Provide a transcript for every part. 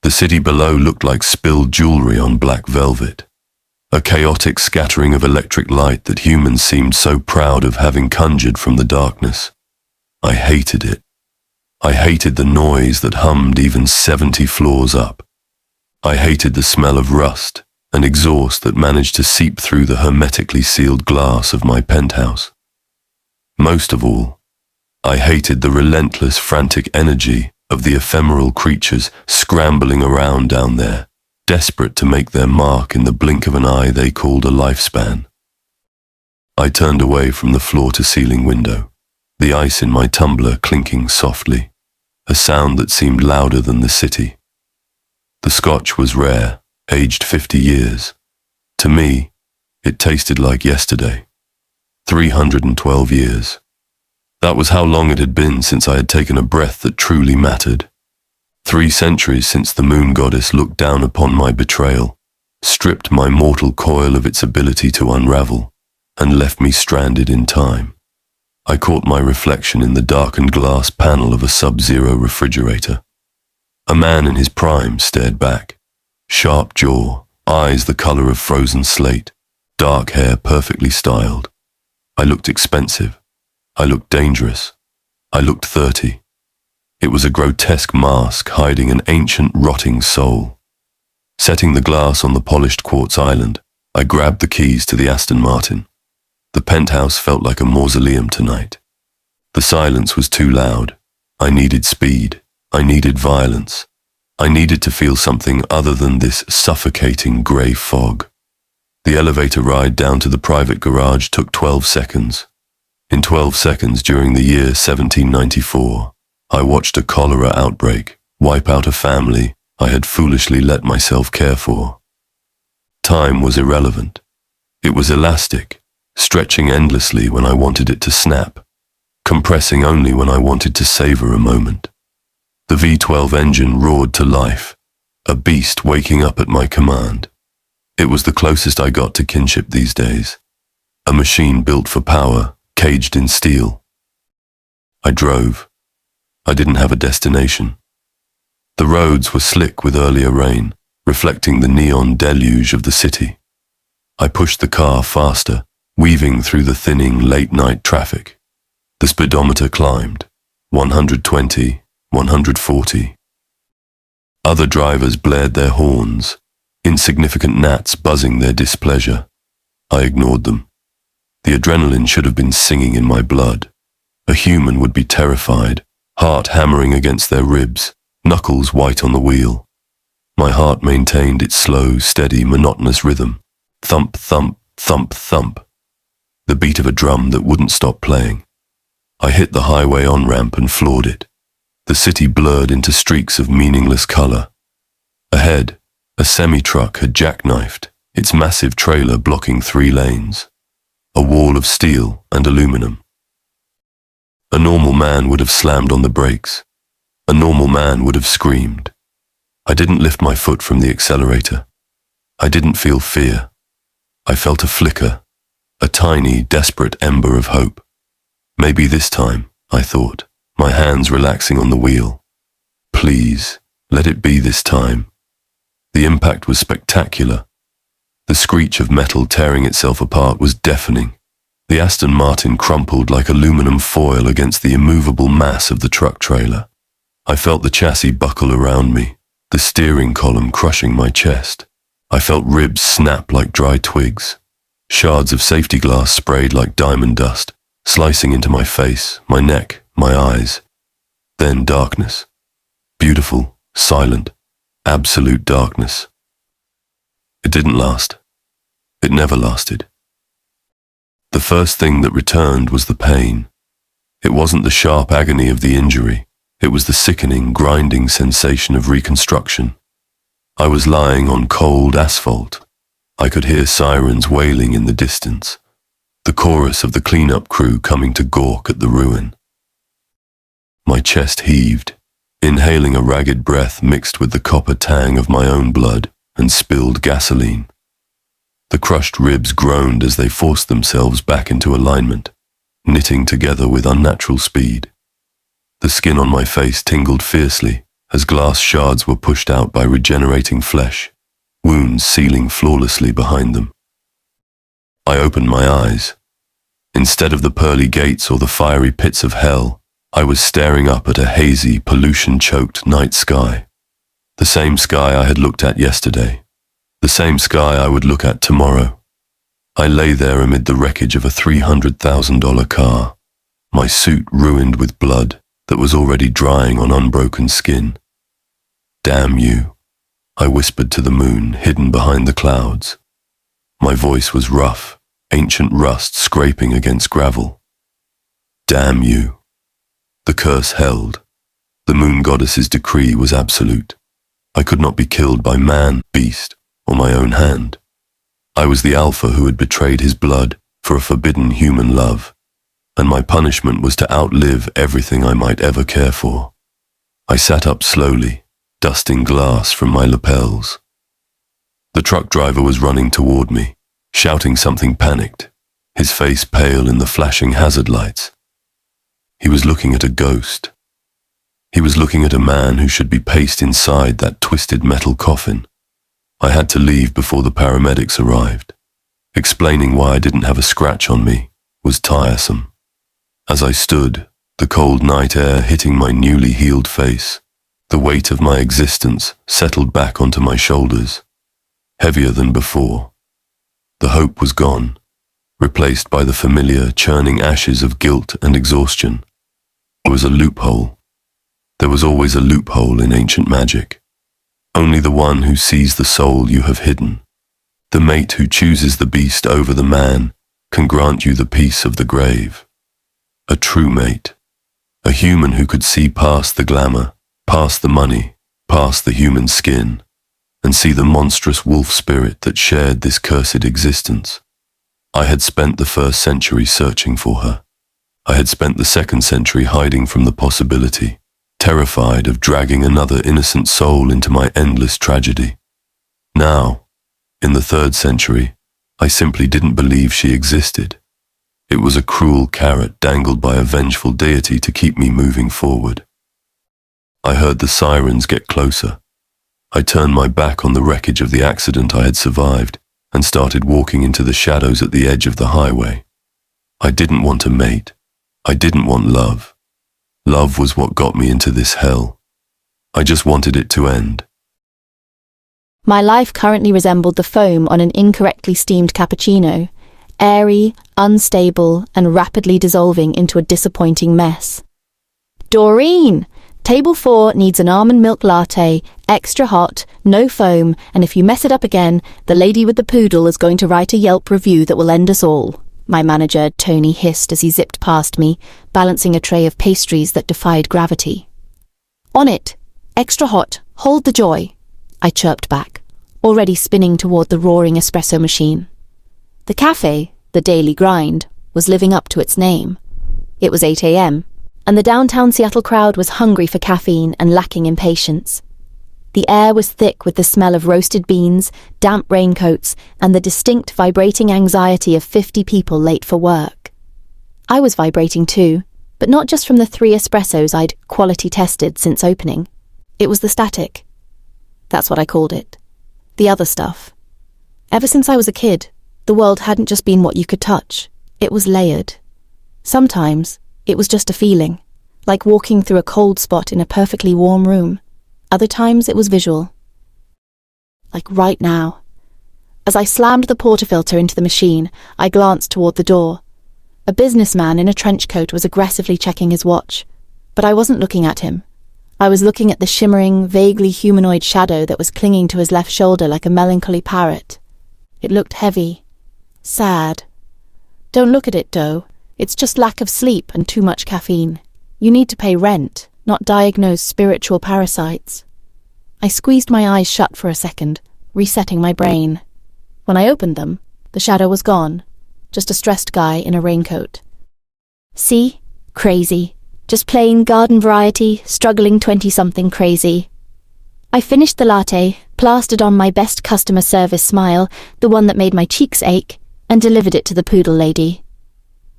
The city below looked like spilled jewelry on black velvet, a chaotic scattering of electric light that humans seemed so proud of having conjured from the darkness. I hated it. I hated the noise that hummed even 70 floors up. I hated the smell of rust and exhaust that managed to seep through the hermetically sealed glass of my penthouse. Most of all, I hated the relentless, frantic energy of the ephemeral creatures scrambling around down there, desperate to make their mark in the blink of an eye they called a lifespan. I turned away from the floor-to-ceiling window, the ice in my tumbler clinking softly, a sound that seemed louder than the city. The scotch was rare, aged 50 years. To me, it tasted like yesterday. 312 years. That was how long it had been since I had taken a breath that truly mattered. 3 centuries since the moon goddess looked down upon my betrayal, stripped my mortal coil of its ability to unravel, and left me stranded in time. I caught my reflection in the darkened glass panel of a sub-zero refrigerator. A man in his prime stared back, sharp jaw, eyes the color of frozen slate, dark hair perfectly styled. I looked expensive. I looked dangerous. I looked 30. It was a grotesque mask hiding an ancient, rotting soul. Setting the glass on the polished quartz island, I grabbed the keys to the Aston Martin. The penthouse felt like a mausoleum tonight. The silence was too loud. I needed speed. I needed violence. I needed to feel something other than this suffocating grey fog. The elevator ride down to the private garage took 12 seconds. In 12 seconds during the year 1794, I watched a cholera outbreak wipe out a family I had foolishly let myself care for. Time was irrelevant. It was elastic, stretching endlessly when I wanted it to snap, compressing only when I wanted to savor a moment. The V12 engine roared to life, a beast waking up at my command. It was the closest I got to kinship these days, a machine built for power, caged in steel. I drove. I didn't have a destination. The roads were slick with earlier rain, reflecting the neon deluge of the city. I pushed the car faster, weaving through the thinning late-night traffic. The speedometer climbed, 120, 140. Other drivers blared their horns, insignificant gnats buzzing their displeasure. I ignored them. The adrenaline should have been singing in my blood. A human would be terrified, heart hammering against their ribs, knuckles white on the wheel. My heart maintained its slow, steady, monotonous rhythm. Thump, thump, thump, thump. The beat of a drum that wouldn't stop playing. I hit the highway on-ramp and floored it. The city blurred into streaks of meaningless color. Ahead, a semi-truck had jackknifed, its massive trailer blocking 3 lanes. A wall of steel and aluminum. A normal man would have slammed on the brakes. A normal man would have screamed. I didn't lift my foot from the accelerator. I didn't feel fear. I felt a flicker, a tiny, desperate ember of hope. Maybe this time, I thought, my hands relaxing on the wheel. Please, let it be this time. The impact was spectacular. The screech of metal tearing itself apart was deafening. The Aston Martin crumpled like aluminum foil against the immovable mass of the truck trailer. I felt the chassis buckle around me, the steering column crushing my chest. I felt ribs snap like dry twigs. Shards of safety glass sprayed like diamond dust, slicing into my face, my neck, my eyes. Then darkness. Beautiful, silent, absolute darkness. It didn't last. It never lasted. The first thing that returned was the pain. It wasn't the sharp agony of the injury. It was the sickening, grinding sensation of reconstruction. I was lying on cold asphalt. I could hear sirens wailing in the distance, the chorus of the cleanup crew coming to gawk at the ruin. My chest heaved, inhaling a ragged breath mixed with the copper tang of my own blood and spilled gasoline. The crushed ribs groaned as they forced themselves back into alignment, knitting together with unnatural speed. The skin on my face tingled fiercely, as glass shards were pushed out by regenerating flesh, wounds sealing flawlessly behind them. I opened my eyes. Instead of the pearly gates or the fiery pits of hell, I was staring up at a hazy, pollution-choked night sky. The same sky I had looked at yesterday. The same sky I would look at tomorrow. I lay there amid the wreckage of a $300,000 car, my suit ruined with blood that was already drying on unbroken skin. Damn you, I whispered to the moon, hidden behind the clouds. My voice was rough, ancient rust scraping against gravel. Damn you. The curse held. The moon goddess's decree was absolute. I could not be killed by man, beast, or my own hand. I was the alpha who had betrayed his blood for a forbidden human love, and my punishment was to outlive everything I might ever care for. I sat up slowly, dusting glass from my lapels. The truck driver was running toward me, shouting something panicked, his face pale in the flashing hazard lights. He was looking at a ghost. He was looking at a man who should be paced inside that twisted metal coffin. I had to leave before the paramedics arrived. Explaining why I didn't have a scratch on me was tiresome. As I stood, the cold night air hitting my newly healed face, the weight of my existence settled back onto my shoulders, heavier than before. The hope was gone, replaced by the familiar churning ashes of guilt and exhaustion. There was a loophole. There was always a loophole in ancient magic. Only the one who sees the soul you have hidden, the mate who chooses the beast over the man, can grant you the peace of the grave. A true mate, a human who could see past the glamour, past the money, past the human skin, and see the monstrous wolf spirit that shared this cursed existence. I had spent the 1st century searching for her. I had spent the 2nd century hiding from the possibility, terrified of dragging another innocent soul into my endless tragedy. Now, in the 3rd century, I simply didn't believe she existed. It was a cruel carrot dangled by a vengeful deity to keep me moving forward. I heard the sirens get closer. I turned my back on the wreckage of the accident I had survived and started walking into the shadows at the edge of the highway. I didn't want a mate. I didn't want love. Love was what got me into this hell. I just wanted it to end. My life currently resembled the foam on an incorrectly steamed cappuccino, airy, unstable, and rapidly dissolving into a disappointing mess. Doreen! Table 4 needs an almond milk latte, extra hot, no foam, and if you mess it up again, the lady with the poodle is going to write a Yelp review that will end us all, my manager, Tony, hissed as he zipped past me, balancing a tray of pastries that defied gravity. On it, extra hot, hold the joy, I chirped back, already spinning toward the roaring espresso machine. The cafe, the Daily Grind, was living up to its name. It was 8 a.m., and the downtown Seattle crowd was hungry for caffeine and lacking in patience. The air was thick with the smell of roasted beans, damp raincoats, and the distinct vibrating anxiety of 50 people late for work. I was vibrating too, but not just from the 3 espressos I'd quality tested since opening. It was the static. That's what I called it. The other stuff. Ever since I was a kid, the world hadn't just been what you could touch. It was layered. Sometimes, it was just a feeling, like walking through a cold spot in a perfectly warm room. Other times it was visual. Like right now. As I slammed the portafilter into the machine, I glanced toward the door. A businessman in a trench coat was aggressively checking his watch, but I wasn't looking at him. I was looking at the shimmering, vaguely humanoid shadow that was clinging to his left shoulder like a melancholy parrot. It looked heavy, sad. Don't look at it, Doe. It's just lack of sleep and too much caffeine. You need to pay rent, not diagnose spiritual parasites. I squeezed my eyes shut for a second, resetting my brain. When I opened them, the shadow was gone, just a stressed guy in a raincoat. See? Crazy. Just plain garden variety, struggling 20-something crazy. I finished the latte, plastered on my best customer service smile, the one that made my cheeks ache, and delivered it to the poodle lady.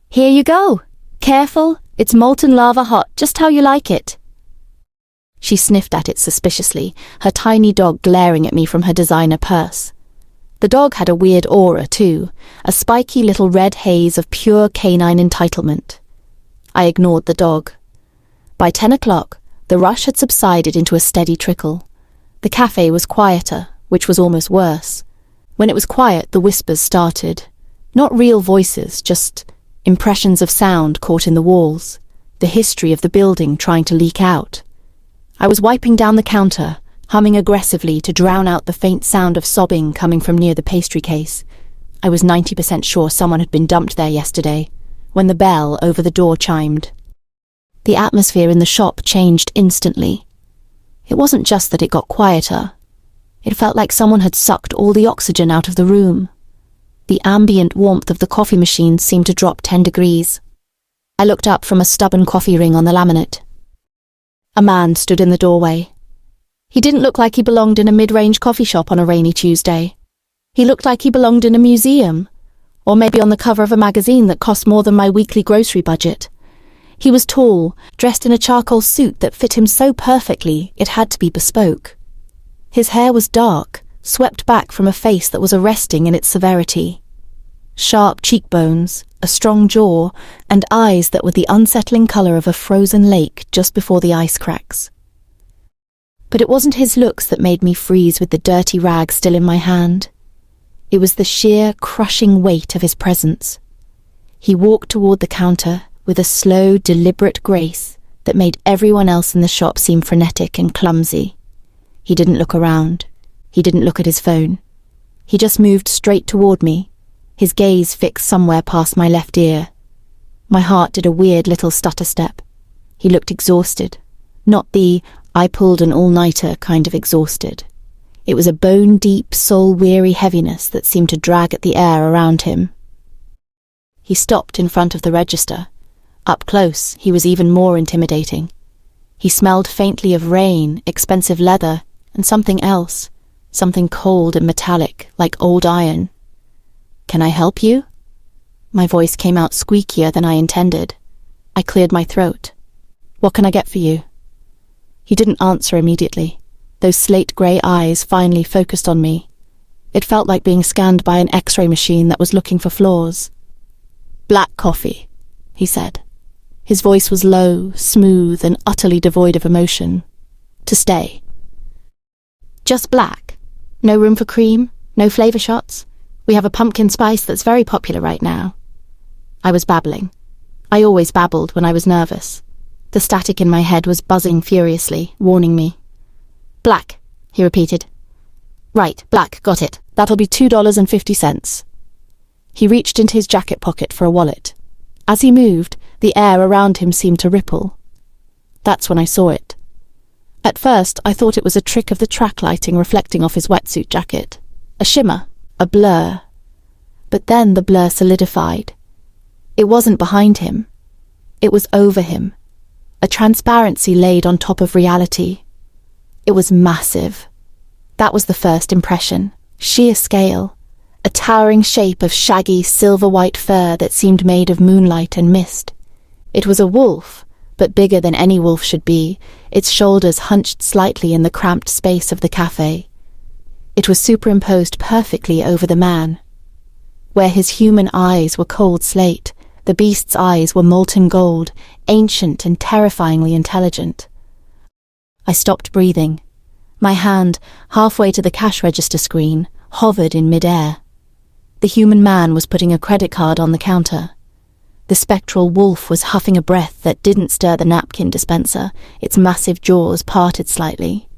Here you go. Careful, it's molten lava hot, just how you like it. She sniffed at it suspiciously, her tiny dog glaring at me from her designer purse. The dog had a weird aura too, a spiky little red haze of pure canine entitlement. I ignored the dog. By 10 o'clock, the rush had subsided into a steady trickle. The cafe was quieter, which was almost worse. When it was quiet, the whispers started. Not real voices, just impressions of sound caught in the walls, the history of the building trying to leak out. I was wiping down the counter, humming aggressively to drown out the faint sound of sobbing coming from near the pastry case. I was 90% sure someone had been dumped there yesterday, when the bell over the door chimed. The atmosphere in the shop changed instantly. It wasn't just that it got quieter. It felt like someone had sucked all the oxygen out of the room. The ambient warmth of the coffee machine seemed to drop 10 degrees. I looked up from a stubborn coffee ring on the laminate. A man stood in the doorway. He didn't look like he belonged in a mid-range coffee shop on a rainy Tuesday. He looked like he belonged in a museum, or maybe on the cover of a magazine that cost more than my weekly grocery budget. He was tall, dressed in a charcoal suit that fit him so perfectly it had to be bespoke. His hair was dark, swept back from a face that was arresting in its severity. Sharp cheekbones, a strong jaw, and eyes that were the unsettling colour of a frozen lake just before the ice cracks. But it wasn't his looks that made me freeze with the dirty rag still in my hand. It was the sheer, crushing weight of his presence. He walked toward the counter with a slow, deliberate grace that made everyone else in the shop seem frenetic and clumsy. He didn't look around. He didn't look at his phone. He just moved straight toward me, his gaze fixed somewhere past my left ear. My heart did a weird little stutter step. He looked exhausted. Not the I pulled an all-nighter kind of exhausted. It was a bone-deep, soul-weary heaviness that seemed to drag at the air around him. He stopped in front of the register. Up close, he was even more intimidating. He smelled faintly of rain, expensive leather, and something else, something cold and metallic, like old iron. "Can I help you?" My voice came out squeakier than I intended. I cleared my throat. "What can I get for you?" He didn't answer immediately. Those slate-grey eyes finally focused on me. It felt like being scanned by an X-ray machine that was looking for flaws. "Black coffee," he said. His voice was low, smooth, and utterly devoid of emotion. "To stay." "Just black? No room for cream? No flavour shots? We have a pumpkin spice that's very popular right now." I was babbling. I always babbled when I was nervous. The static in my head was buzzing furiously, warning me. "Black," he repeated. "Right, black, got it. That'll be $2.50. He reached into his jacket pocket for a wallet. As he moved, the air around him seemed to ripple. That's when I saw it. At first, I thought it was a trick of the track lighting reflecting off his wetsuit jacket. A shimmer, a blur. But then the blur solidified. It wasn't behind him. It was over him. A transparency laid on top of reality. It was massive. That was the first impression. Sheer scale. A towering shape of shaggy, silver-white fur that seemed made of moonlight and mist. It was a wolf, but bigger than any wolf should be, its shoulders hunched slightly in the cramped space of the cafe. It was superimposed perfectly over the man. Where his human eyes were cold slate, the beast's eyes were molten gold, ancient and terrifyingly intelligent. I stopped breathing. My hand, halfway to the cash register screen, hovered in mid-air. The human man was putting a credit card on the counter. The spectral wolf was huffing a breath that didn't stir the napkin dispenser, its massive jaws parted slightly.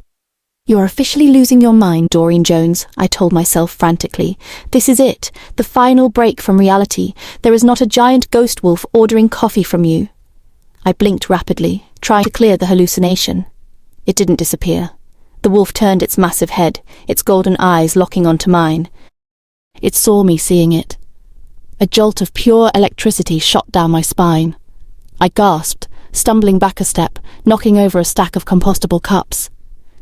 "You're officially losing your mind, Doreen Jones," I told myself frantically. "This is it, the final break from reality. There is not a giant ghost wolf ordering coffee from you." I blinked rapidly, trying to clear the hallucination. It didn't disappear. The wolf turned its massive head, its golden eyes locking onto mine. It saw me seeing it. A jolt of pure electricity shot down my spine. I gasped, stumbling back a step, knocking over a stack of compostable cups.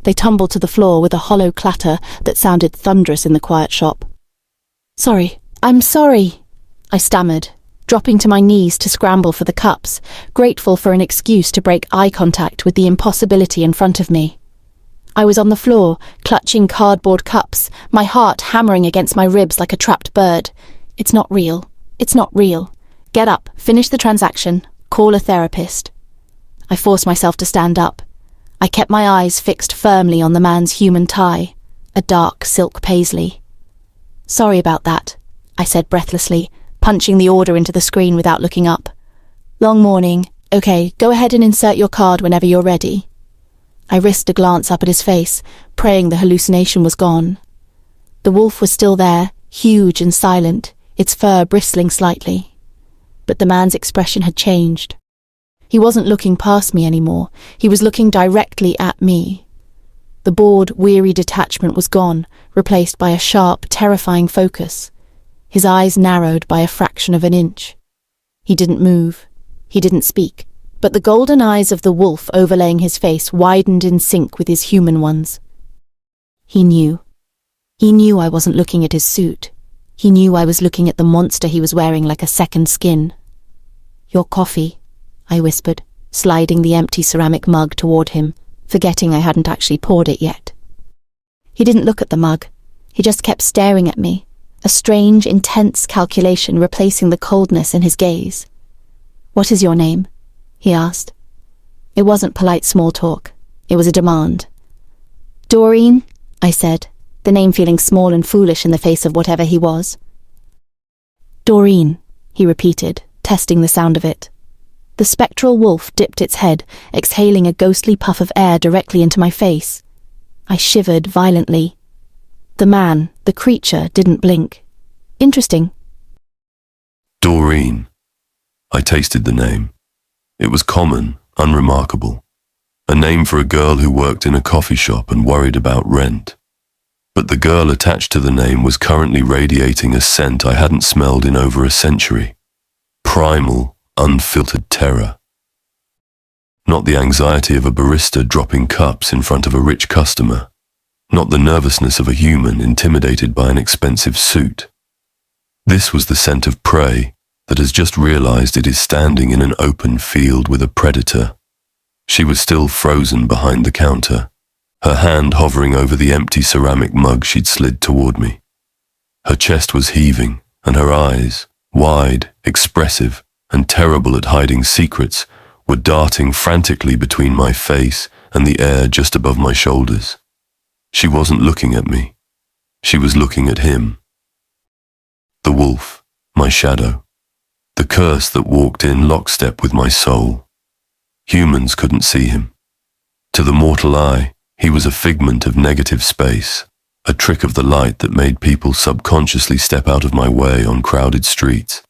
They tumbled to the floor with a hollow clatter that sounded thunderous in the quiet shop. "Sorry, I'm sorry," I stammered, dropping to my knees to scramble for the cups, grateful for an excuse to break eye contact with the impossibility in front of me. I was on the floor, clutching cardboard cups, my heart hammering against my ribs like a trapped bird. It's not real. It's not real. Get up, finish the transaction, call a therapist. I forced myself to stand up. I kept my eyes fixed firmly on the man's human tie, a dark silk paisley. Sorry about that, I said breathlessly, punching the order into the screen without looking up. Long morning. Okay, go ahead and insert your card whenever you're ready. I risked a glance up at his face, praying the hallucination was gone. The wolf was still there, huge and silent, its fur bristling slightly. But the man's expression had changed. He wasn't looking past me anymore. He was looking directly at me. The bored, weary detachment was gone, replaced by a sharp, terrifying focus. His eyes narrowed by a fraction of an inch. He didn't move. He didn't speak. But the golden eyes of the wolf overlaying his face widened in sync with his human ones. He knew. He knew I wasn't looking at his suit. He knew I was looking at the monster he was wearing like a second skin. Your coffee, I whispered, sliding the empty ceramic mug toward him, forgetting I hadn't actually poured it yet. He didn't look at the mug. He just kept staring at me, a strange, intense calculation replacing the coldness in his gaze. What is your name? He asked. It wasn't polite small talk. It was a demand. Doreen, I said, the name feeling small and foolish in the face of whatever he was. Doreen, he repeated, testing the sound of it. The spectral wolf dipped its head, exhaling a ghostly puff of air directly into my face. I shivered violently. The man, the creature, didn't blink. Interesting. Doreen. I tasted the name. It was common, unremarkable. A name for a girl who worked in a coffee shop and worried about rent. But the girl attached to the name was currently radiating a scent I hadn't smelled in over a century. Primal, unfiltered terror. Not the anxiety of a barista dropping cups in front of a rich customer. Not the nervousness of a human intimidated by an expensive suit. This was the scent of prey that has just realized it is standing in an open field with a predator. She was still frozen behind the counter, her hand hovering over the empty ceramic mug she'd slid toward me. Her chest was heaving, and her eyes, wide, expressive, and terrible at hiding secrets, were darting frantically between my face and the air just above my shoulders. She wasn't looking at me. She was looking at him. The wolf, my shadow. The curse that walked in lockstep with my soul. Humans couldn't see him. To the mortal eye, he was a figment of negative space, a trick of the light that made people subconsciously step out of my way on crowded streets.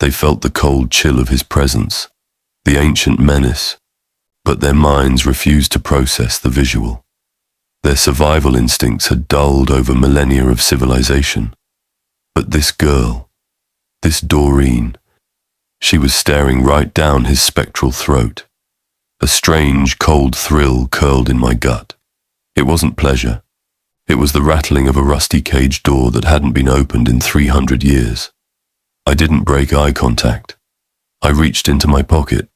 They felt the cold chill of his presence, the ancient menace, but their minds refused to process the visual. Their survival instincts had dulled over millennia of civilization. But this girl, this Doreen, she was staring right down his spectral throat. A strange, cold thrill curled in my gut. It wasn't pleasure. It was the rattling of a rusty cage door that hadn't been opened in 300 years. I didn't break eye contact. I reached into my pocket,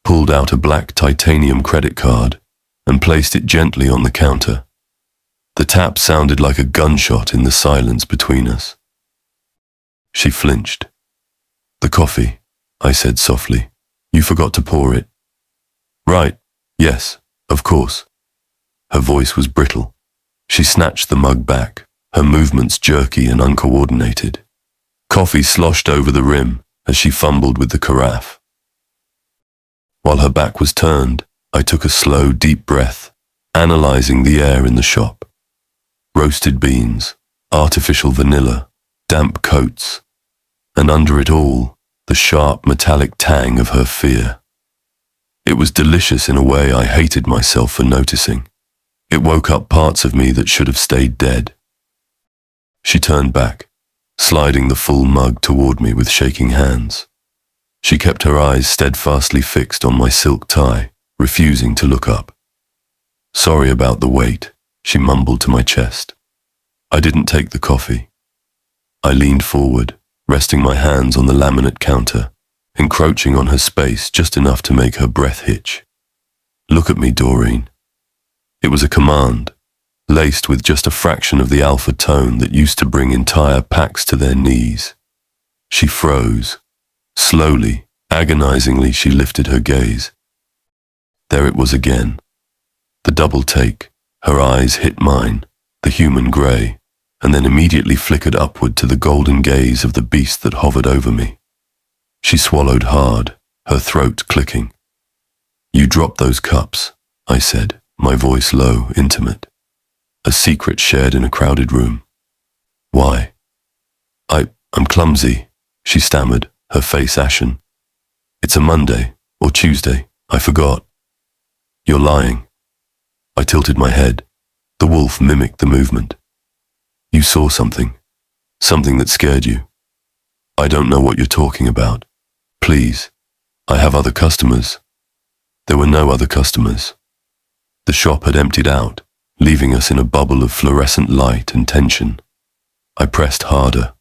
pulled out a black titanium credit card, and placed it gently on the counter. The tap sounded like a gunshot in the silence between us. She flinched. The coffee, I said softly. You forgot to pour it. Right, yes, of course. Her voice was brittle. She snatched the mug back, her movements jerky and uncoordinated. Coffee sloshed over the rim as she fumbled with the carafe. While her back was turned, I took a slow, deep breath, analyzing the air in the shop. Roasted beans, artificial vanilla, damp coats, and under it all, the sharp metallic tang of her fear. It was delicious in a way I hated myself for noticing. It woke up parts of me that should have stayed dead. She turned back, sliding the full mug toward me with shaking hands. She kept her eyes steadfastly fixed on my silk tie, refusing to look up. Sorry about the wait, she mumbled to my chest. I didn't take the coffee. I leaned forward, resting my hands on the laminate counter, encroaching on her space just enough to make her breath hitch. "Look at me, Doreen." It was a command, laced with just a fraction of the alpha tone that used to bring entire packs to their knees. She froze. Slowly, agonizingly, she lifted her gaze. There it was again. The double take. Her eyes hit mine, the human grey, and then immediately flickered upward to the golden gaze of the beast that hovered over me. She swallowed hard, her throat clicking. "You dropped those cups," I said, my voice low, intimate. A secret shared in a crowded room. "Why?" I'm clumsy," she stammered, her face ashen. "It's a Monday, or Tuesday, I forgot." "You're lying." I tilted my head. The wolf mimicked the movement. "You saw something. Something that scared you." "I don't know what you're talking about. Please, I have other customers." There were no other customers. The shop had emptied out, leaving us in a bubble of fluorescent light and tension. I pressed harder.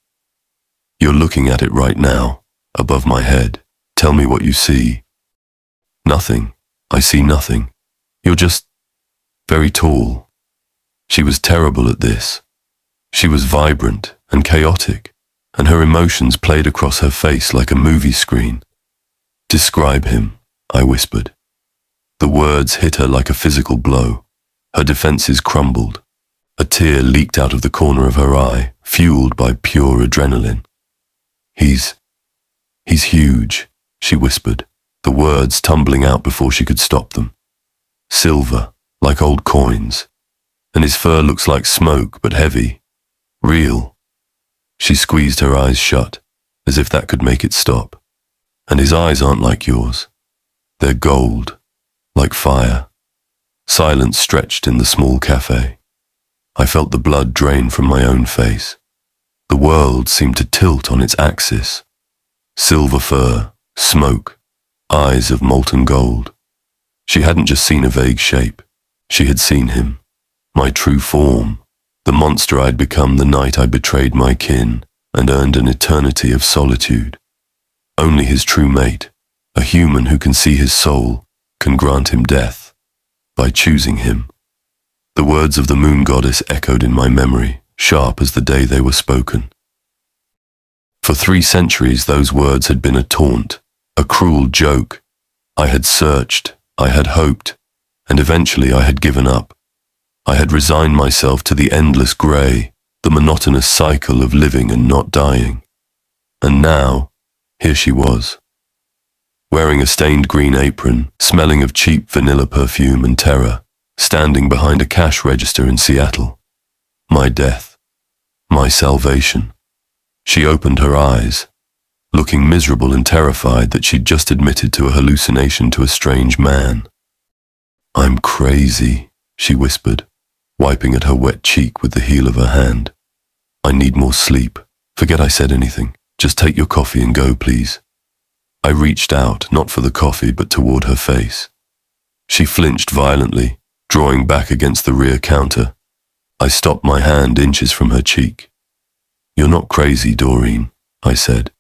"You're looking at it right now, above my head. Tell me what you see." "Nothing. I see nothing. You're just very tall." She was terrible at this. She was vibrant and chaotic, and her emotions played across her face like a movie screen. "Describe him," I whispered. The words hit her like a physical blow. Her defenses crumbled. A tear leaked out of the corner of her eye, fueled by pure adrenaline. He's huge," she whispered, the words tumbling out before she could stop them. "Silver, like old coins. And his fur looks like smoke, but heavy. Real." She squeezed her eyes shut, as if that could make it stop. "And his eyes aren't like yours. They're gold, like fire." Silence stretched in the small cafe. I felt the blood drain from my own face. The world seemed to tilt on its axis. Silver fur, smoke, eyes of molten gold. She hadn't just seen a vague shape. She had seen him, my true form, the monster I'd become the night I betrayed my kin and earned an eternity of solitude. Only his true mate, a human who can see his soul, can grant him death, by choosing him. The words of the moon goddess echoed in my memory, sharp as the day they were spoken. For 3 centuries those words had been a taunt, a cruel joke. I had searched, I had hoped, and eventually I had given up. I had resigned myself to the endless grey, the monotonous cycle of living and not dying. And now, here she was, wearing a stained green apron, smelling of cheap vanilla perfume and terror, standing behind a cash register in Seattle. My death. My salvation. She opened her eyes, looking miserable and terrified that she'd just admitted to a hallucination to a strange man. "I'm crazy," she whispered, wiping at her wet cheek with the heel of her hand. "I need more sleep. Forget I said anything. Just take your coffee and go, please." I reached out, not for the coffee, but toward her face. She flinched violently, drawing back against the rear counter. I stopped my hand inches from her cheek. "You're not crazy, Doreen," I said,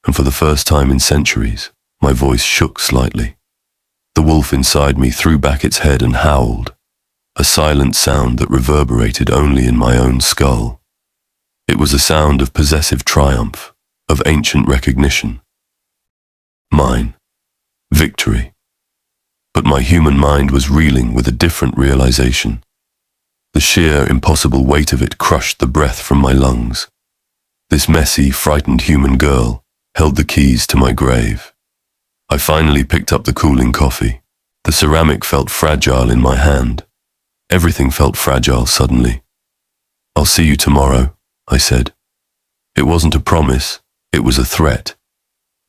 and for the first time in centuries, my voice shook slightly. The wolf inside me threw back its head and howled, a silent sound that reverberated only in my own skull. It was a sound of possessive triumph, of ancient recognition. Mine. Victory. But my human mind was reeling with a different realization. The sheer, impossible weight of it crushed the breath from my lungs. This messy, frightened human girl held the keys to my grave. I finally picked up the cooling coffee. The ceramic felt fragile in my hand. Everything felt fragile suddenly. "I'll see you tomorrow," I said. It wasn't a promise, it was a threat,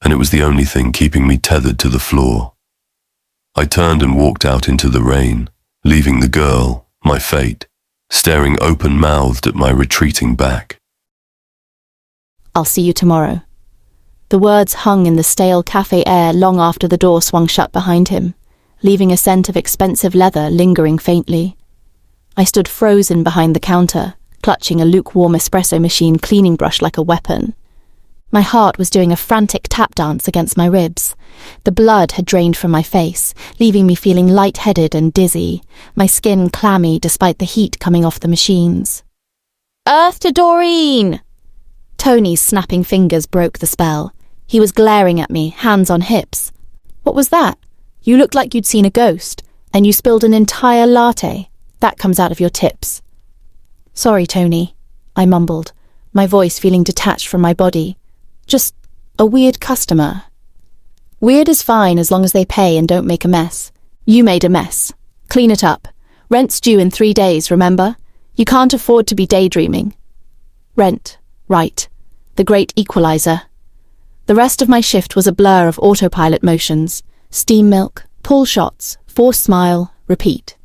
and it was the only thing keeping me tethered to the floor. I turned and walked out into the rain, leaving the girl, my fate, staring open-mouthed at my retreating back. "I'll see you tomorrow." The words hung in the stale cafe air long after the door swung shut behind him, leaving a scent of expensive leather lingering faintly. I stood frozen behind the counter, clutching a lukewarm espresso machine cleaning brush like a weapon. My heart was doing a frantic tap dance against my ribs. The blood had drained from my face, leaving me feeling lightheaded and dizzy, my skin clammy despite the heat coming off the machines. "Earth to Doreen!" Tony's snapping fingers broke the spell. He was glaring at me, hands on hips. "What was that? You looked like you'd seen a ghost, and you spilled an entire latte. That comes out of your tips." "Sorry, Tony," I mumbled, my voice feeling detached from my body. "Just a weird customer." "Weird is fine as long as they pay and don't make a mess. You made a mess. Clean it up. Rent's due in 3 days, remember? You can't afford to be daydreaming." Rent, right. The great equalizer. The rest of my shift was a blur of autopilot motions, steam milk, pull shots, forced smile, repeat.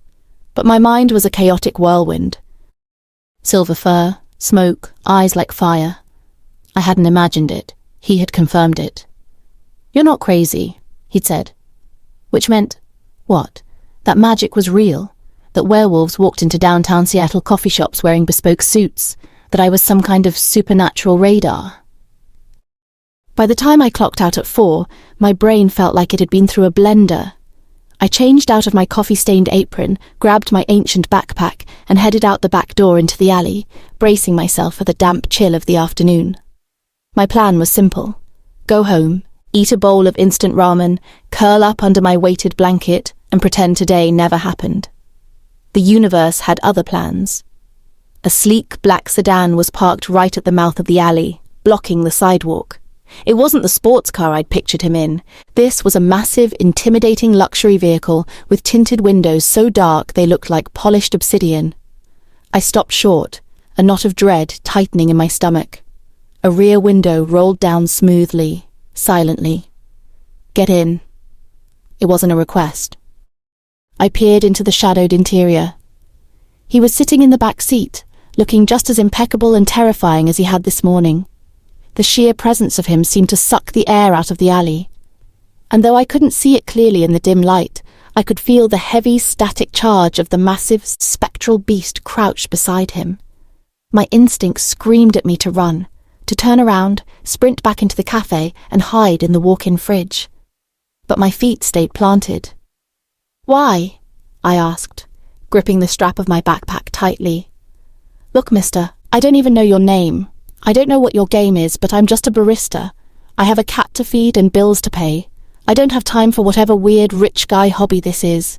But my mind was a chaotic whirlwind. Silver fur, smoke, eyes like fire. I hadn't imagined it. He had confirmed it. "You're not crazy," he'd said. Which meant, what? That magic was real, that werewolves walked into downtown Seattle coffee shops wearing bespoke suits, that I was some kind of supernatural radar. By the time I clocked out at 4, my brain felt like it had been through a blender. I changed out of my coffee-stained apron, grabbed my ancient backpack, and headed out the back door into the alley, bracing myself for the damp chill of the afternoon. My plan was simple. Go home, eat a bowl of instant ramen, curl up under my weighted blanket, and pretend today never happened. The universe had other plans. A sleek black sedan was parked right at the mouth of the alley, blocking the sidewalk. It wasn't the sports car I'd pictured him in. This was a massive, intimidating luxury vehicle with tinted windows so dark they looked like polished obsidian. I stopped short, a knot of dread tightening in my stomach. A rear window rolled down smoothly, silently. "Get in." It wasn't a request. I peered into the shadowed interior. He was sitting in the back seat, looking just as impeccable and terrifying as he had this morning. The sheer presence of him seemed to suck the air out of the alley. And though I couldn't see it clearly in the dim light, I could feel the heavy, static charge of the massive, spectral beast crouched beside him. My instincts screamed at me to run, to turn around, sprint back into the cafe, and hide in the walk-in fridge. But my feet stayed planted. "Why?" I asked, gripping the strap of my backpack tightly. "Look, mister, I don't even know your name. I don't know what your game is, but I'm just a barista. I have a cat to feed and bills to pay. I don't have time for whatever weird rich guy hobby this is."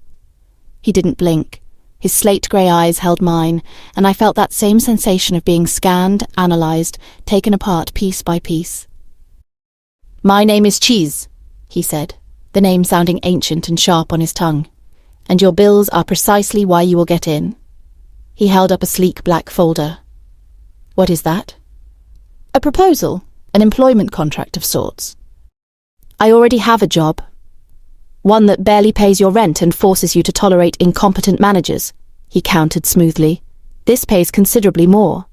He didn't blink. His slate-grey eyes held mine, and I felt that same sensation of being scanned, analysed, taken apart piece by piece. "My name is Chise," he said, the name sounding ancient and sharp on his tongue. "And your bills are precisely why you will get in." He held up a sleek black folder. "What is that?" "A proposal, an employment contract of sorts." "I already have a job. One that barely pays your rent and forces you to tolerate incompetent managers," he countered smoothly. "This pays considerably more."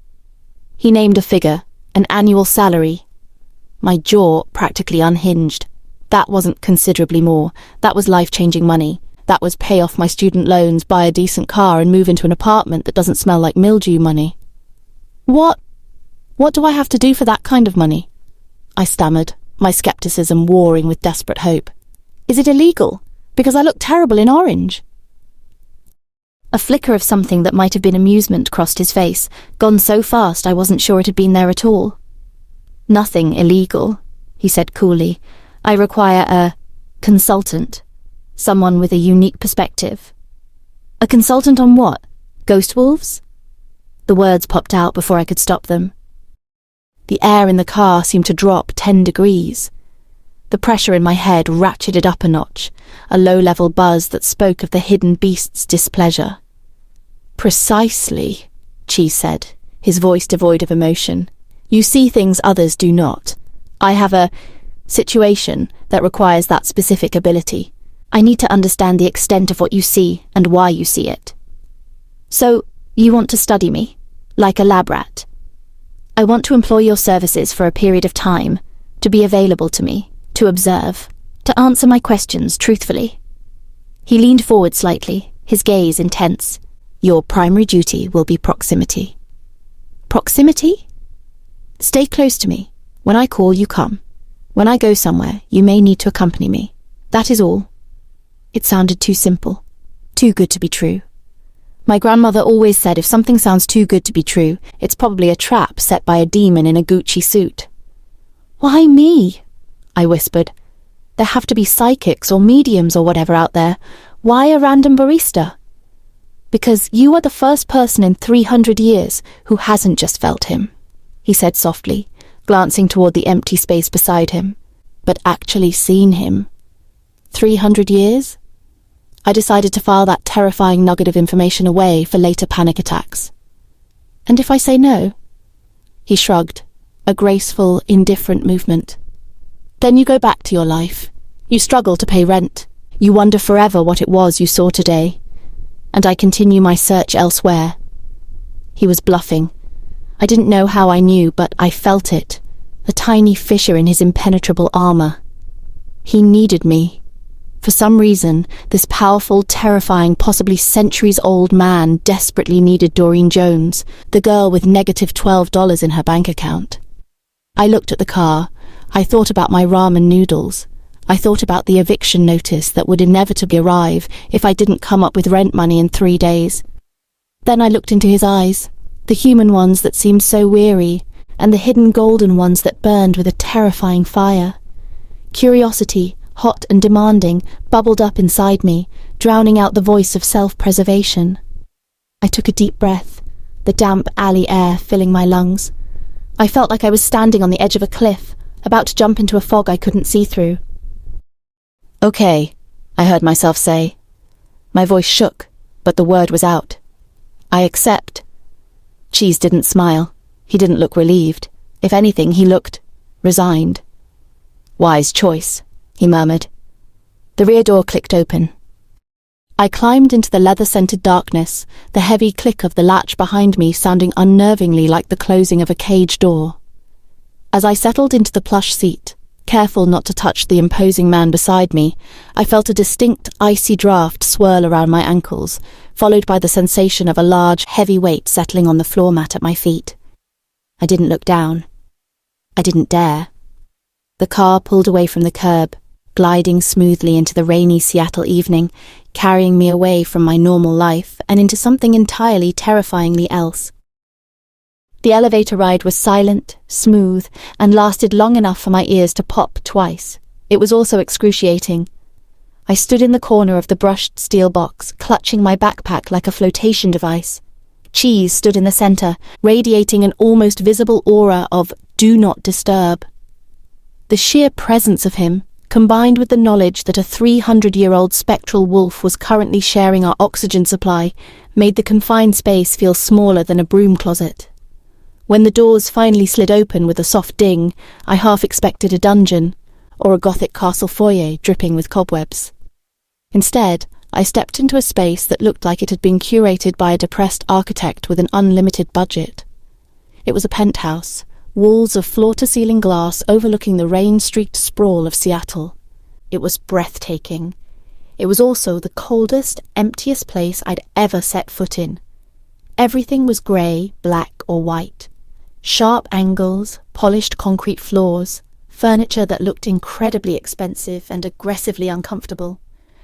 He named a figure, an annual salary. My jaw practically unhinged. That wasn't considerably more. That was life-changing money. That was pay off my student loans, buy a decent car, and move into an apartment that doesn't smell like mildew money. What do I have to do for that kind of money?" I stammered, my skepticism warring with desperate hope. "Is it illegal? Because I look terrible in orange." A flicker of something that might have been amusement crossed his face, gone so fast I wasn't sure it had been there at all. "Nothing illegal," he said coolly. "I require a consultant, someone with a unique perspective." "A consultant on what? Ghost wolves?" The words popped out before I could stop them. The air in the car seemed to drop 10 degrees. The pressure in my head ratcheted up a notch, a low-level buzz that spoke of the hidden beast's displeasure. "Precisely," Chise said, his voice devoid of emotion. "You see things others do not. I have a situation that requires that specific ability. I need to understand the extent of what you see and why you see it. So, you want to study me, like a lab rat. I want to employ your services for a period of time, to be available to me, to observe, to answer my questions truthfully." He leaned forward slightly, his gaze intense. "Your primary duty will be proximity." "Proximity?" "Stay close to me. When I call, you come. When I go somewhere, you may need to accompany me. That is all. It sounded too simple, too good to be true. My grandmother always said if something sounds too good to be true, it's probably a trap set by a demon in a Gucci suit. Why me? I whispered. There have to be psychics or mediums or whatever out there. Why a random barista? Because you are the first person in 300 years who hasn't just felt him, he said softly, glancing toward the empty space beside him, but actually seen him. 300 years? I decided to file that terrifying nugget of information away for later panic attacks. And if I say no? He shrugged, a graceful, indifferent movement. Then you go back to your life. You struggle to pay rent. You wonder forever what it was you saw today. And I continue my search elsewhere. He was bluffing. I didn't know how I knew, but I felt it. A tiny fissure in his impenetrable armor. He needed me. For some reason, this powerful, terrifying, possibly centuries-old man desperately needed Doreen Jones, the girl with negative $12 in her bank account. I looked at the car. I thought about my ramen noodles. I thought about the eviction notice that would inevitably arrive if I didn't come up with rent money in 3 days. Then I looked into his eyes, the human ones that seemed so weary, and the hidden golden ones that burned with a terrifying fire. Curiosity, hot and demanding, bubbled up inside me, drowning out the voice of self-preservation. I took a deep breath, the damp alley air filling my lungs. I felt like I was standing on the edge of a cliff, about to jump into a fog I couldn't see through. Okay, I heard myself say. My voice shook, but the word was out. I accept. Chise didn't smile. He didn't look relieved. If anything, he looked resigned. Wise choice, he murmured. The rear door clicked open. I climbed into the leather-scented darkness, the heavy click of the latch behind me sounding unnervingly like the closing of a cage door. As I settled into the plush seat, careful not to touch the imposing man beside me, I felt a distinct icy draft swirl around my ankles, followed by the sensation of a large, heavy weight settling on the floor mat at my feet. I didn't look down. I didn't dare. The car pulled away from the curb, gliding smoothly into the rainy Seattle evening, carrying me away from my normal life and into something entirely terrifyingly else. The elevator ride was silent, smooth, and lasted long enough for my ears to pop twice. It was also excruciating. I stood in the corner of the brushed steel box, clutching my backpack like a flotation device. Chise stood in the center, radiating an almost visible aura of "do not disturb." The sheer presence of him, combined with the knowledge that a 300-year-old spectral wolf was currently sharing our oxygen supply, made the confined space feel smaller than a broom closet. When the doors finally slid open with a soft ding, I half expected a dungeon, or a Gothic castle foyer dripping with cobwebs. Instead, I stepped into a space that looked like it had been curated by a depressed architect with an unlimited budget. It was a penthouse, walls of floor-to-ceiling glass overlooking the rain-streaked sprawl of Seattle. It was breathtaking. It was also the coldest, emptiest place I'd ever set foot in. Everything was grey, black, or white. Sharp angles, polished concrete floors, furniture that looked incredibly expensive and aggressively uncomfortable.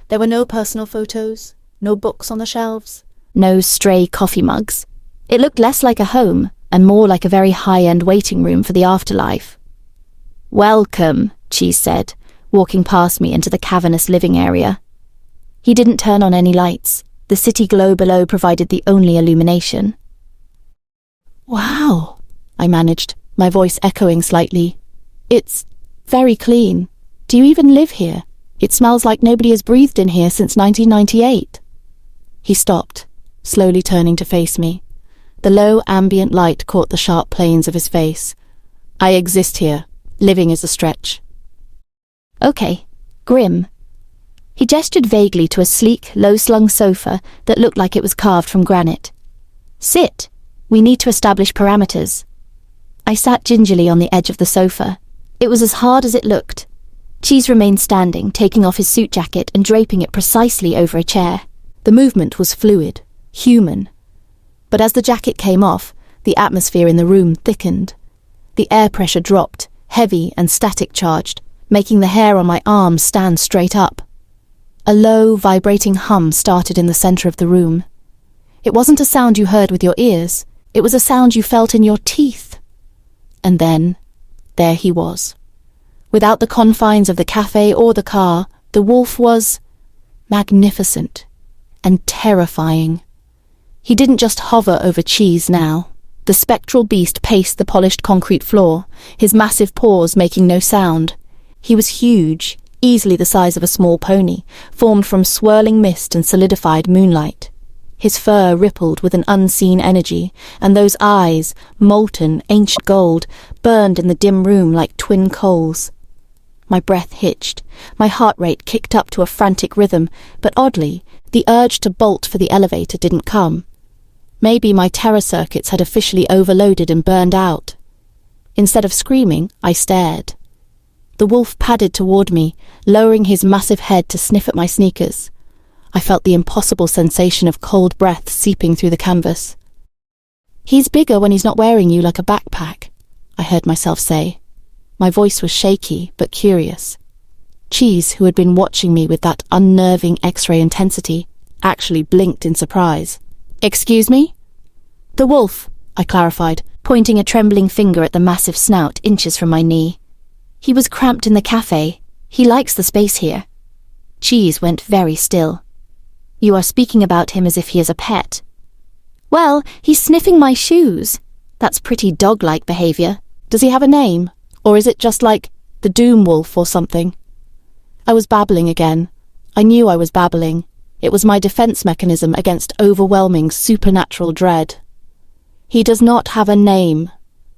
There were no personal photos, no books on the shelves, no stray coffee mugs. It looked less like a home and more like a very high-end waiting room for the afterlife. "Welcome," Chise said, walking past me into the cavernous living area. He didn't turn on any lights. The city glow below provided the only illumination. "Wow," I managed, my voice echoing slightly. "It's very clean. Do you even live here? It smells like nobody has breathed in here since 1998. He stopped, slowly turning to face me. The low ambient light caught the sharp planes of his face. "I exist here. Living is a stretch." "Okay, grim." He gestured vaguely to a sleek, low-slung sofa that looked like it was carved from granite. "Sit. We need to establish parameters." I sat gingerly on the edge of the sofa. It was as hard as it looked. Chise remained standing, taking off his suit jacket and draping it precisely over a chair. The movement was fluid, human. But as the jacket came off, the atmosphere in the room thickened. The air pressure dropped, heavy and static-charged, making the hair on my arms stand straight up. A low, vibrating hum started in the center of the room. It wasn't a sound you heard with your ears, it was a sound you felt in your teeth. And then, there he was. Without the confines of the cafe or the car, the wolf was magnificent and terrifying. He didn't just hover over Chise now. The spectral beast paced the polished concrete floor, his massive paws making no sound. He was huge, easily the size of a small pony, formed from swirling mist and solidified moonlight. His fur rippled with an unseen energy, and those eyes, molten, ancient gold, burned in the dim room like twin coals. My breath hitched, my heart rate kicked up to a frantic rhythm, but oddly, the urge to bolt for the elevator didn't come. Maybe my terror circuits had officially overloaded and burned out. Instead of screaming, I stared. The wolf padded toward me, lowering his massive head to sniff at my sneakers. I felt the impossible sensation of cold breath seeping through the canvas. "He's bigger when he's not wearing you like a backpack," I heard myself say. My voice was shaky, but curious. Chise, who had been watching me with that unnerving X-ray intensity, actually blinked in surprise. "Excuse me?" "The wolf," I clarified, pointing a trembling finger at the massive snout inches from my knee. "He was cramped in the cafe. He likes the space here." Chise went very still. "You are speaking about him as if he is a pet." "Well, he's sniffing my shoes. That's pretty dog-like behavior. Does he have a name? Or is it just like the Doom Wolf or something?" I was babbling again. I knew I was babbling. It was my defense mechanism against overwhelming supernatural dread. "He does not have a name,"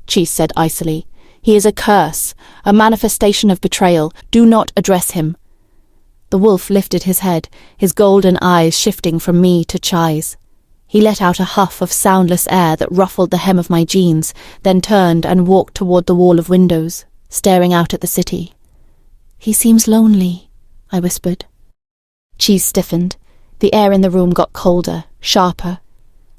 Chise said icily. "He is a curse, a manifestation of betrayal. Do not address him." The wolf lifted his head, his golden eyes shifting from me to Chise. He let out a huff of soundless air that ruffled the hem of my jeans, then turned and walked toward the wall of windows, staring out at the city. "He seems lonely," I whispered. Chise stiffened. The air in the room got colder, sharper.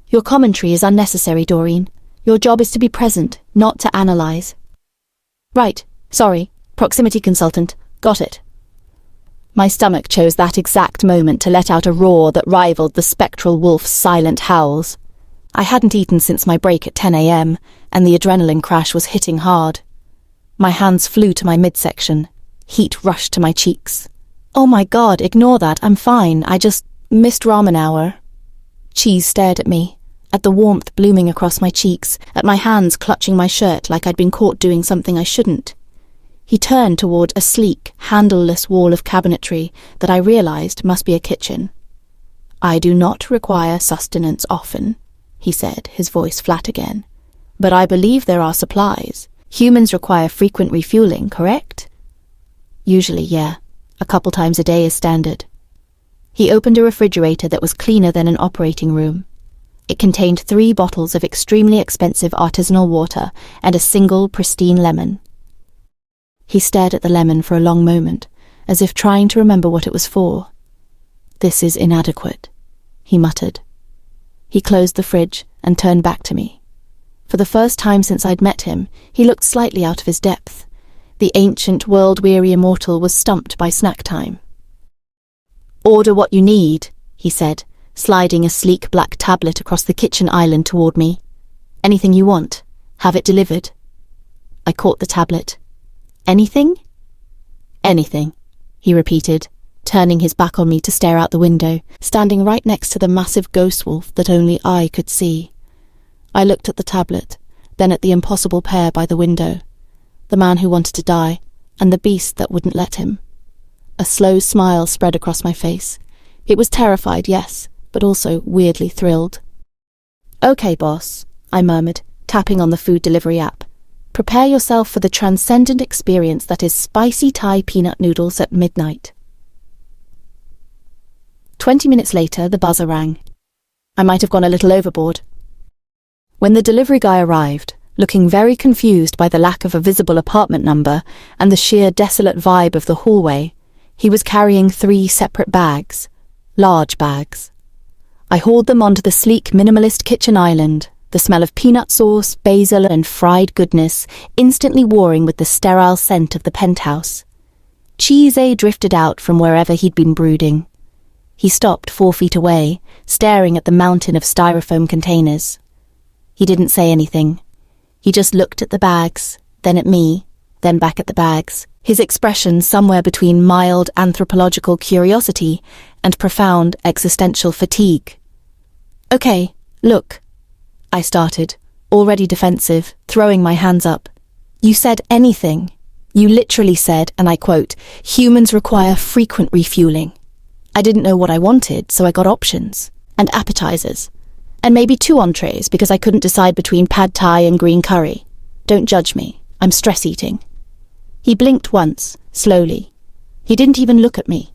"Your commentary is unnecessary, Doreen. Your job is to be present, not to analyze." "Right, sorry, proximity consultant, got it." My stomach chose that exact moment to let out a roar that rivaled the spectral wolf's silent howls. I hadn't eaten since my break at 10 a.m, and the adrenaline crash was hitting hard. My hands flew to my midsection. Heat rushed to my cheeks. "Oh my God, ignore that, I'm fine, I just missed ramen hour." Chise stared at me, at the warmth blooming across my cheeks, at my hands clutching my shirt like I'd been caught doing something I shouldn't. He turned toward a sleek, handleless wall of cabinetry that I realized must be a kitchen. "I do not require sustenance often," he said, his voice flat again. "But I believe there are supplies. Humans require frequent refueling, correct?" "Usually, yeah. A couple times a day is standard." He opened a refrigerator that was cleaner than an operating room. It contained 3 bottles of extremely expensive artisanal water and a single pristine lemon. He stared at the lemon for a long moment, as if trying to remember what it was for. "This is inadequate," he muttered. He closed the fridge and turned back to me. For the first time since I'd met him, he looked slightly out of his depth. The ancient, world-weary immortal was stumped by snack time. "Order what you need," he said, sliding a sleek black tablet across the kitchen island toward me. "Anything you want. Have it delivered." I caught the tablet. "Anything?" "Anything," he repeated, turning his back on me to stare out the window, standing right next to the massive ghost wolf that only I could see. I looked at the tablet, then at the impossible pair by the window, the man who wanted to die, and the beast that wouldn't let him. A slow smile spread across my face. It was terrified, yes, but also weirdly thrilled. "Okay, boss," I murmured, tapping on the food delivery app. "Prepare yourself for the transcendent experience that is spicy Thai peanut noodles at midnight." 20 minutes later, the buzzer rang. I might have gone a little overboard. When the delivery guy arrived, looking very confused by the lack of a visible apartment number and the sheer desolate vibe of the hallway, he was carrying 3 separate bags, large bags. I hauled them onto the sleek minimalist kitchen island, the smell of peanut sauce, basil, and fried goodness instantly warring with the sterile scent of the penthouse. Chise drifted out from wherever he'd been brooding. He stopped 4 feet away, staring at the mountain of styrofoam containers. He didn't say anything. He just looked at the bags, then at me, then back at the bags, his expression somewhere between mild anthropological curiosity and profound existential fatigue. "Okay, look," I started, already defensive, throwing my hands up. "You said anything. You literally said, and I quote, 'Humans require frequent refueling.' I didn't know what I wanted, so I got options, and appetizers, and maybe 2 entrees because I couldn't decide between pad thai and green curry. Don't judge me, I'm stress eating." He blinked once, slowly. He didn't even look at me.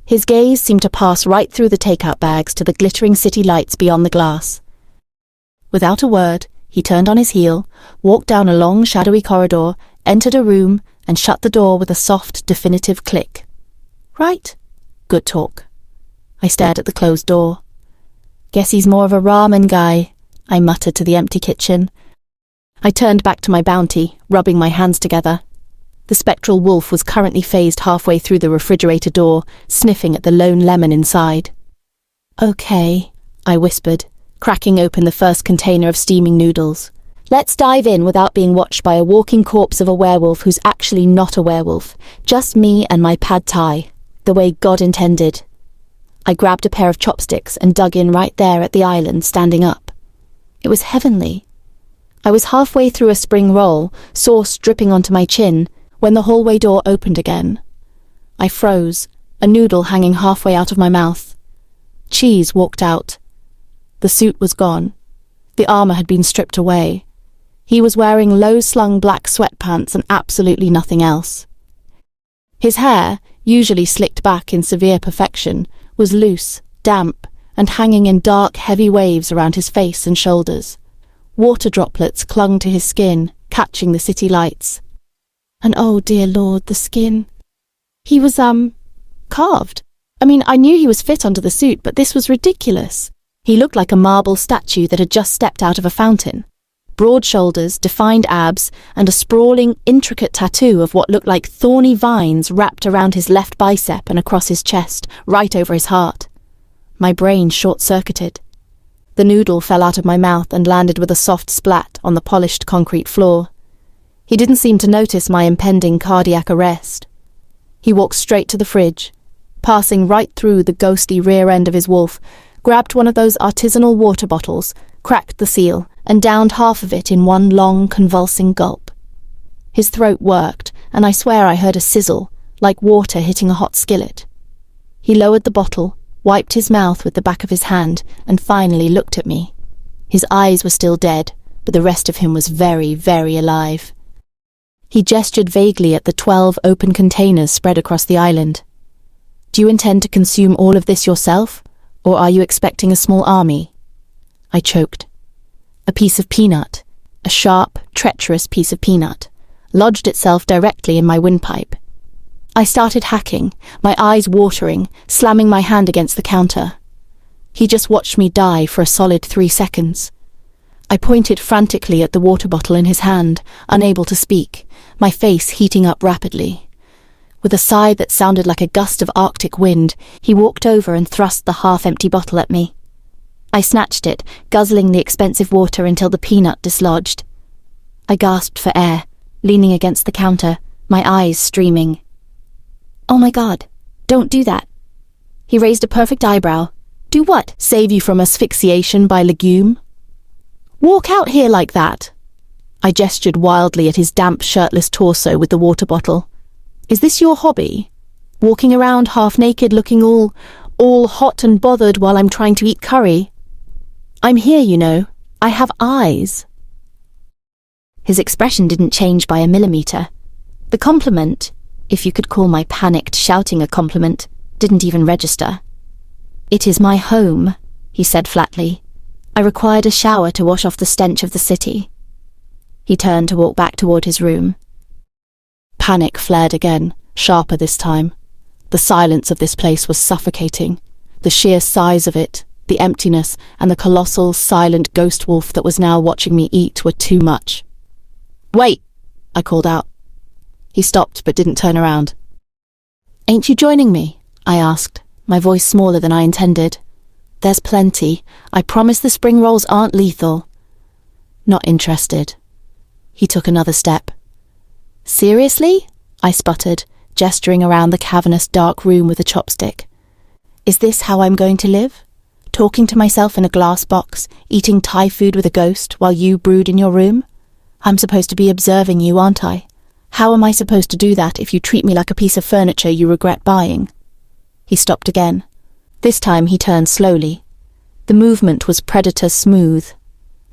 His gaze seemed to pass right through the takeout bags to the glittering city lights beyond the glass. Without a word, he turned on his heel, walked down a long, shadowy corridor, entered a room, and shut the door with a soft, definitive click. "Right. Good talk." I stared at the closed door. "Guess he's more of a ramen guy," I muttered to the empty kitchen. I turned back to my bounty, rubbing my hands together. The spectral wolf was currently phased halfway through the refrigerator door, sniffing at the lone lemon inside. "Okay," I whispered, cracking open the first container of steaming noodles. "Let's dive in without being watched by a walking corpse of a werewolf who's actually not a werewolf. Just me and my pad thai, the way God intended." I grabbed a pair of chopsticks and dug in right there at the island, standing up. It was heavenly. I was halfway through a spring roll, sauce dripping onto my chin, when the hallway door opened again. I froze, a noodle hanging halfway out of my mouth. Chise walked out. The suit was gone. The armor had been stripped away. He was wearing low-slung black sweatpants and absolutely nothing else. His hair, usually slicked back in severe perfection, was loose, damp, and hanging in dark, heavy waves around his face and shoulders. Water droplets clung to his skin, catching the city lights. And oh dear Lord, the skin. He was, carved. I mean, I knew he was fit under the suit, but this was ridiculous. He looked like a marble statue that had just stepped out of a fountain. Broad shoulders, defined abs, and a sprawling, intricate tattoo of what looked like thorny vines wrapped around his left bicep and across his chest, right over his heart. My brain short-circuited. The noodle fell out of my mouth and landed with a soft splat on the polished concrete floor. He didn't seem to notice my impending cardiac arrest. He walked straight to the fridge, passing right through the ghostly rear end of his wolf, grabbed one of those artisanal water bottles, cracked the seal, and downed half of it in one long, convulsing gulp. His throat worked, and I swear I heard a sizzle, like water hitting a hot skillet. He lowered the bottle, wiped his mouth with the back of his hand, and finally looked at me. His eyes were still dead, but the rest of him was very, very alive. He gestured vaguely at the 12 open containers spread across the island. "Do you intend to consume all of this yourself, or are you expecting a small army?" I choked. A piece of peanut, a sharp, treacherous piece of peanut, lodged itself directly in my windpipe. I started hacking, my eyes watering, slamming my hand against the counter. He just watched me die for a solid 3 seconds. I pointed frantically at the water bottle in his hand, unable to speak, my face heating up rapidly. With a sigh that sounded like a gust of Arctic wind, he walked over and thrust the half-empty bottle at me. I snatched it, guzzling the expensive water until the peanut dislodged. I gasped for air, leaning against the counter, my eyes streaming. "Oh my God, don't do that." He raised a perfect eyebrow. "Do what? Save you from asphyxiation by legume?" "Walk out here like that." I gestured wildly at his damp, shirtless torso with the water bottle. "Is this your hobby? Walking around half-naked looking all hot and bothered while I'm trying to eat curry? I'm here, you know. I have eyes." His expression didn't change by a millimeter. The compliment, if you could call my panicked shouting a compliment, didn't even register. "It is my home," he said flatly. "I required a shower to wash off the stench of the city." He turned to walk back toward his room. Panic flared again, sharper this time. The silence of this place was suffocating. The sheer size of it, The emptiness and the colossal, silent ghost wolf that was now watching me eat were too much. "Wait!" I called out. He stopped but didn't turn around. "Ain't you joining me?" I asked, my voice smaller than I intended. "There's plenty. I promise the spring rolls aren't lethal." "Not interested." He took another step. "Seriously?" I sputtered, gesturing around the cavernous dark room with a chopstick. "Is this how I'm going to live? Talking to myself in a glass box, eating Thai food with a ghost while you brood in your room? I'm supposed to be observing you, aren't I? How am I supposed to do that if you treat me like a piece of furniture you regret buying?" He stopped again. This time he turned slowly. The movement was predator smooth.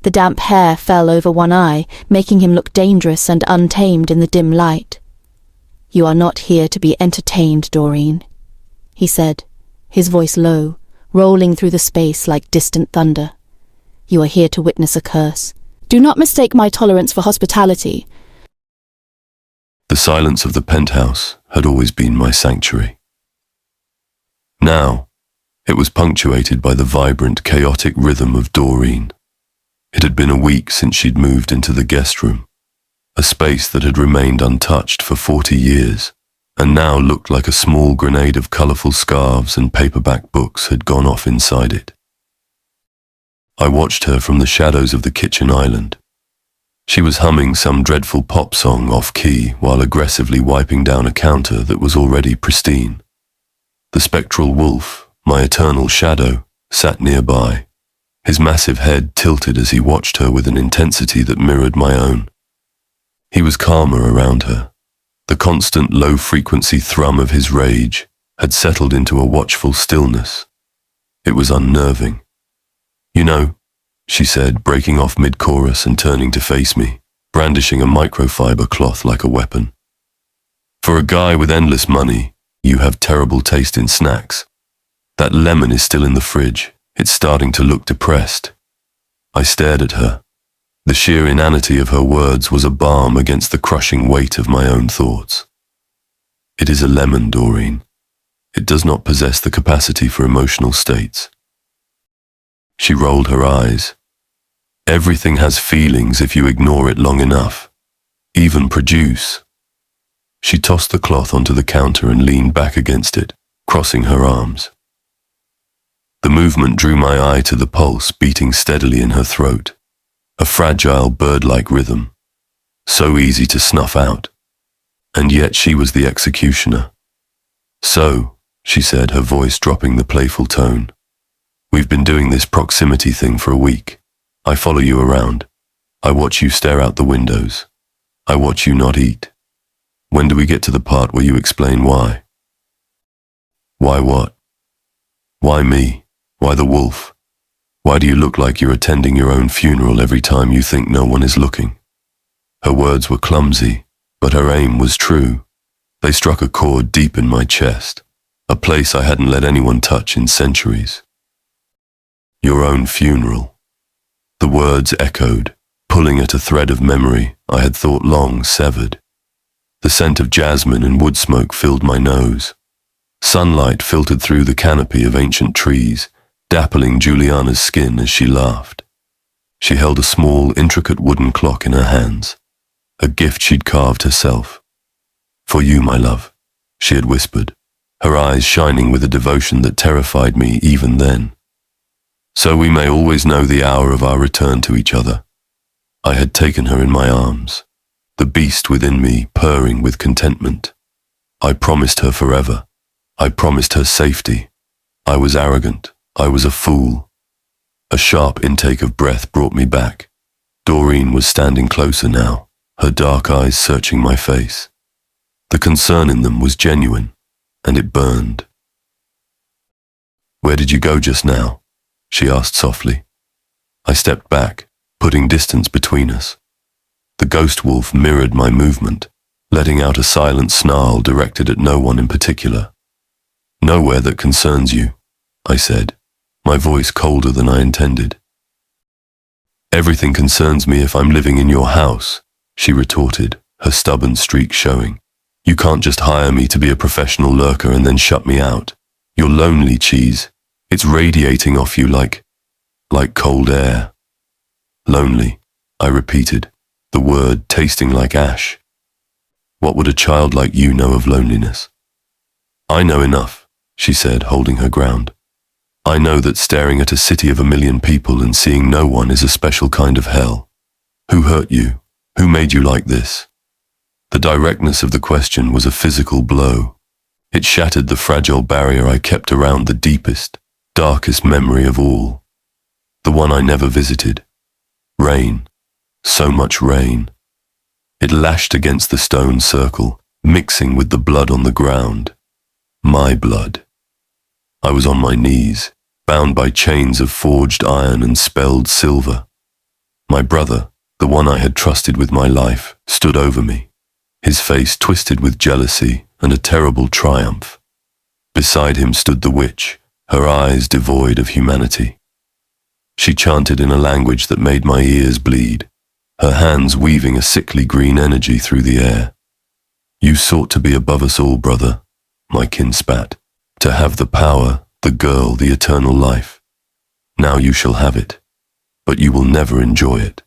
The damp hair fell over one eye, making him look dangerous and untamed in the dim light. "You are not here to be entertained, Doreen," he said, his voice low, rolling through the space like distant thunder. "You are here to witness a curse. Do not mistake my tolerance for hospitality." The silence of the penthouse had always been my sanctuary. Now, it was punctuated by the vibrant, chaotic rhythm of Doreen. It had been a week since she'd moved into the guest room, a space that had remained untouched for 40 years, and now looked like a small grenade of colourful scarves and paperback books had gone off inside it. I watched her from the shadows of the kitchen island. She was humming some dreadful pop song off-key while aggressively wiping down a counter that was already pristine. The spectral wolf, my eternal shadow, sat nearby, his massive head tilted as he watched her with an intensity that mirrored my own. He was calmer around her. The constant low-frequency thrum of his rage had settled into a watchful stillness. It was unnerving. "You know," she said, breaking off mid-chorus and turning to face me, brandishing a microfiber cloth like a weapon. "For a guy with endless money, you have terrible taste in snacks. That lemon is still in the fridge. It's starting to look depressed." I stared at her. The sheer inanity of her words was a balm against the crushing weight of my own thoughts. "It is a lemon, Doreen. It does not possess the capacity for emotional states." She rolled her eyes. "Everything has feelings if you ignore it long enough. Even produce." She tossed the cloth onto the counter and leaned back against it, crossing her arms. The movement drew my eye to the pulse beating steadily in her throat, a fragile bird-like rhythm, so easy to snuff out. And yet she was the executioner. "So," she said, her voice dropping the playful tone, "we've been doing this proximity thing for a week. I follow you around. I watch you stare out the windows. I watch you not eat. When do we get to the part where you explain why?" "Why what? Why me? Why the wolf? Why do you look like you're attending your own funeral every time you think no one is looking?" Her words were clumsy, but her aim was true. They struck a chord deep in my chest, a place I hadn't let anyone touch in centuries. "Your own funeral." The words echoed, pulling at a thread of memory I had thought long severed. The scent of jasmine and wood smoke filled my nose. Sunlight filtered through the canopy of ancient trees, dappling Juliana's skin as she laughed. She held a small, intricate wooden clock in her hands, a gift she'd carved herself. "For you, my love," she had whispered, her eyes shining with a devotion that terrified me even then. "So we may always know the hour of our return to each other." I had taken her in my arms, the beast within me purring with contentment. I promised her forever. I promised her safety. I was arrogant. I was a fool. A sharp intake of breath brought me back. Doreen was standing closer now, her dark eyes searching my face. The concern in them was genuine, and it burned. "Where did you go just now?" she asked softly. I stepped back, putting distance between us. The ghost wolf mirrored my movement, letting out a silent snarl directed at no one in particular. "Nowhere that concerns you," I said, my voice colder than I intended. "Everything concerns me if I'm living in your house," she retorted, her stubborn streak showing. "You can't just hire me to be a professional lurker and then shut me out. You're lonely, Chise. It's radiating off you like cold air. Lonely, I repeated, the word tasting like ash. What would a child like you know of loneliness? I know enough, she said, holding her ground. I know that staring at a city of 1,000,000 people and seeing no one is a special kind of hell. Who hurt you? Who made you like this? The directness of the question was a physical blow. It shattered the fragile barrier I kept around the deepest, darkest memory of all. The one I never visited. Rain. So much rain. It lashed against the stone circle, mixing with the blood on the ground. My blood. I was on my knees, bound by chains of forged iron and spelled silver. My brother, the one I had trusted with my life, stood over me, his face twisted with jealousy and a terrible triumph. Beside him stood the witch, her eyes devoid of humanity. She chanted in a language that made my ears bleed, her hands weaving a sickly green energy through the air. You sought to be above us all, brother, my kin spat, to have the power, the girl, the eternal life. Now you shall have it, but you will never enjoy it.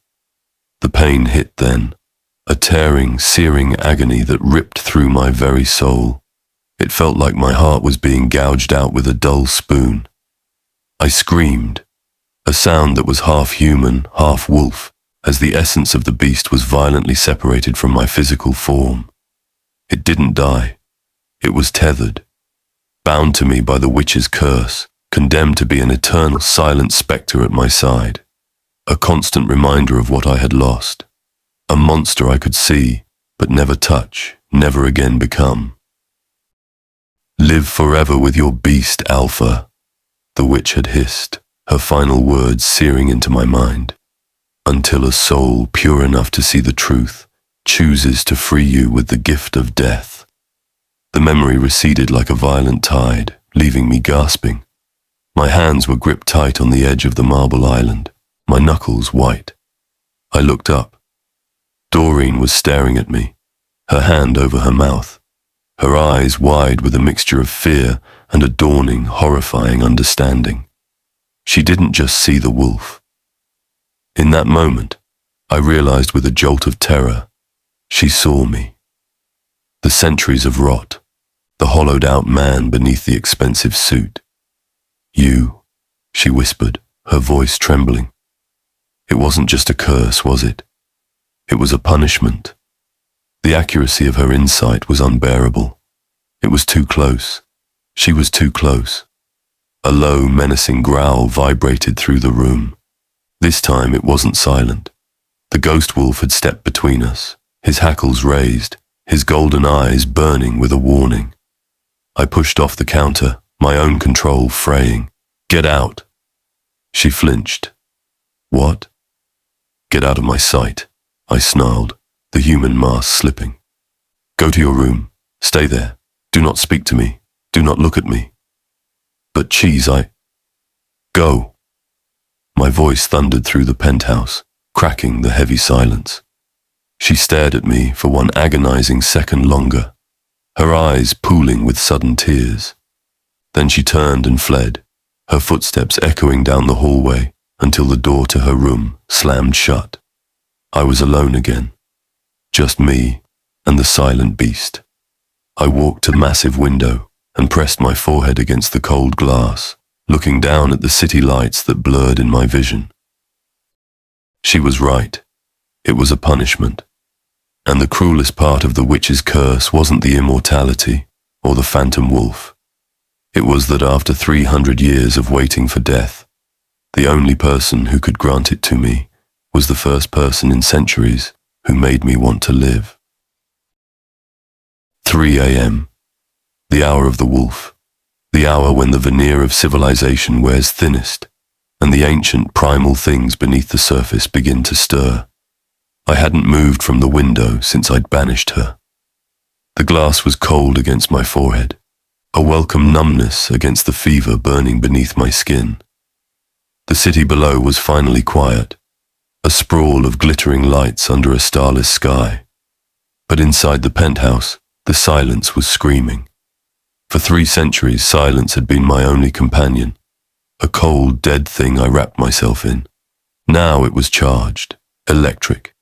The pain hit then, a tearing, searing agony that ripped through my very soul. It felt like my heart was being gouged out with a dull spoon. I screamed, a sound that was half human, half wolf, as the essence of the beast was violently separated from my physical form. It didn't die. It was tethered, bound to me by the witch's curse, condemned to be an eternal silent spectre at my side, a constant reminder of what I had lost, a monster I could see, but never touch, never again become. Live forever with your beast, Alpha, the witch had hissed, her final words searing into my mind, until a soul pure enough to see the truth chooses to free you with the gift of death. The memory receded like a violent tide, leaving me gasping. My hands were gripped tight on the edge of the marble island, my knuckles white. I looked up. Doreen was staring at me, her hand over her mouth, her eyes wide with a mixture of fear and a dawning, horrifying understanding. She didn't just see the wolf. In that moment, I realized with a jolt of terror, she saw me. The centuries of rot, the hollowed-out man beneath the expensive suit. You, she whispered, her voice trembling. It wasn't just a curse, was it? It was a punishment. The accuracy of her insight was unbearable. It was too close. She was too close. A low, menacing growl vibrated through the room. This time it wasn't silent. The ghost wolf had stepped between us, his hackles raised, his golden eyes burning with a warning. I pushed off the counter, my own control fraying. Get out. She flinched. What? Get out of my sight, I snarled, the human mask slipping. Go to your room. Stay there. Do not speak to me. Do not look at me. But Chise, Go. My voice thundered through the penthouse, cracking the heavy silence. She stared at me for one agonizing second longer, her eyes pooling with sudden tears. Then she turned and fled, her footsteps echoing down the hallway until the door to her room slammed shut. I was alone again, just me and the silent beast. I walked to the massive window and pressed my forehead against the cold glass, looking down at the city lights that blurred in my vision. She was right. It was a punishment. And the cruelest part of the witch's curse wasn't the immortality or the phantom wolf. It was that after 300 years of waiting for death, the only person who could grant it to me was the first person in centuries who made me want to live. 3 a.m. The hour of the wolf, the hour when the veneer of civilization wears thinnest, and the ancient primal things beneath the surface begin to stir. I hadn't moved from the window since I'd banished her. The glass was cold against my forehead, a welcome numbness against the fever burning beneath my skin. The city below was finally quiet, a sprawl of glittering lights under a starless sky. But inside the penthouse, the silence was screaming. For 3 centuries, silence had been my only companion, a cold, dead thing I wrapped myself in. Now it was charged, electric.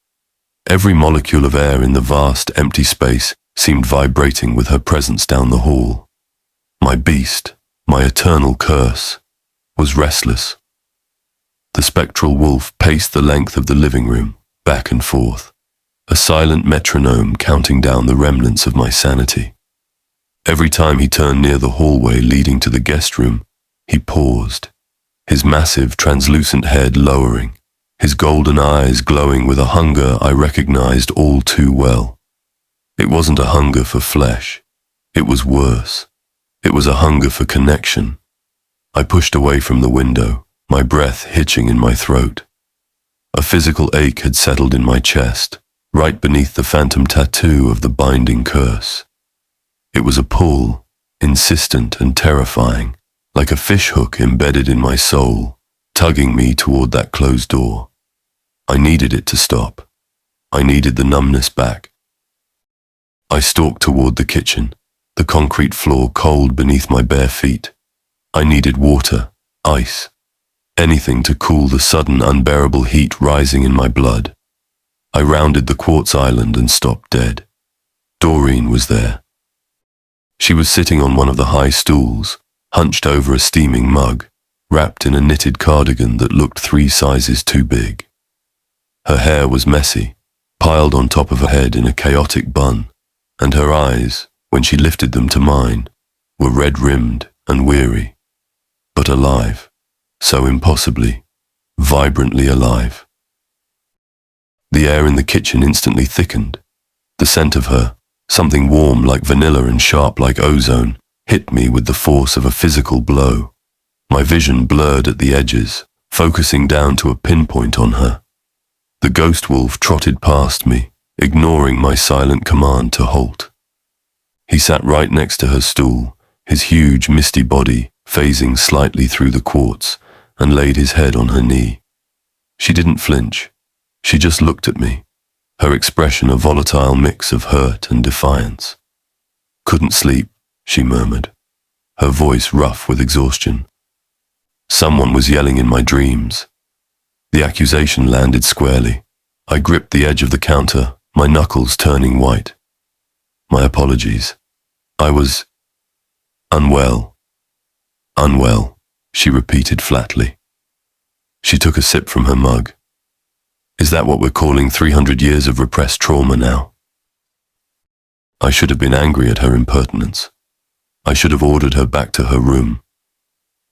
Every molecule of air in the vast, empty space seemed vibrating with her presence down the hall. My beast, my eternal curse, was restless. The spectral wolf paced the length of the living room, back and forth, a silent metronome counting down the remnants of my sanity. Every time he turned near the hallway leading to the guest room, he paused, his massive, translucent head lowering, his golden eyes glowing with a hunger I recognized all too well. It wasn't a hunger for flesh. It was worse. It was a hunger for connection. I pushed away from the window, my breath hitching in my throat. A physical ache had settled in my chest, right beneath the phantom tattoo of the binding curse. It was a pull, insistent and terrifying, like a fishhook embedded in my soul, tugging me toward that closed door. I needed it to stop. I needed the numbness back. I stalked toward the kitchen, the concrete floor cold beneath my bare feet. I needed water, ice, anything to cool the sudden unbearable heat rising in my blood. I rounded the quartz island and stopped dead. Doreen was there. She was sitting on one of the high stools, hunched over a steaming mug, wrapped in a knitted cardigan that looked 3 sizes too big. Her hair was messy, piled on top of her head in a chaotic bun, and her eyes, when she lifted them to mine, were red-rimmed and weary, but alive, so impossibly, vibrantly alive. The air in the kitchen instantly thickened. The scent of her, something warm like vanilla and sharp like ozone, hit me with the force of a physical blow. My vision blurred at the edges, focusing down to a pinpoint on her. The ghost wolf trotted past me, ignoring my silent command to halt. He sat right next to her stool, his huge, misty body phasing slightly through the quartz, and laid his head on her knee. She didn't flinch. She just looked at me, her expression a volatile mix of hurt and defiance. "Couldn't sleep," she murmured, her voice rough with exhaustion. Someone was yelling in my dreams. The accusation landed squarely. I gripped the edge of the counter, my knuckles turning white. My apologies. I was unwell. Unwell, she repeated flatly. She took a sip from her mug. Is that what we're calling 300 years of repressed trauma now? I should have been angry at her impertinence. I should have ordered her back to her room.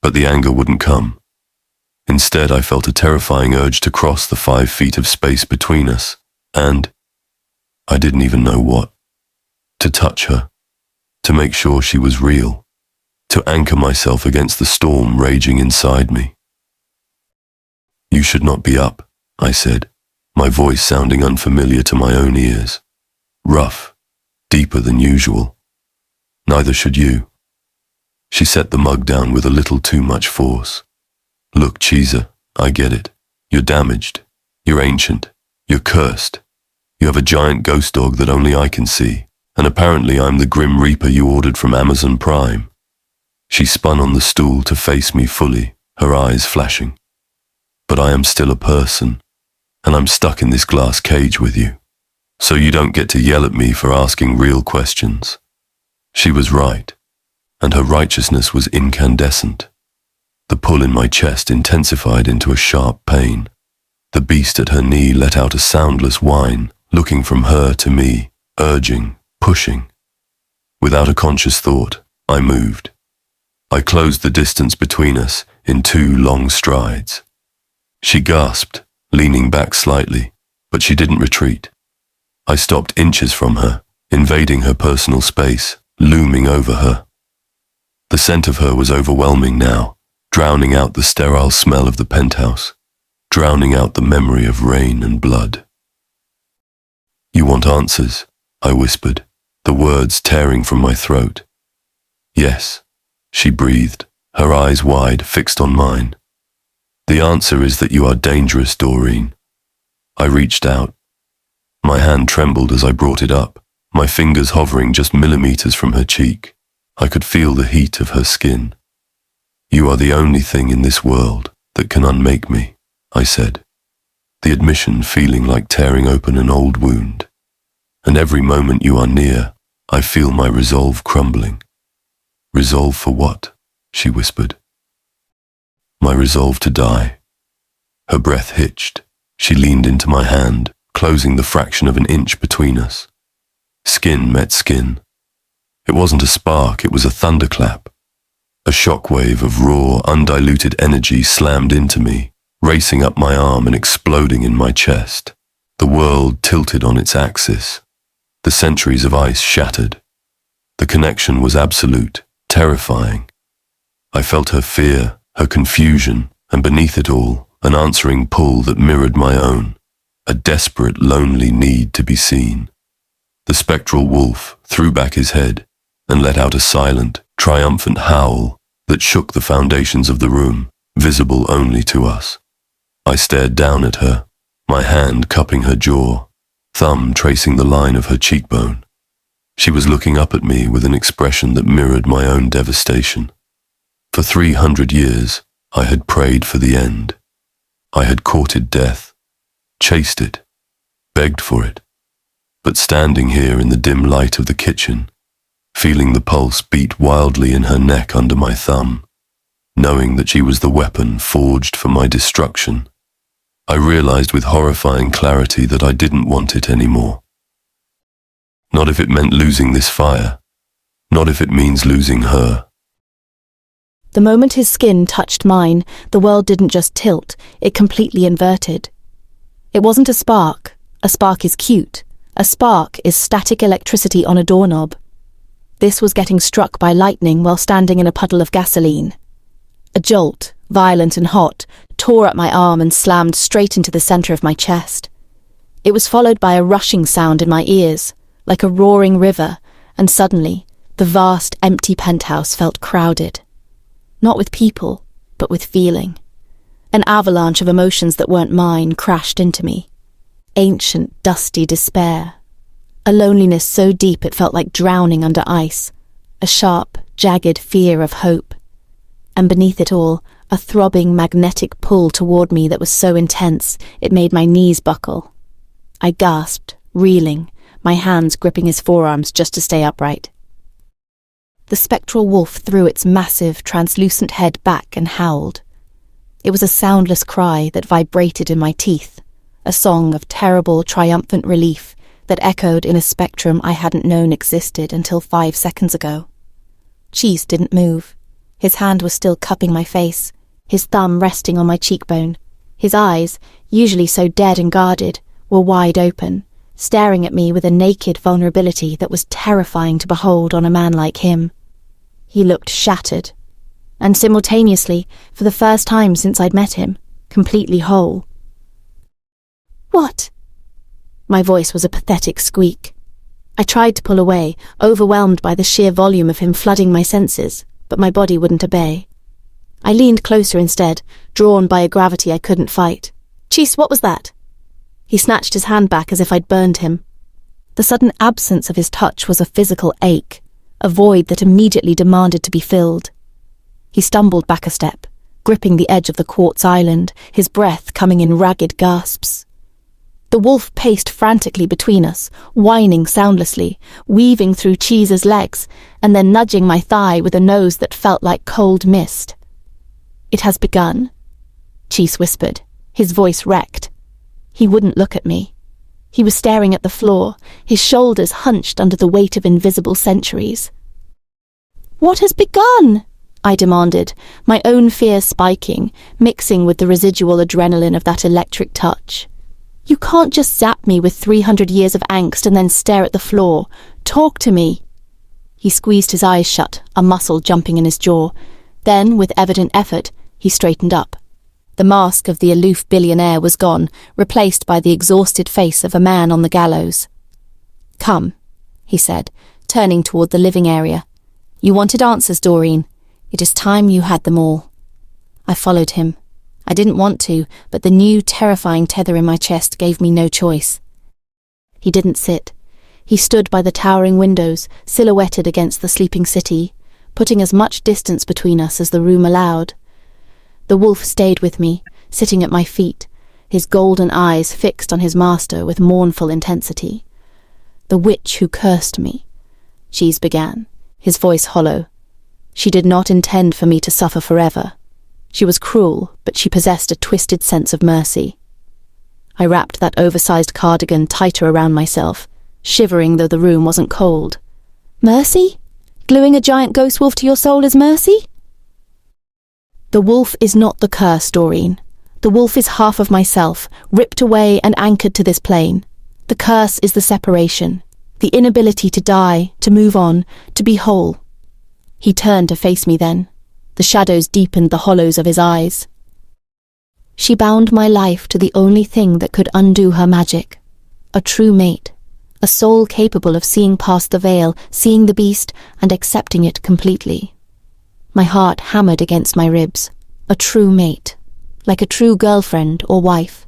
But the anger wouldn't come. Instead, I felt a terrifying urge to cross the 5 feet of space between us, and I didn't even know what. To touch her, to make sure she was real, to anchor myself against the storm raging inside me. "You should not be up," I said, my voice sounding unfamiliar to my own ears. Rough, deeper than usual. "Neither should you." She set the mug down with a little too much force. "Look, Chise, I get it. You're damaged. You're ancient. You're cursed. You have a giant ghost dog that only I can see, and apparently I'm the Grim Reaper you ordered from Amazon Prime." She spun on the stool to face me fully, her eyes flashing. "But I am still a person, and I'm stuck in this glass cage with you. So you don't get to yell at me for asking real questions." She was right, and her righteousness was incandescent. The pull in my chest intensified into a sharp pain. The beast at her knee let out a soundless whine, looking from her to me, urging, pushing. Without a conscious thought, I moved. I closed the distance between us in 2 long strides. She gasped, leaning back slightly, but she didn't retreat. I stopped inches from her, invading her personal space, looming over her. The scent of her was overwhelming now, drowning out the sterile smell of the penthouse, drowning out the memory of rain and blood. "You want answers?" I whispered, the words tearing from my throat. "Yes," she breathed, her eyes wide, fixed on mine. "The answer is that you are dangerous, Doreen." I reached out. My hand trembled as I brought it up, my fingers hovering just millimeters from her cheek. I could feel the heat of her skin. You are the only thing in this world that can unmake me, I said, the admission feeling like tearing open an old wound. And every moment you are near, I feel my resolve crumbling. Resolve for what? She whispered. My resolve to die. Her breath hitched. She leaned into my hand, closing the fraction of an inch between us. Skin met skin. It wasn't a spark, it was a thunderclap. A shockwave of raw, undiluted energy slammed into me, racing up my arm and exploding in my chest. The world tilted on its axis. The centuries of ice shattered. The connection was absolute, terrifying. I felt her fear, her confusion, and beneath it all, an answering pull that mirrored my own, a desperate, lonely need to be seen. The spectral wolf threw back his head and let out a silent, triumphant howl that shook the foundations of the room, visible only to us. I stared down at her, my hand cupping her jaw, thumb tracing the line of her cheekbone. She was looking up at me with an expression that mirrored my own devastation. For 300 years, I had prayed for the end. I had courted death, chased it, begged for it. But standing here in the dim light of the kitchen, feeling the pulse beat wildly in her neck under my thumb, knowing that she was the weapon forged for my destruction, I realized with horrifying clarity that I didn't want it anymore. Not if it meant losing this fire, not if it means losing her. The moment his skin touched mine, the world didn't just tilt, it completely inverted. It wasn't a spark is cute. A spark is static electricity on a doorknob. This was getting struck by lightning while standing in a puddle of gasoline. A jolt, violent and hot, tore at my arm and slammed straight into the center of my chest. It was followed by a rushing sound in my ears, like a roaring river, and suddenly, the vast, empty penthouse felt crowded. Not with people, but with feeling. An avalanche of emotions that weren't mine crashed into me. Ancient, dusty despair. A loneliness so deep it felt like drowning under ice. A sharp, jagged fear of hope. And beneath it all, a throbbing, magnetic pull toward me that was so intense it made my knees buckle. I gasped, reeling, my hands gripping his forearms just to stay upright. The spectral wolf threw its massive, translucent head back and howled. It was a soundless cry that vibrated in my teeth, a song of terrible, triumphant relief that echoed in a spectrum I hadn't known existed until 5 seconds ago. Chise didn't move. His hand was still cupping my face, his thumb resting on my cheekbone. His eyes, usually so dead and guarded, were wide open, staring at me with a naked vulnerability that was terrifying to behold on a man like him. He looked shattered, and simultaneously, for the first time since I'd met him, completely whole. "What?" My voice was a pathetic squeak. I tried to pull away, overwhelmed by the sheer volume of him flooding my senses, but my body wouldn't obey. I leaned closer instead, drawn by a gravity I couldn't fight. "Chise, what was that?" He snatched his hand back as if I'd burned him. The sudden absence of his touch was a physical ache, a void that immediately demanded to be filled. He stumbled back a step, gripping the edge of the quartz island, his breath coming in ragged gasps. The wolf paced frantically between us, whining soundlessly, weaving through Chise's legs, and then nudging my thigh with a nose that felt like cold mist. "It has begun," Chise whispered, his voice wrecked. He wouldn't look at me. He was staring at the floor, his shoulders hunched under the weight of invisible centuries. "What has begun?" I demanded, my own fear spiking, mixing with the residual adrenaline of that electric touch. "You can't just zap me with 300 years of angst and then stare at the floor. Talk to me." He squeezed his eyes shut, a muscle jumping in his jaw. Then, with evident effort, he straightened up. The mask of the aloof billionaire was gone, replaced by the exhausted face of a man on the gallows. "Come," he said, turning toward the living area. "You wanted answers, Doreen. It is time you had them all." I followed him. I didn't want to, but the new, terrifying tether in my chest gave me no choice. He didn't sit. He stood by the towering windows, silhouetted against the sleeping city, putting as much distance between us as the room allowed. The wolf stayed with me, sitting at my feet, his golden eyes fixed on his master with mournful intensity. "The witch who cursed me," Chise began, his voice hollow. "She did not intend for me to suffer forever. She was cruel, but she possessed a twisted sense of mercy." I wrapped that oversized cardigan tighter around myself, shivering though the room wasn't cold. "Mercy? Gluing a giant ghost wolf to your soul is mercy?" "The wolf is not the curse, Doreen. The wolf is half of myself, ripped away and anchored to this plane. The curse is the separation, the inability to die, to move on, to be whole." He turned to face me then. The shadows deepened the hollows of his eyes. "She bound my life to the only thing that could undo her magic. A true mate. A soul capable of seeing past the veil, seeing the beast, and accepting it completely." My heart hammered against my ribs. A true mate. Like a true girlfriend or wife.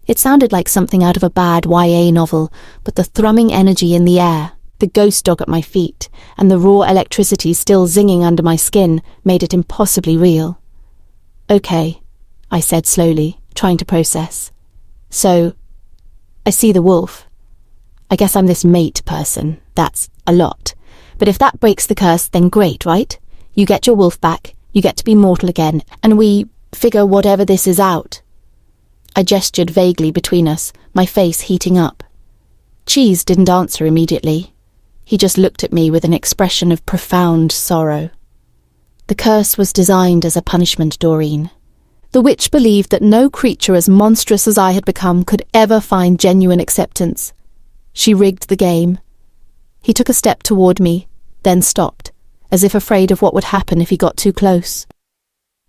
It sounded like something out of a bad YA novel, but the thrumming energy in the air, the ghost dog at my feet, and the raw electricity still zinging under my skin made it impossibly real. "Okay," I said slowly, trying to process. "So, I see the wolf. I guess I'm this mate person. That's a lot. But if that breaks the curse, then great, right? You get your wolf back, you get to be mortal again, and we figure whatever this is out." I gestured vaguely between us, my face heating up. Chise didn't answer immediately. He just looked at me with an expression of profound sorrow. "The curse was designed as a punishment, Doreen. The witch believed that no creature as monstrous as I had become could ever find genuine acceptance. She rigged the game." He took a step toward me, then stopped, as if afraid of what would happen if he got too close.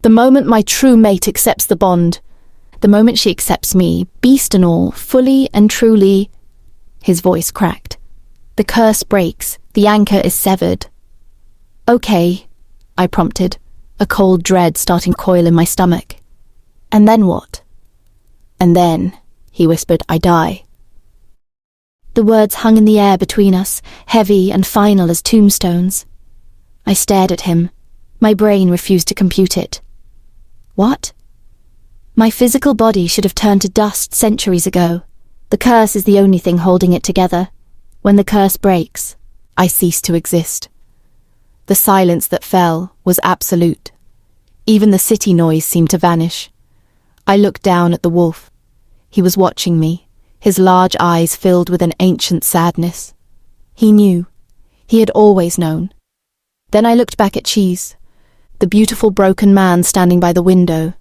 "The moment my true mate accepts the bond, the moment she accepts me, beast and all, fully and truly," his voice cracked, "the curse breaks, the anchor is severed." "Okay," I prompted, a cold dread starting to coil in my stomach. "And then what?" "And then," he whispered, "I die." The words hung in the air between us, heavy and final as tombstones. I stared at him. My brain refused to compute it. What? My physical body should have turned to dust centuries ago. The curse is the only thing holding it together. When the curse breaks, I cease to exist. The silence that fell was absolute. Even the city noise seemed to vanish. I looked down at the wolf. He was watching me, his large eyes filled with an ancient sadness. He knew. He had always known. Then I looked back at Chise, the beautiful broken man standing by the window,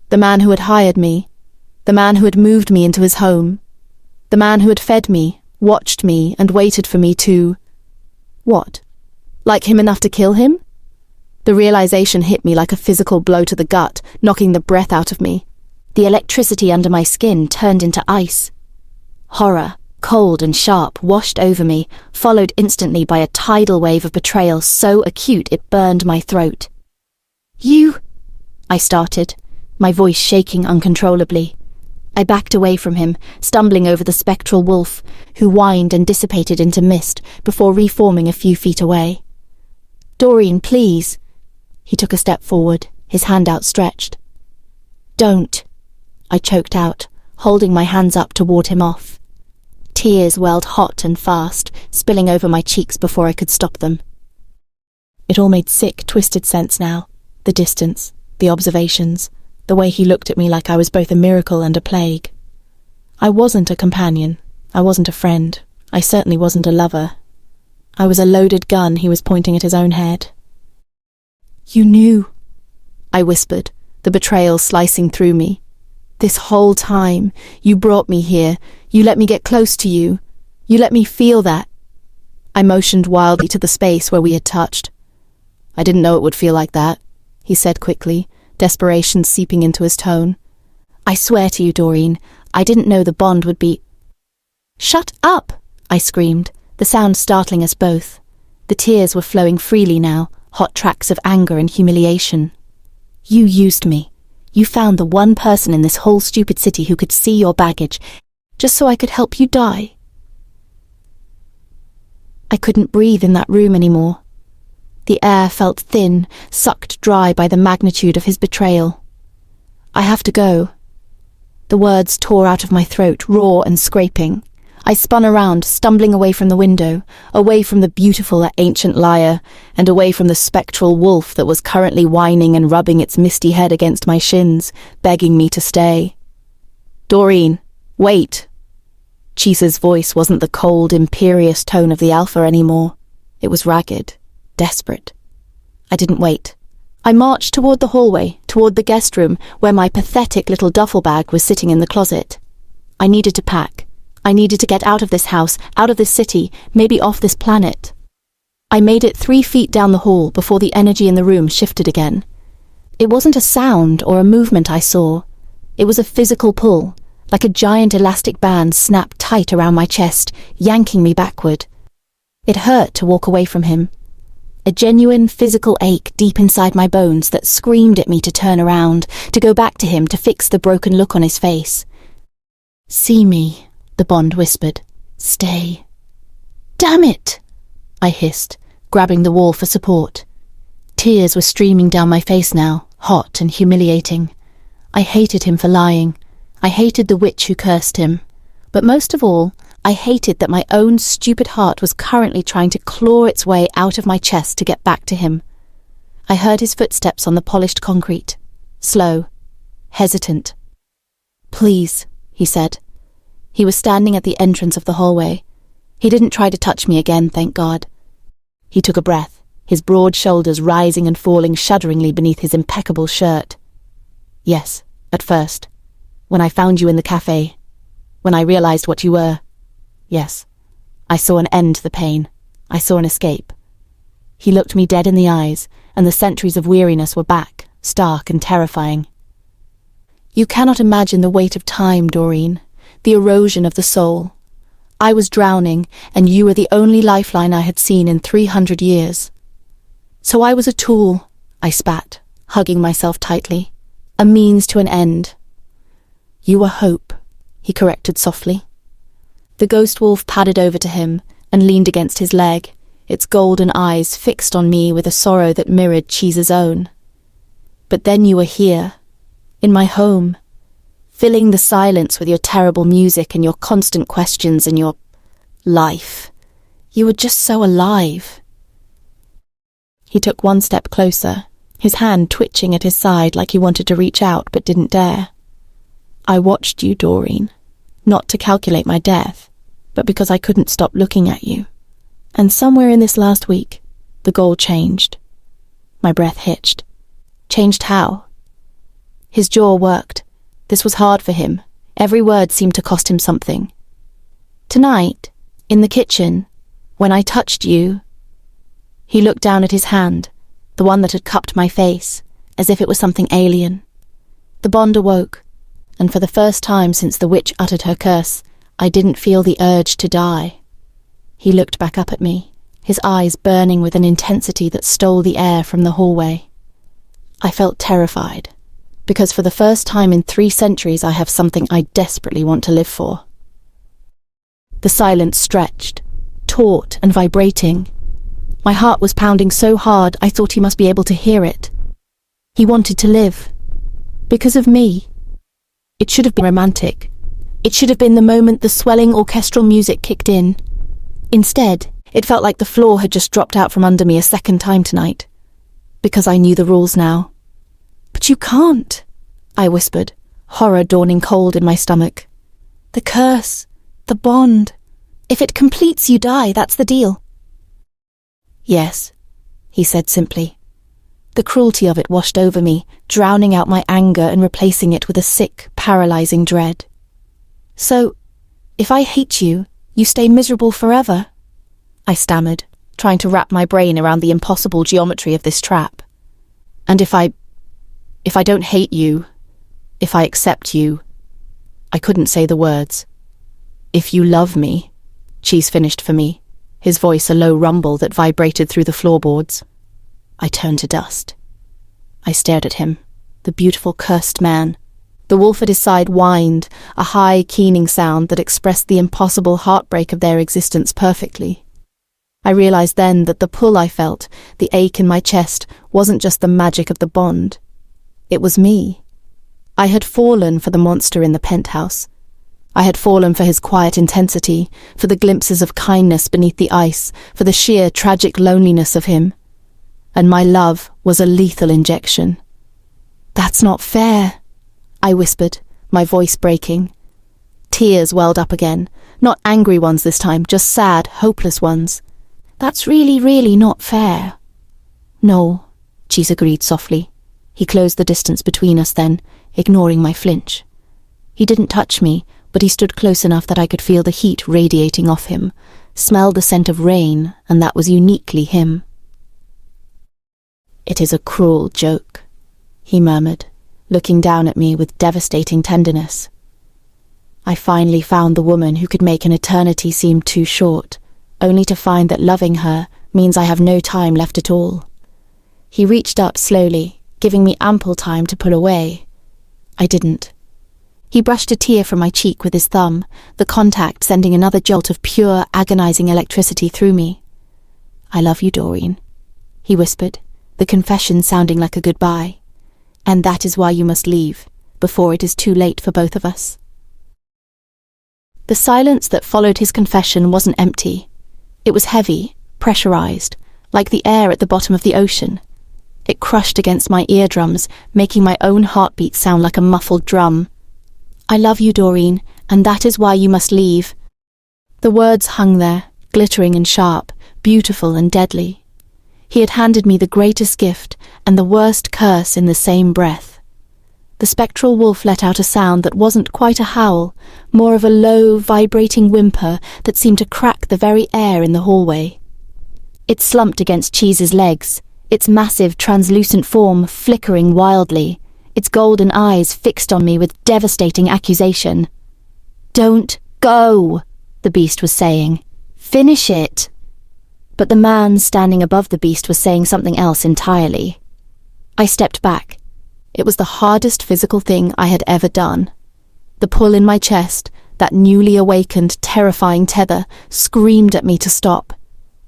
the man who had hired me, the man who had moved me into his home, the man who had fed me, watched me, and waited for me to... What? Like him enough to kill him? The realization hit me like a physical blow to the gut, knocking the breath out of me. The electricity under my skin turned into ice. Horror, cold and sharp, washed over me, followed instantly by a tidal wave of betrayal so acute it burned my throat. "You..." I started, my voice shaking uncontrollably. I backed away from him, stumbling over the spectral wolf, who whined and dissipated into mist before reforming a few feet away. "Doreen, please." He took a step forward, his hand outstretched. "Don't," I choked out, holding my hands up to ward him off. Tears welled hot and fast, spilling over my cheeks before I could stop them. It all made sick, twisted sense now. The distance, the observations, the way he looked at me like I was both a miracle and a plague. I wasn't a companion. I wasn't a friend. I certainly wasn't a lover. I was a loaded gun he was pointing at his own head. "You knew," I whispered, the betrayal slicing through me. "This whole time, you brought me here. You let me get close to you. You let me feel that." I motioned wildly to the space where we had touched. "I didn't know it would feel like that," he said quickly, desperation seeping into his tone. "I swear to you, Doreen, I didn't know the bond would be—" "Shut up!" I screamed, the sound startling us both. The tears were flowing freely now, hot tracks of anger and humiliation. "You used me. You found the one person in this whole stupid city who could see your baggage, just so I could help you die." I couldn't breathe in that room anymore. The air felt thin, sucked dry by the magnitude of his betrayal. "I have to go." The words tore out of my throat, raw and scraping. I spun around, stumbling away from the window, away from the beautiful ancient lyre, and away from the spectral wolf that was currently whining and rubbing its misty head against my shins, begging me to stay. "Doreen, wait." Chise's voice wasn't the cold, imperious tone of the alpha anymore. It was ragged, desperate. I didn't wait. I marched toward the hallway, toward the guest room, where my pathetic little duffel bag was sitting in the closet. I needed to pack. I needed to get out of this house, out of this city, maybe off this planet. I made it 3 feet down the hall before the energy in the room shifted again. It wasn't a sound or a movement I saw. It was a physical pull, like a giant elastic band snapped tight around my chest, yanking me backward. It hurt to walk away from him. A genuine physical ache deep inside my bones that screamed at me to turn around, to go back to him, to fix the broken look on his face. "See me," the bond whispered. "Stay." "Damn it!" I hissed, grabbing the wall for support. Tears were streaming down my face now, hot and humiliating. I hated him for lying. I hated the witch who cursed him. But most of all, I hated that my own stupid heart was currently trying to claw its way out of my chest to get back to him. I heard his footsteps on the polished concrete. Slow. Hesitant. "Please," he said. He was standing at the entrance of the hallway. He didn't try to touch me again, thank God. He took a breath, his broad shoulders rising and falling shudderingly beneath his impeccable shirt. "Yes, at first. When I found you in the cafe. When I realized what you were. Yes. I saw an end to the pain. I saw an escape." He looked me dead in the eyes, and the centuries of weariness were back, stark and terrifying. "You cannot imagine the weight of time, Doreen. The erosion of the soul. I was drowning, and you were the only lifeline I had seen in 300 years. So I was a tool," I spat, hugging myself tightly. "A means to an end." "You were hope," he corrected softly. The ghost wolf padded over to him and leaned against his leg, its golden eyes fixed on me with a sorrow that mirrored Chise's own. "But then you were here, in my home, filling the silence with your terrible music and your constant questions and your life. You were just so alive." He took one step closer, his hand twitching at his side like he wanted to reach out but didn't dare. "I watched you, Doreen, not to calculate my death, but because I couldn't stop looking at you. And somewhere in this last week, the goal changed." My breath hitched. Changed how? His jaw worked. This was hard for him. Every word seemed to cost him something. "Tonight, in the kitchen, when I touched you..." He looked down at his hand, the one that had cupped my face, as if it was something alien. The bond awoke, and for the first time since the witch uttered her curse, I didn't feel the urge to die. He looked back up at me, his eyes burning with an intensity that stole the air from the hallway. I felt terrified, because for the first time in 3 centuries I have something I desperately want to live for. The silence stretched, taut and vibrating. My heart was pounding so hard I thought he must be able to hear it. He wanted to live. Because of me. It should have been romantic. It should have been the moment the swelling orchestral music kicked in. Instead, it felt like the floor had just dropped out from under me a second time tonight. Because I knew the rules now. "But you can't," I whispered, horror dawning cold in my stomach. "The curse, the bond. If it completes, you die, that's the deal." "Yes," he said simply. The cruelty of it washed over me, drowning out my anger and replacing it with a sick, paralyzing dread. "So, if I hate you, you stay miserable forever?" I stammered, trying to wrap my brain around the impossible geometry of this trap. "And if I don't hate you, if I accept you..." I couldn't say the words. "If you love me," Chise finished for me, his voice a low rumble that vibrated through the floorboards. I turned to dust. I stared at him, the beautiful cursed man. The wolf at his side whined, a high, keening sound that expressed the impossible heartbreak of their existence perfectly. I realized then that the pull I felt, the ache in my chest, wasn't just the magic of the bond. It was me. I had fallen for the monster in the penthouse. I had fallen for his quiet intensity, for the glimpses of kindness beneath the ice, for the sheer tragic loneliness of him. And my love was a lethal injection. "That's not fair," I whispered, my voice breaking. Tears welled up again, not angry ones this time, just sad, hopeless ones. "That's really, really not fair." "No," Chise agreed softly. He closed the distance between us then, ignoring my flinch. He didn't touch me, but he stood close enough that I could feel the heat radiating off him, smell the scent of rain, and that was uniquely him. "It is a cruel joke," he murmured, looking down at me with devastating tenderness. I finally found the woman who could make an eternity seem too short, only to find that loving her means I have no time left at all. He reached up slowly, giving me ample time to pull away. I didn't. He brushed a tear from my cheek with his thumb, the contact sending another jolt of pure, agonizing electricity through me. "I love you, Doreen," he whispered, the confession sounding like a goodbye. "And that is why you must leave, before it is too late for both of us." The silence that followed his confession wasn't empty. It was heavy, pressurized, like the air at the bottom of the ocean. It crushed against my eardrums, making my own heartbeat sound like a muffled drum. "I love you, Doreen, and that is why you must leave." The words hung there, glittering and sharp, beautiful and deadly. He had handed me the greatest gift and the worst curse in the same breath. The spectral wolf let out a sound that wasn't quite a howl, more of a low, vibrating whimper that seemed to crack the very air in the hallway. It slumped against Chise's legs, its massive, translucent form flickering wildly, its golden eyes fixed on me with devastating accusation. "Don't go," the beast was saying. "Finish it." But the man standing above the beast was saying something else entirely. I stepped back. It was the hardest physical thing I had ever done. The pull in my chest, that newly awakened, terrifying tether, screamed at me to stop.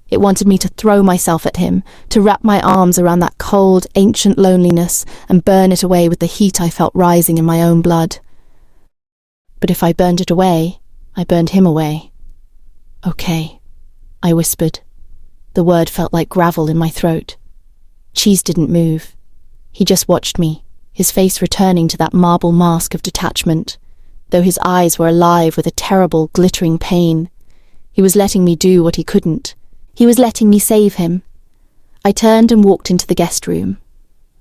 It wanted me to throw myself at him, to wrap my arms around that cold, ancient loneliness and burn it away with the heat I felt rising in my own blood. But if I burned it away, I burned him away. "Okay," I whispered. The word felt like gravel in my throat. Chise didn't move. He just watched me, his face returning to that marble mask of detachment, though his eyes were alive with a terrible, glittering pain. He was letting me do what he couldn't. He was letting me save him. I turned and walked into the guest room.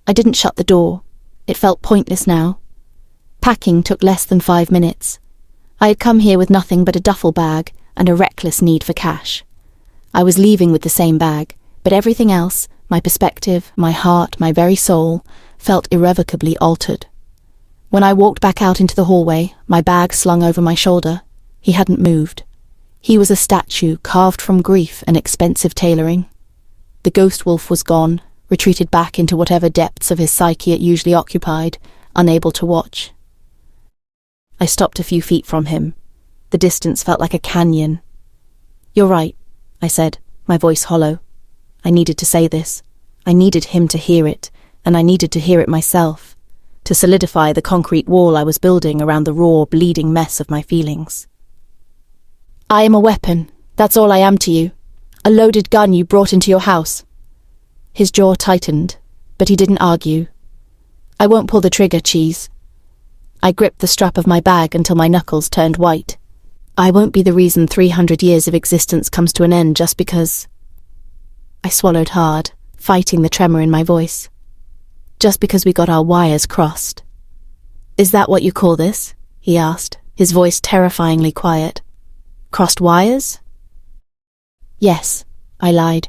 I didn't shut the door. It felt pointless now. Packing took less than 5 minutes. I had come here with nothing but a duffel bag and a reckless need for cash. I was leaving with the same bag, but everything else, my perspective, my heart, my very soul, felt irrevocably altered. When I walked back out into the hallway, my bag slung over my shoulder, he hadn't moved. He was a statue carved from grief and expensive tailoring. The ghost wolf was gone, retreated back into whatever depths of his psyche it usually occupied, unable to watch. I stopped a few feet from him. The distance felt like a canyon. "You're right," I said, my voice hollow. I needed to say this. I needed him to hear it, and I needed to hear it myself, to solidify the concrete wall I was building around the raw, bleeding mess of my feelings. "I am a weapon, that's all I am to you. A loaded gun you brought into your house." His jaw tightened, but he didn't argue. "I won't pull the trigger, Chise." I gripped the strap of my bag until my knuckles turned white. "I won't be the reason 300 years of existence comes to an end just because—" I swallowed hard, fighting the tremor in my voice. "Just because we got our wires crossed." "Is that what you call this?" he asked, his voice terrifyingly quiet. "Crossed wires?" "Yes," I lied.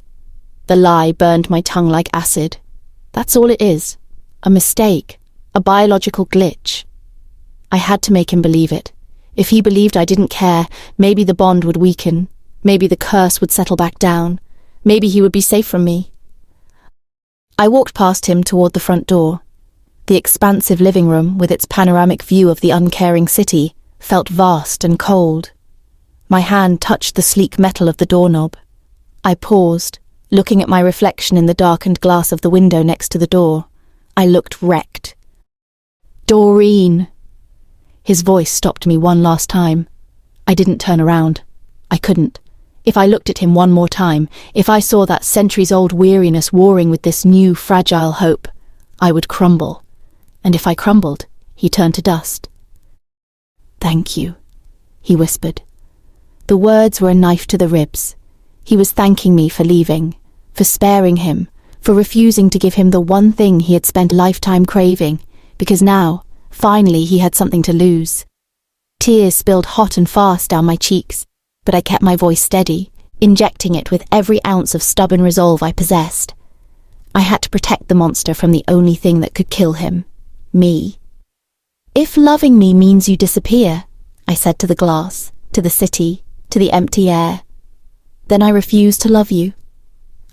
The lie burned my tongue like acid. That's all it is. A mistake. A biological glitch. I had to make him believe it. If he believed I didn't care, maybe the bond would weaken. Maybe the curse would settle back down. Maybe he would be safe from me. I walked past him toward the front door. The expansive living room, with its panoramic view of the uncaring city, felt vast and cold. My hand touched the sleek metal of the doorknob. I paused, looking at my reflection in the darkened glass of the window next to the door. I looked wrecked. Doreen! His voice stopped me one last time. I didn't turn around. I couldn't. If I looked at him one more time, if I saw that centuries-old weariness warring with this new, fragile hope, I would crumble. And if I crumbled, he turned to dust. "Thank you," he whispered. The words were a knife to the ribs. He was thanking me for leaving, for sparing him, for refusing to give him the one thing he had spent a lifetime craving, because now, finally, he had something to lose. Tears spilled hot and fast down my cheeks, but I kept my voice steady, injecting it with every ounce of stubborn resolve I possessed. I had to protect the monster from the only thing that could kill him. Me. "If loving me means you disappear," I said to the glass, to the city, to the empty air, "then I refuse to love you."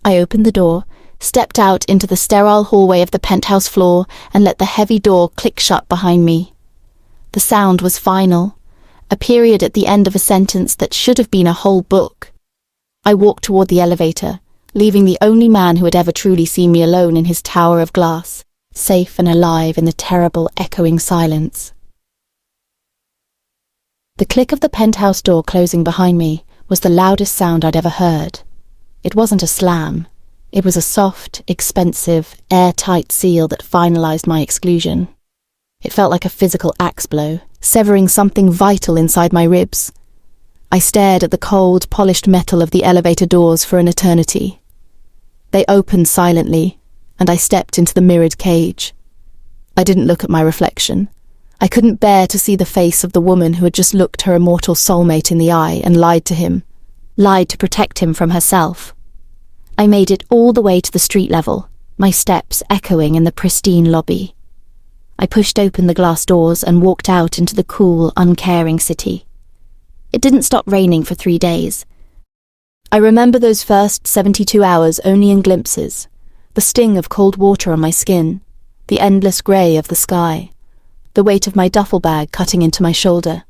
I opened the door, stepped out into the sterile hallway of the penthouse floor, and let the heavy door click shut behind me. The sound was final, a period at the end of a sentence that should have been a whole book. I walked toward the elevator, leaving the only man who had ever truly seen me alone in his tower of glass, safe and alive in the terrible, echoing silence. The click of the penthouse door closing behind me was the loudest sound I'd ever heard. It wasn't a slam. It was a soft, expensive, airtight seal that finalized my exclusion. It felt like a physical axe blow, severing something vital inside my ribs. I stared at the cold, polished metal of the elevator doors for an eternity. They opened silently, and I stepped into the mirrored cage. I didn't look at my reflection. I couldn't bear to see the face of the woman who had just looked her immortal soulmate in the eye and lied to him, lied to protect him from herself. I made it all the way to the street level, my steps echoing in the pristine lobby. I pushed open the glass doors and walked out into the cool, uncaring city. It didn't stop raining for 3 days. I remember those first 72 hours only in glimpses, the sting of cold water on my skin, the endless grey of the sky, the weight of my duffel bag cutting into my shoulder,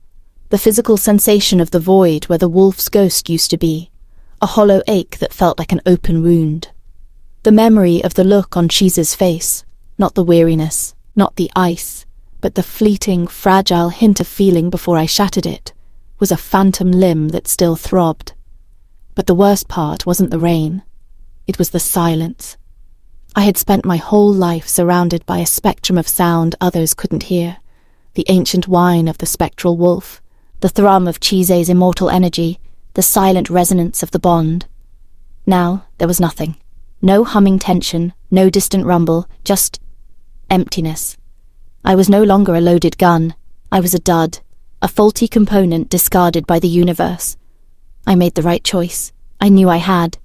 the physical sensation of the void where the wolf's ghost used to be, a hollow ache that felt like an open wound. The memory of the look on Chise's face, not the weariness, not the ice, but the fleeting, fragile hint of feeling before I shattered it, was a phantom limb that still throbbed. But the worst part wasn't the rain. It was the silence. I had spent my whole life surrounded by a spectrum of sound others couldn't hear, the ancient whine of the spectral wolf, the thrum of Chise's immortal energy, the silent resonance of the bond. Now there was nothing. No humming tension, no distant rumble, just emptiness. I was no longer a loaded gun. I was a dud, a faulty component discarded by the universe. I made the right choice. I knew I had.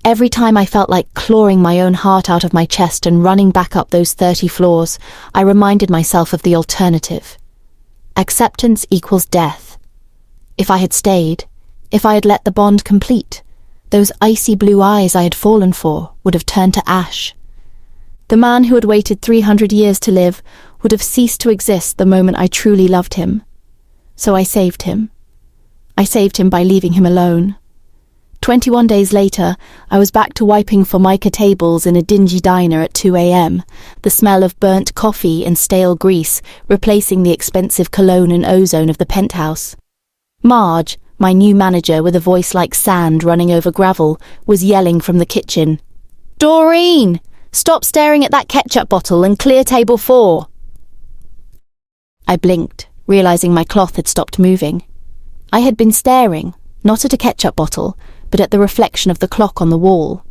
Every time I felt like clawing my own heart out of my chest and running back up those 30 floors, I reminded myself of the alternative. Acceptance equals death. If I had stayed, if I had let the bond complete, those icy blue eyes I had fallen for would have turned to ash. The man who had waited 300 years to live would have ceased to exist the moment I truly loved him. So I saved him. I saved him by leaving him alone. 21 days later, I was back to wiping Formica tables in a dingy diner at 2 a.m., the smell of burnt coffee and stale grease replacing the expensive cologne and ozone of the penthouse. Marge, my new manager with a voice like sand running over gravel, was yelling from the kitchen, "Doreen! Stop staring at that ketchup bottle and clear table 4. I blinked, realizing my cloth had stopped moving. I had been staring, not at a ketchup bottle, but at the reflection of the clock on the wall.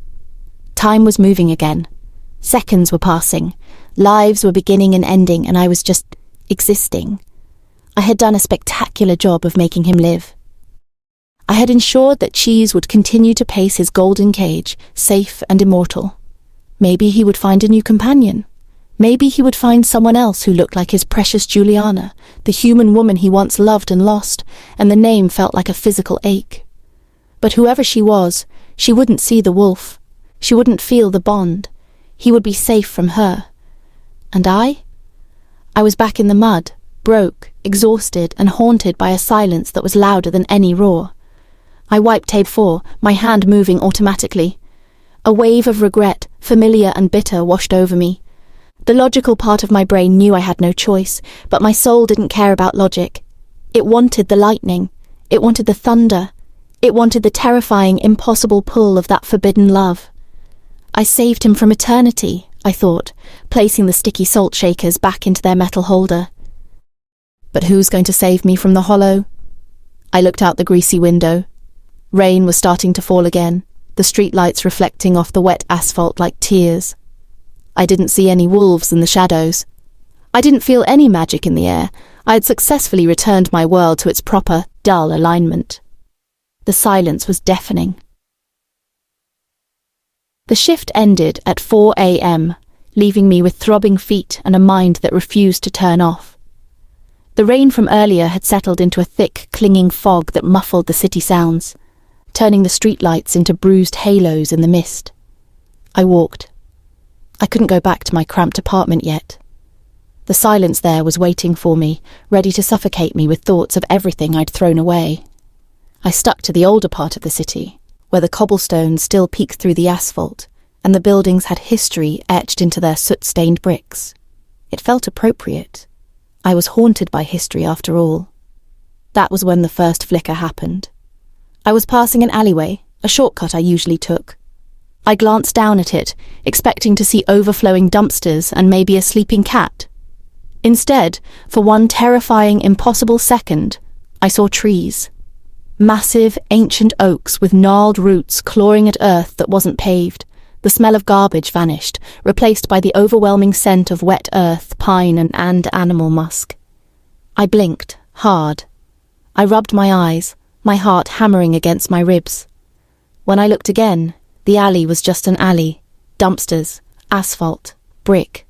Time was moving again. Seconds were passing. Lives were beginning and ending, and I was just existing. I had done a spectacular job of making him live. I had ensured that Chise would continue to pace his golden cage, safe and immortal. Maybe he would find a new companion. Maybe he would find someone else who looked like his precious Juliana, the human woman he once loved and lost, and the name felt like a physical ache. But whoever she was, she wouldn't see the wolf. She wouldn't feel the bond. He would be safe from her. And I? I was back in the mud, broke, exhausted, and haunted by a silence that was louder than any roar. I wiped tape 4, my hand moving automatically. A wave of regret, familiar and bitter, washed over me. The logical part of my brain knew I had no choice, but my soul didn't care about logic. It wanted the lightning. It wanted the thunder. It wanted the terrifying, impossible pull of that forbidden love. I saved him from eternity, I thought, placing the sticky salt shakers back into their metal holder. But who's going to save me from the hollow? I looked out the greasy window. Rain was starting to fall again, the streetlights reflecting off the wet asphalt like tears. I didn't see any wolves in the shadows. I didn't feel any magic in the air. I had successfully returned my world to its proper, dull alignment. The silence was deafening. The shift ended at 4 a.m., leaving me with throbbing feet and a mind that refused to turn off. The rain from earlier had settled into a thick, clinging fog that muffled the city sounds, turning the streetlights into bruised halos in the mist. I walked. I couldn't go back to my cramped apartment yet. The silence there was waiting for me, ready to suffocate me with thoughts of everything I'd thrown away. I stuck to the older part of the city, where the cobblestones still peeked through the asphalt, and the buildings had history etched into their soot-stained bricks. It felt appropriate. I was haunted by history after all. That was when the first flicker happened. I was passing an alleyway, a shortcut I usually took. I glanced down at it, expecting to see overflowing dumpsters and maybe a sleeping cat. Instead, for one terrifying, impossible second, I saw trees. Massive, ancient oaks with gnarled roots clawing at earth that wasn't paved. The smell of garbage vanished, replaced by the overwhelming scent of wet earth, pine, and animal musk. I blinked, hard. I rubbed my eyes, my heart hammering against my ribs. When I looked again, the alley was just an alley. Dumpsters, asphalt, brick.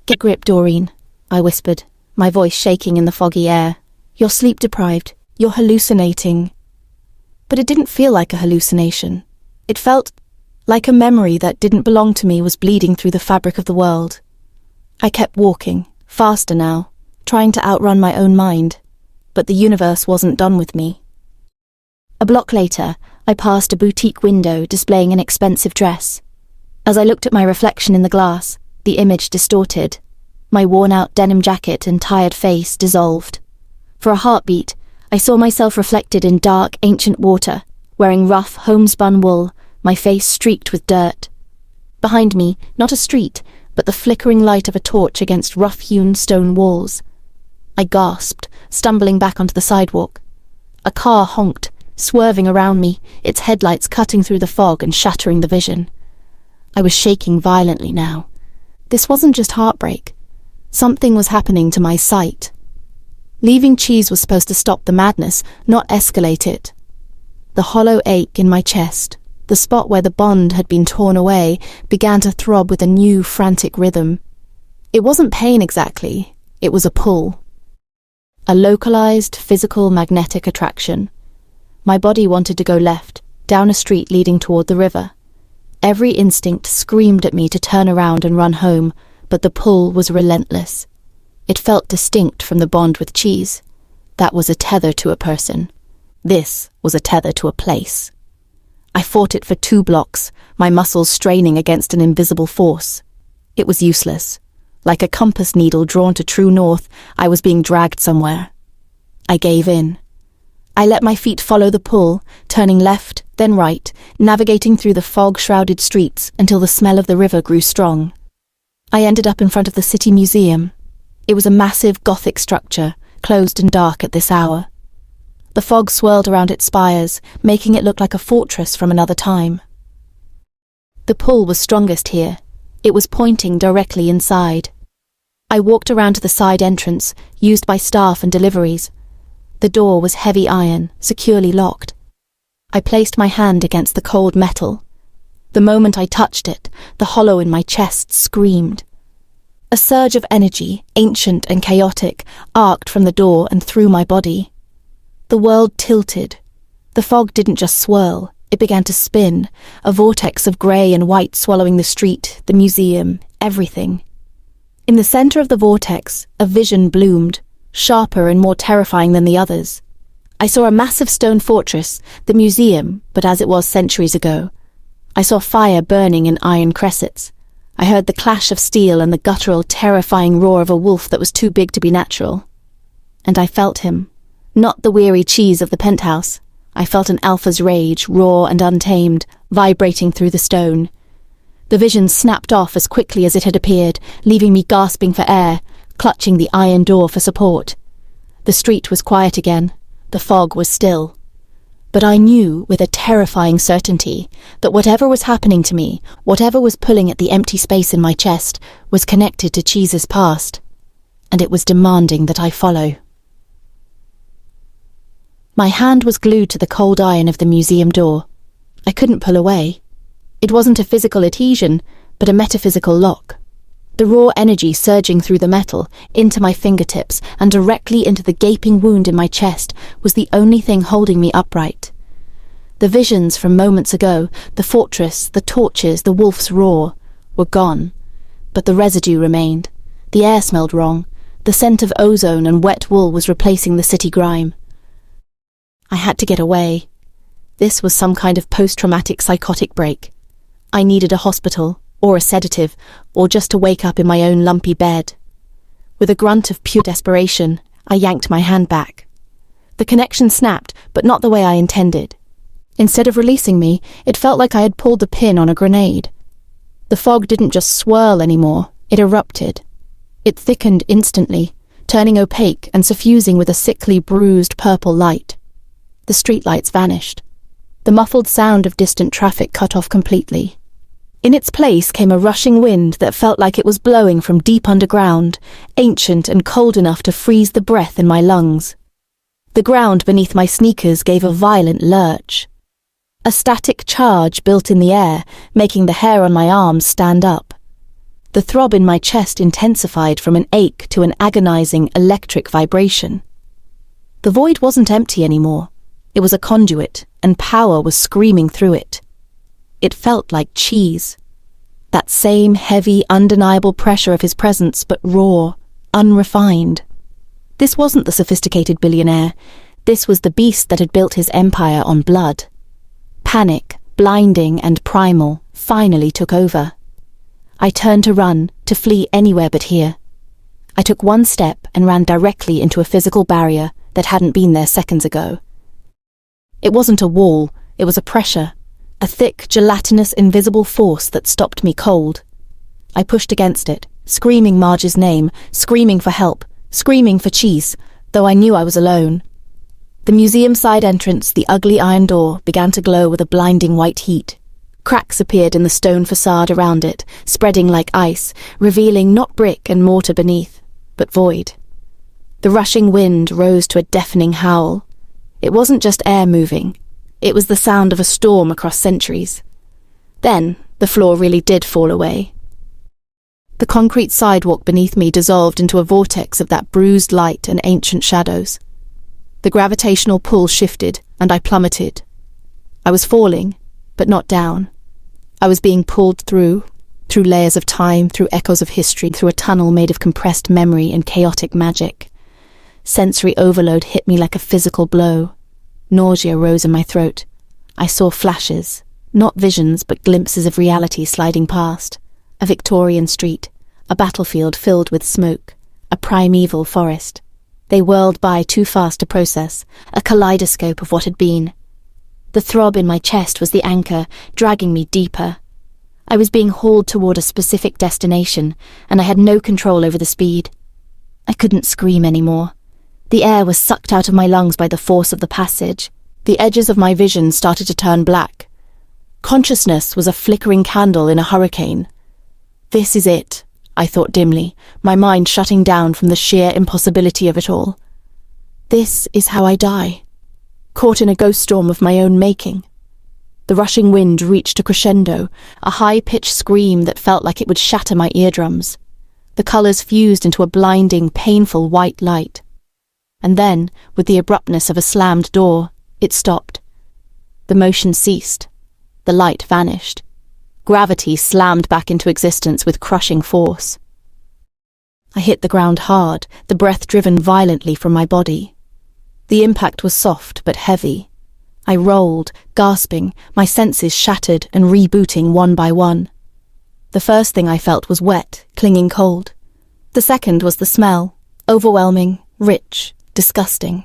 "Get grip, Doreen," I whispered, my voice shaking in the foggy air. "You're sleep-deprived. You're hallucinating." But it didn't feel like a hallucination. It felt like a memory that didn't belong to me was bleeding through the fabric of the world. I kept walking, faster now, trying to outrun my own mind, but the universe wasn't done with me. A block later, I passed a boutique window displaying an expensive dress. As I looked at my reflection in the glass, the image distorted. My worn-out denim jacket and tired face dissolved. For a heartbeat, I saw myself reflected in dark, ancient water, wearing rough, homespun wool, my face streaked with dirt. Behind me, not a street, but the flickering light of a torch against rough-hewn stone walls. I gasped, stumbling back onto the sidewalk. A car honked, swerving around me, its headlights cutting through the fog and shattering the vision. I was shaking violently now. This wasn't just heartbreak. Something was happening to my sight. Leaving Chise was supposed to stop the madness, not escalate it. The hollow ache in my chest, the spot where the bond had been torn away, began to throb with a new, frantic rhythm. It wasn't pain exactly, it was a pull. A localized, physical, magnetic attraction. My body wanted to go left, down a street leading toward the river. Every instinct screamed at me to turn around and run home, but the pull was relentless. It felt distinct from the bond with Chise. That was a tether to a person. This was a tether to a place. I fought it for 2 blocks, my muscles straining against an invisible force. It was useless. Like a compass needle drawn to true north, I was being dragged somewhere. I gave in. I let my feet follow the pull, turning left, then right, navigating through the fog-shrouded streets until the smell of the river grew strong. I ended up in front of the city museum. It was a massive Gothic structure, closed and dark at this hour. The fog swirled around its spires, making it look like a fortress from another time. The pull was strongest here. It was pointing directly inside. I walked around to the side entrance, used by staff and deliveries. The door was heavy iron, securely locked. I placed my hand against the cold metal. The moment I touched it, the hollow in my chest screamed. A surge of energy, ancient and chaotic, arced from the door and through my body. The world tilted. The fog didn't just swirl, it began to spin, a vortex of grey and white swallowing the street, the museum, everything. In the centre of the vortex, a vision bloomed, sharper and more terrifying than the others. I saw a massive stone fortress, the museum, but as it was centuries ago. I saw fire burning in iron cressets. I heard the clash of steel and the guttural, terrifying roar of a wolf that was too big to be natural. And I felt him. Not the weary Chise of the penthouse. I felt an alpha's rage, raw and untamed, vibrating through the stone. The vision snapped off as quickly as it had appeared, leaving me gasping for air, clutching the iron door for support. The street was quiet again. The fog was still. But I knew with a terrifying certainty that whatever was happening to me, whatever was pulling at the empty space in my chest, was connected to Chise's past, and it was demanding that I follow. My hand was glued to the cold iron of the museum door. I couldn't pull away. It wasn't a physical adhesion, but a metaphysical lock. The raw energy surging through the metal, into my fingertips, and directly into the gaping wound in my chest was the only thing holding me upright. The visions from moments ago, the fortress, the torches, the wolf's roar, were gone. But the residue remained. The air smelled wrong. The scent of ozone and wet wool was replacing the city grime. I had to get away. This was some kind of post-traumatic psychotic break. I needed a hospital, or a sedative, or just to wake up in my own lumpy bed. With a grunt of pure desperation, I yanked my hand back. The connection snapped, but not the way I intended. Instead of releasing me, it felt like I had pulled the pin on a grenade. The fog didn't just swirl anymore, it erupted. It thickened instantly, turning opaque and suffusing with a sickly, bruised purple light. The streetlights vanished. The muffled sound of distant traffic cut off completely. In its place came a rushing wind that felt like it was blowing from deep underground, ancient and cold enough to freeze the breath in my lungs. The ground beneath my sneakers gave a violent lurch. A static charge built in the air, making the hair on my arms stand up. The throb in my chest intensified from an ache to an agonizing electric vibration. The void wasn't empty anymore. It was a conduit, and power was screaming through it. It felt like Chise. That same heavy, undeniable pressure of his presence, but raw, unrefined. This wasn't the sophisticated billionaire. This was the beast that had built his empire on blood. Panic, blinding and primal, finally took over. I turned to run, to flee anywhere but here. I took one step and ran directly into a physical barrier that hadn't been there seconds ago. It wasn't a wall, it was a pressure, a thick, gelatinous, invisible force that stopped me cold. I pushed against it, screaming Marge's name, screaming for help, screaming for Chise, though I knew I was alone. The museum side entrance, the ugly iron door, began to glow with a blinding white heat. Cracks appeared in the stone facade around it, spreading like ice, revealing not brick and mortar beneath, but void. The rushing wind rose to a deafening howl. It wasn't just air moving. It was the sound of a storm across centuries. Then, the floor really did fall away. The concrete sidewalk beneath me dissolved into a vortex of that bruised light and ancient shadows. The gravitational pull shifted, and I plummeted. I was falling, but not down. I was being pulled through layers of time, through echoes of history, through a tunnel made of compressed memory and chaotic magic. Sensory overload hit me like a physical blow. Nausea rose in my throat. I saw flashes, not visions but glimpses of reality sliding past. A Victorian street, a battlefield filled with smoke, a primeval forest. They whirled by too fast to process, a kaleidoscope of what had been. The throb in my chest was the anchor, dragging me deeper. I was being hauled toward a specific destination, and I had no control over the speed. I couldn't scream anymore. The air was sucked out of my lungs by the force of the passage. The edges of my vision started to turn black. Consciousness was a flickering candle in a hurricane. This is it, I thought dimly, my mind shutting down from the sheer impossibility of it all. This is how I die, caught in a ghost storm of my own making. The rushing wind reached a crescendo, a high-pitched scream that felt like it would shatter my eardrums. The colours fused into a blinding, painful white light. And then, with the abruptness of a slammed door, it stopped. The motion ceased. The light vanished. Gravity slammed back into existence with crushing force. I hit the ground hard, the breath driven violently from my body. The impact was soft but heavy. I rolled, gasping, my senses shattered and rebooting one by one. The first thing I felt was wet, clinging cold. The second was the smell, overwhelming, rich, disgusting.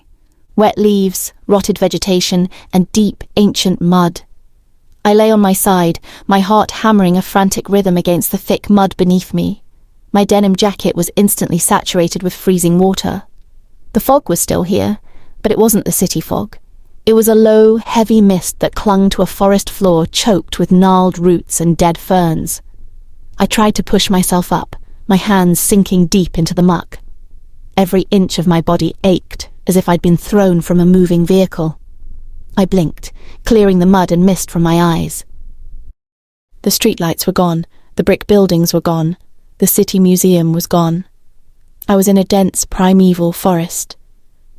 Wet leaves, rotted vegetation, and deep, ancient mud. I lay on my side, my heart hammering a frantic rhythm against the thick mud beneath me. My denim jacket was instantly saturated with freezing water. The fog was still here, but it wasn't the city fog. It was a low, heavy mist that clung to a forest floor choked with gnarled roots and dead ferns. I tried to push myself up, my hands sinking deep into the muck. Every inch of my body ached, as if I'd been thrown from a moving vehicle. I blinked, clearing the mud and mist from my eyes. The streetlights were gone, the brick buildings were gone, the city museum was gone. I was in a dense, primeval forest.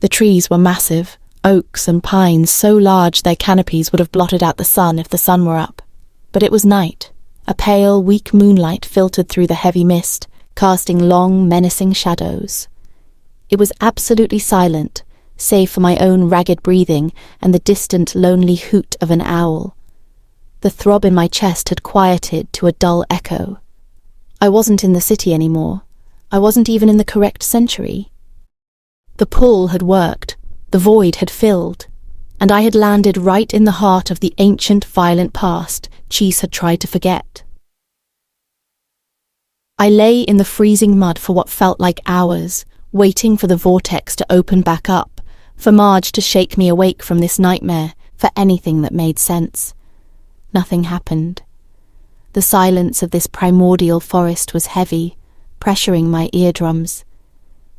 The trees were massive, oaks and pines so large their canopies would have blotted out the sun if the sun were up. But it was night. A pale, weak moonlight filtered through the heavy mist, casting long, menacing shadows. It was absolutely silent, save for my own ragged breathing and the distant, lonely hoot of an owl. The throb in my chest had quieted to a dull echo. I wasn't in the city anymore. I wasn't even in the correct century. The pull had worked, the void had filled, and I had landed right in the heart of the ancient, violent past Chise had tried to forget. I lay in the freezing mud for what felt like hours, waiting for the vortex to open back up, for Marge to shake me awake from this nightmare, for anything that made sense. Nothing happened. The silence of this primordial forest was heavy, pressuring my eardrums.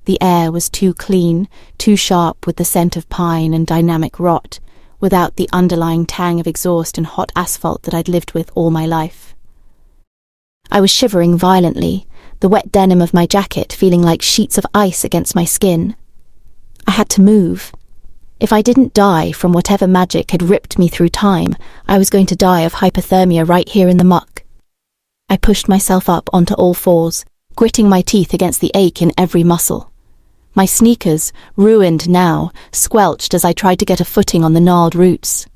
The air was too clean, too sharp with the scent of pine and dynamic rot, without the underlying tang of exhaust and hot asphalt that I'd lived with all my life. I was shivering violently, the wet denim of my jacket feeling like sheets of ice against my skin. I had to move. If I didn't die from whatever magic had ripped me through time, I was going to die of hypothermia right here in the muck. I pushed myself up onto all fours, gritting my teeth against the ache in every muscle. My sneakers, ruined now, squelched as I tried to get a footing on the gnarled roots.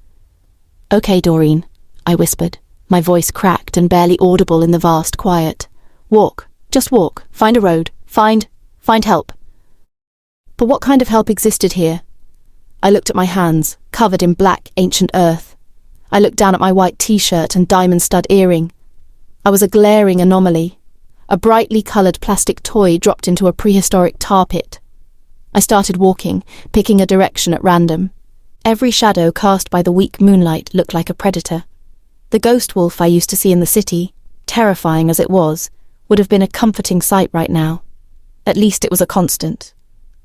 "Okay, Doreen," I whispered, my voice cracked and barely audible in the vast quiet. "Walk, just walk, find a road, find help." But what kind of help existed here? I looked at my hands, covered in black, ancient earth. I looked down at my white t-shirt and diamond stud earring. I was a glaring anomaly, a brightly coloured plastic toy dropped into a prehistoric tar pit. I started walking, picking a direction at random. Every shadow cast by the weak moonlight looked like a predator. The ghost wolf I used to see in the city, terrifying as it was, would have been a comforting sight right now. At least it was a constant.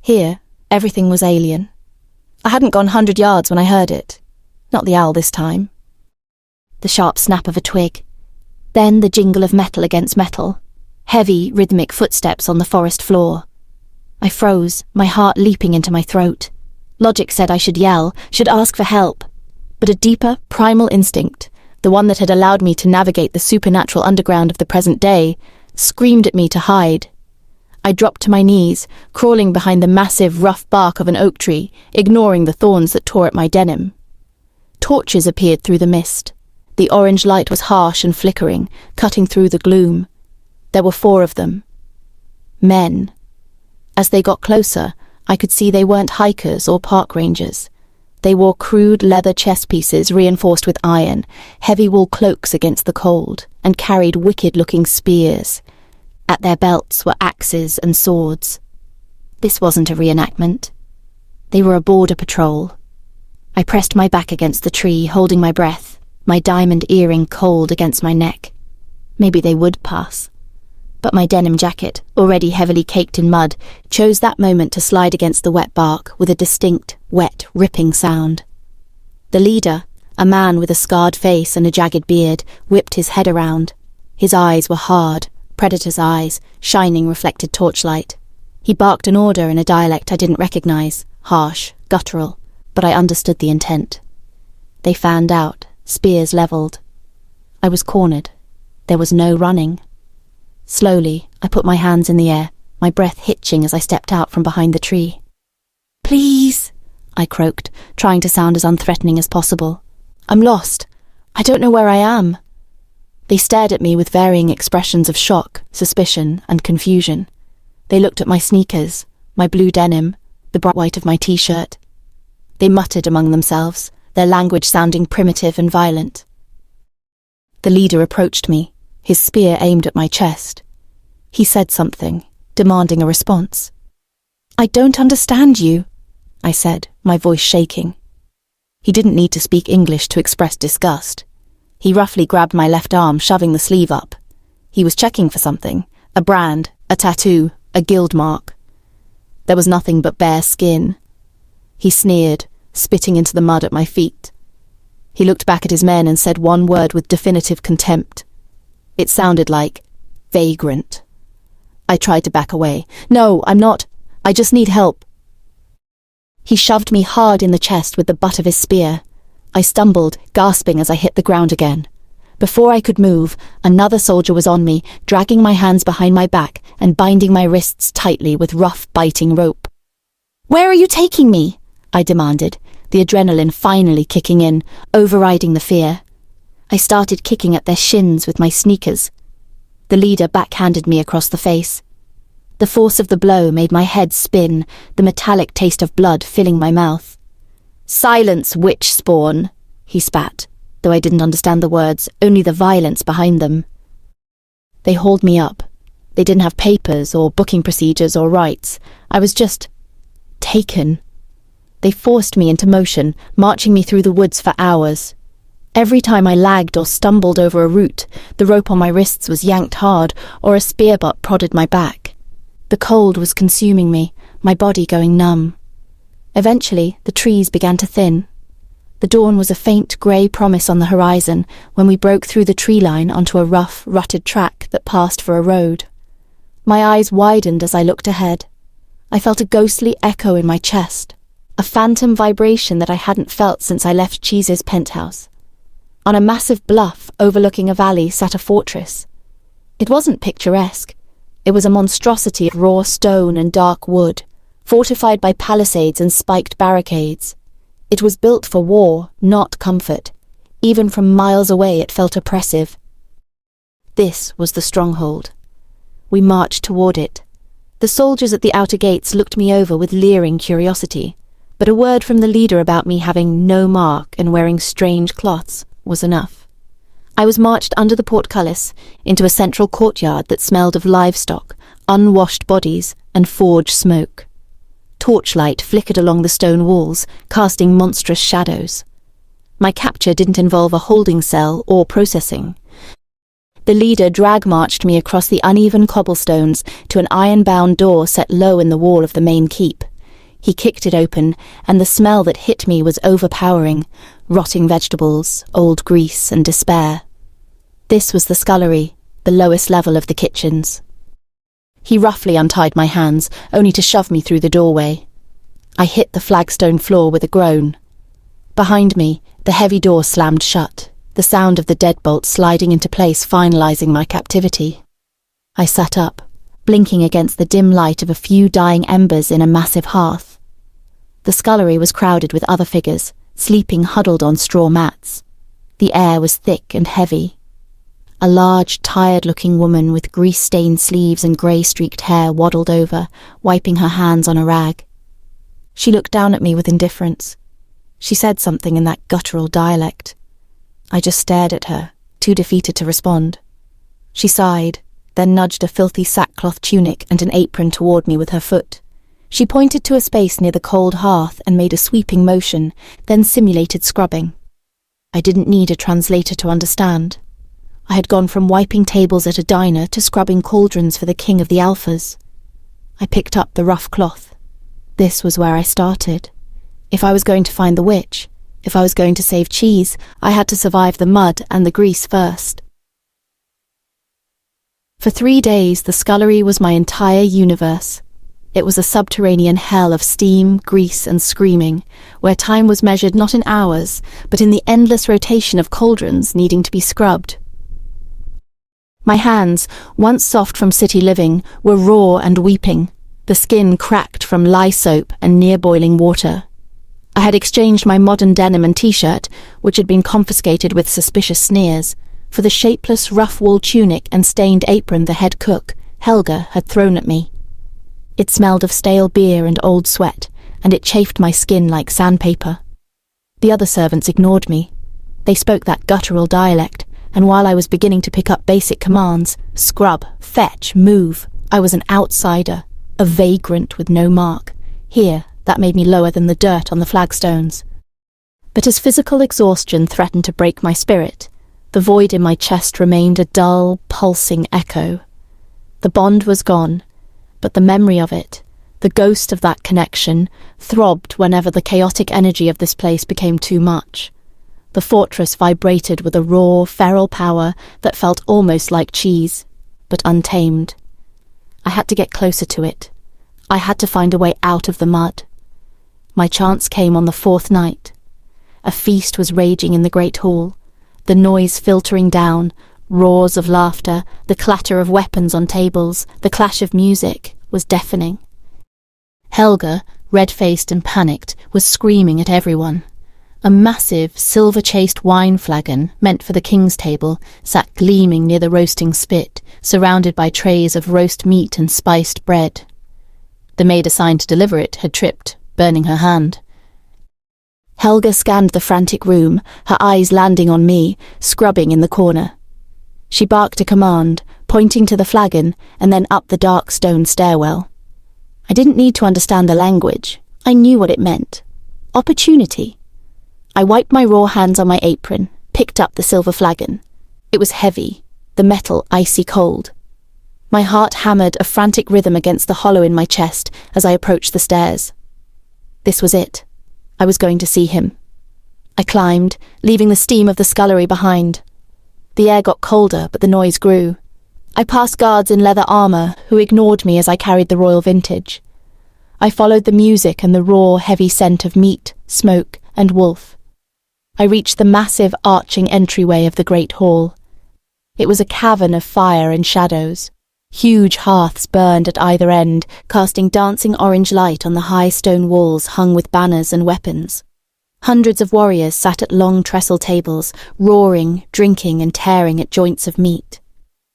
Here, everything was alien. I hadn't gone 100 yards when I heard it. Not the owl this time. The sharp snap of a twig. Then the jingle of metal against metal. Heavy, rhythmic footsteps on the forest floor. I froze, my heart leaping into my throat. Logic said I should yell, should ask for help. But a deeper, primal instinct, the one that had allowed me to navigate the supernatural underground of the present day, screamed at me to hide. I dropped to my knees, crawling behind the massive, rough bark of an oak tree, ignoring the thorns that tore at my denim. Torches appeared through the mist. The orange light was harsh and flickering, cutting through the gloom. There were 4 of them. Men. As they got closer, I could see they weren't hikers or park rangers. They wore crude leather chest pieces reinforced with iron, heavy wool cloaks against the cold, and carried wicked-looking spears. At their belts were axes and swords. This wasn't a reenactment. They were a border patrol. I pressed my back against the tree, holding my breath, my diamond earring cold against my neck. Maybe they would pass. But my denim jacket, already heavily caked in mud, chose that moment to slide against the wet bark with a distinct, wet, ripping sound. The leader, a man with a scarred face and a jagged beard, whipped his head around. His eyes were hard, predator's eyes, shining reflected torchlight. He barked an order in a dialect I didn't recognize, harsh, guttural, but I understood the intent. They fanned out, spears levelled. I was cornered. There was no running. Slowly, I put my hands in the air, my breath hitching as I stepped out from behind the tree. "Please," I croaked, trying to sound as unthreatening as possible. "I'm lost. I don't know where I am." They stared at me with varying expressions of shock, suspicion, and confusion. They looked at my sneakers, my blue denim, the bright white of my t-shirt. They muttered among themselves, their language sounding primitive and violent. The leader approached me, his spear aimed at my chest. He said something, demanding a response. "I don't understand you," I said, my voice shaking. He didn't need to speak English to express disgust. He roughly grabbed my left arm, shoving the sleeve up. He was checking for something, a brand, a tattoo, a guild mark. There was nothing but bare skin. He sneered, spitting into the mud at my feet. He looked back at his men and said one word with definitive contempt. It sounded like, vagrant. I tried to back away. "No, I'm not. I just need help." He shoved me hard in the chest with the butt of his spear. I stumbled, gasping as I hit the ground again. Before I could move, another soldier was on me, dragging my hands behind my back and binding my wrists tightly with rough, biting rope. "Where are you taking me?" I demanded, the adrenaline finally kicking in, overriding the fear. I started kicking at their shins with my sneakers. The leader backhanded me across the face. The force of the blow made my head spin, the metallic taste of blood filling my mouth. "Silence, witch spawn," he spat, though I didn't understand the words, only the violence behind them. They hauled me up. They didn't have papers or booking procedures or rights. I was just taken. They forced me into motion, marching me through the woods for hours. Every time I lagged or stumbled over a root, the rope on my wrists was yanked hard or a spear butt prodded my back. The cold was consuming me, my body going numb. Eventually, the trees began to thin. The dawn was a faint grey promise on the horizon when we broke through the tree line onto a rough, rutted track that passed for a road. My eyes widened as I looked ahead. I felt a ghostly echo in my chest, a phantom vibration that I hadn't felt since I left Chise's penthouse. On a massive bluff overlooking a valley sat a fortress. It wasn't picturesque. It was a monstrosity of raw stone and dark wood, fortified by palisades and spiked barricades. It was built for war, not comfort. Even from miles away it felt oppressive. This was the stronghold. We marched toward it. The soldiers at the outer gates looked me over with leering curiosity, but a word from the leader about me having no mark and wearing strange cloths was enough. I was marched under the portcullis into a central courtyard that smelled of livestock, unwashed bodies, and forge smoke. Torchlight flickered along the stone walls, casting monstrous shadows. My capture didn't involve a holding cell or processing. The leader drag-marched me across the uneven cobblestones to an iron-bound door set low in the wall of the main keep. He kicked it open, and the smell that hit me was overpowering, rotting vegetables, old grease, and despair. This was the scullery, the lowest level of the kitchens. He roughly untied my hands, only to shove me through the doorway. I hit the flagstone floor with a groan. Behind me, the heavy door slammed shut, the sound of the deadbolt sliding into place finalizing my captivity. I sat up, blinking against the dim light of a few dying embers in a massive hearth. The scullery was crowded with other figures, sleeping huddled on straw mats. The air was thick and heavy. A large, tired-looking woman with grease-stained sleeves and grey-streaked hair waddled over, wiping her hands on a rag. She looked down at me with indifference. She said something in that guttural dialect. I just stared at her, too defeated to respond. She sighed, then nudged a filthy sackcloth tunic and an apron toward me with her foot. She pointed to a space near the cold hearth and made a sweeping motion, then simulated scrubbing. I didn't need a translator to understand. I had gone from wiping tables at a diner to scrubbing cauldrons for the king of the alphas. I picked up the rough cloth. This was where I started. If I was going to find the witch, if I was going to save Chise, I had to survive the mud and the grease first. For 3 days, the scullery was my entire universe. It was a subterranean hell of steam, grease, and screaming, where time was measured not in hours, but in the endless rotation of cauldrons needing to be scrubbed. My hands, once soft from city living, were raw and weeping, the skin cracked from lye soap and near-boiling water. I had exchanged my modern denim and t-shirt, which had been confiscated with suspicious sneers, for the shapeless rough-wool tunic and stained apron the head cook, Helga, had thrown at me. It smelled of stale beer and old sweat, and it chafed my skin like sandpaper. The other servants ignored me. They spoke that guttural dialect, and while I was beginning to pick up basic commands, scrub, fetch, move, I was an outsider, a vagrant with no mark. Here, that made me lower than the dirt on the flagstones. But as physical exhaustion threatened to break my spirit, the void in my chest remained a dull, pulsing echo. The bond was gone, but the memory of it, the ghost of that connection, throbbed whenever the chaotic energy of this place became too much. The fortress vibrated with a raw, feral power that felt almost like Chise, but untamed. I had to get closer to it. I had to find a way out of the mud. My chance came on the fourth night. A feast was raging in the great hall, the noise filtering down, roars of laughter, the clatter of weapons on tables, the clash of music, was deafening. Helga, red-faced and panicked, was screaming at everyone. A massive, silver-chased wine flagon, meant for the king's table, sat gleaming near the roasting spit, surrounded by trays of roast meat and spiced bread. The maid assigned to deliver it had tripped, burning her hand. Helga scanned the frantic room, her eyes landing on me, scrubbing in the corner. She barked a command, pointing to the flagon, and then up the dark stone stairwell. I didn't need to understand the language. I knew what it meant. Opportunity. I wiped my raw hands on my apron, picked up the silver flagon. It was heavy, the metal icy cold. My heart hammered a frantic rhythm against the hollow in my chest as I approached the stairs. This was it. I was going to see him. I climbed, leaving the steam of the scullery behind. The air got colder, but the noise grew. I passed guards in leather armour who ignored me as I carried the royal vintage. I followed the music and the raw, heavy scent of meat, smoke, and wolf. I reached the massive, arching entryway of the great hall. It was a cavern of fire and shadows. Huge hearths burned at either end, casting dancing orange light on the high stone walls hung with banners and weapons. Hundreds of warriors sat at long trestle tables, roaring, drinking, and tearing at joints of meat.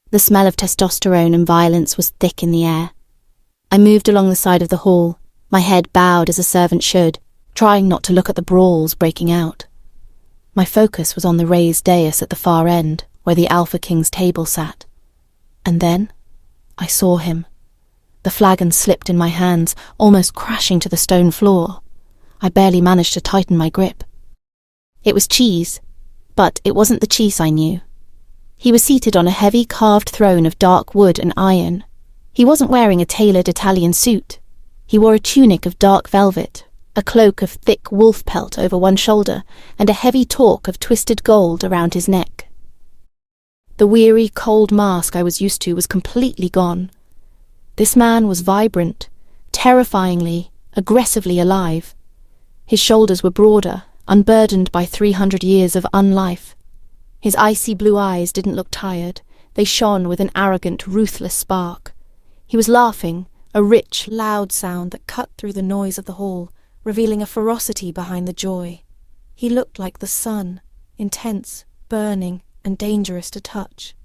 The smell of testosterone and violence was thick in the air. I moved along the side of the hall, my head bowed as a servant should, trying not to look at the brawls breaking out. My focus was on the raised dais at the far end, where the Alpha King's table sat. And then I saw him. The flagon slipped in my hands, almost crashing to the stone floor. I barely managed to tighten my grip. It was Chise, but it wasn't the Chise I knew. He was seated on a heavy carved throne of dark wood and iron. He wasn't wearing a tailored Italian suit. He wore a tunic of dark velvet, a cloak of thick wolf pelt over one shoulder, and a heavy torque of twisted gold around his neck. The weary, cold mask I was used to was completely gone. This man was vibrant, terrifyingly, aggressively alive. His shoulders were broader, unburdened by 300 years of unlife. His icy blue eyes didn't look tired. They shone with an arrogant, ruthless spark. He was laughing, a rich, loud sound that cut through the noise of the hall, revealing a ferocity behind the joy. He looked like the sun, intense, burning, and dangerous to touch.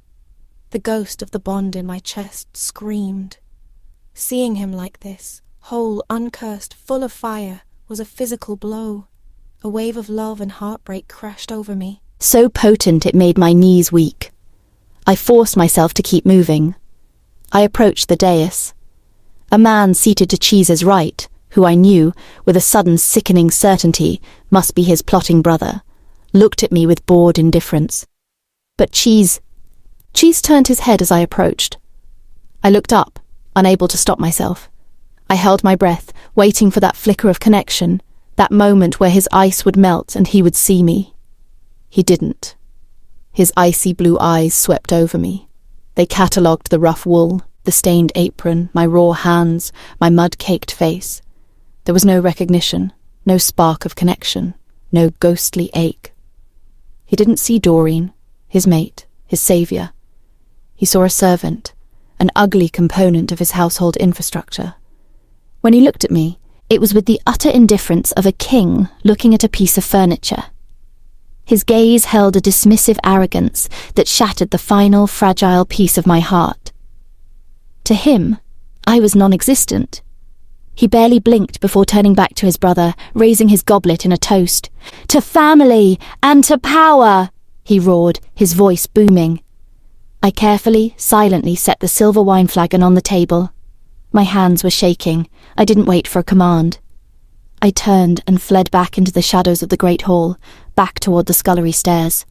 The ghost of the bond in my chest screamed. Seeing him like this, whole, uncursed, full of fire, was a physical blow. A wave of love and heartbreak crashed over me. So potent it made my knees weak. I forced myself to keep moving. I approached the dais. A man seated to Chise's right, who I knew, with a sudden sickening certainty, must be his plotting brother, looked at me with bored indifference. But Chise turned his head as I approached. I looked up, unable to stop myself. I held my breath, waiting for that flicker of connection, that moment where his ice would melt and he would see me. He didn't. His icy blue eyes swept over me. They catalogued the rough wool, the stained apron, my raw hands, my mud-caked face. There was no recognition, no spark of connection, no ghostly ache. He didn't see Doreen, his mate, his saviour. He saw a servant, an ugly component of his household infrastructure. When he looked at me, It was with the utter indifference of a king looking at a piece of furniture. His gaze held a dismissive arrogance that shattered the final, fragile piece of my heart. To him, I was non-existent. He barely blinked before turning back to his brother, raising his goblet in a toast. "To family and to power!" he roared, his voice booming. I carefully, silently set the silver wine flagon on the table. My hands were shaking. I didn't wait for a command. I turned and fled back into the shadows of the great hall, back toward the scullery stairs.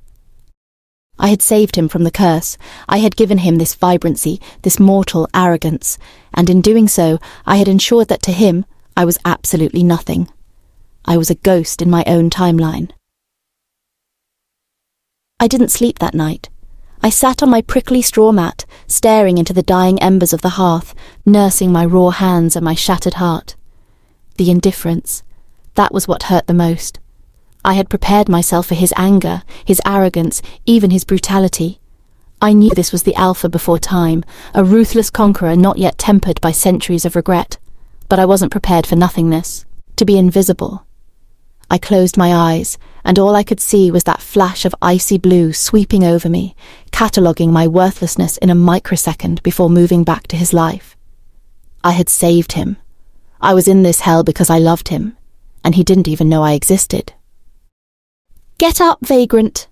I had saved him from the curse. I had given him this vibrancy, this mortal arrogance, and in doing so, I had ensured that to him, I was absolutely nothing. I was a ghost in my own timeline. I didn't sleep that night. I sat on my prickly straw mat, staring into the dying embers of the hearth, nursing my raw hands and my shattered heart. The indifference, that was what hurt the most. I had prepared myself for his anger, his arrogance, even his brutality. I knew this was the alpha before time, a ruthless conqueror not yet tempered by centuries of regret. But I wasn't prepared for nothingness, to be invisible. I closed my eyes, and all I could see was that flash of icy blue sweeping over me, cataloguing my worthlessness in a microsecond before moving back to his life. I had saved him. I was in this hell because I loved him, and he didn't even know I existed. "Get up, vagrant!"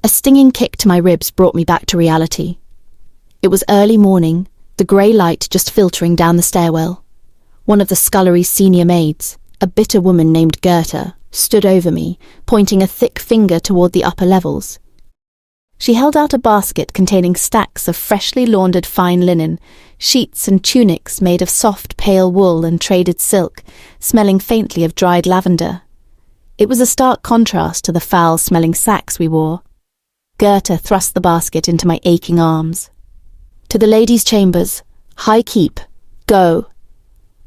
A stinging kick to my ribs brought me back to reality. It was early morning, the grey light just filtering down the stairwell. One of the scullery's senior maids, a bitter woman named Goethe, stood over me, pointing a thick finger toward the upper levels. She held out a basket containing stacks of freshly laundered fine linen, sheets and tunics made of soft pale wool and traded silk, smelling faintly of dried lavender. It was a stark contrast to the foul-smelling sacks we wore. Goethe thrust the basket into my aching arms. "To the ladies' chambers. High keep. Go."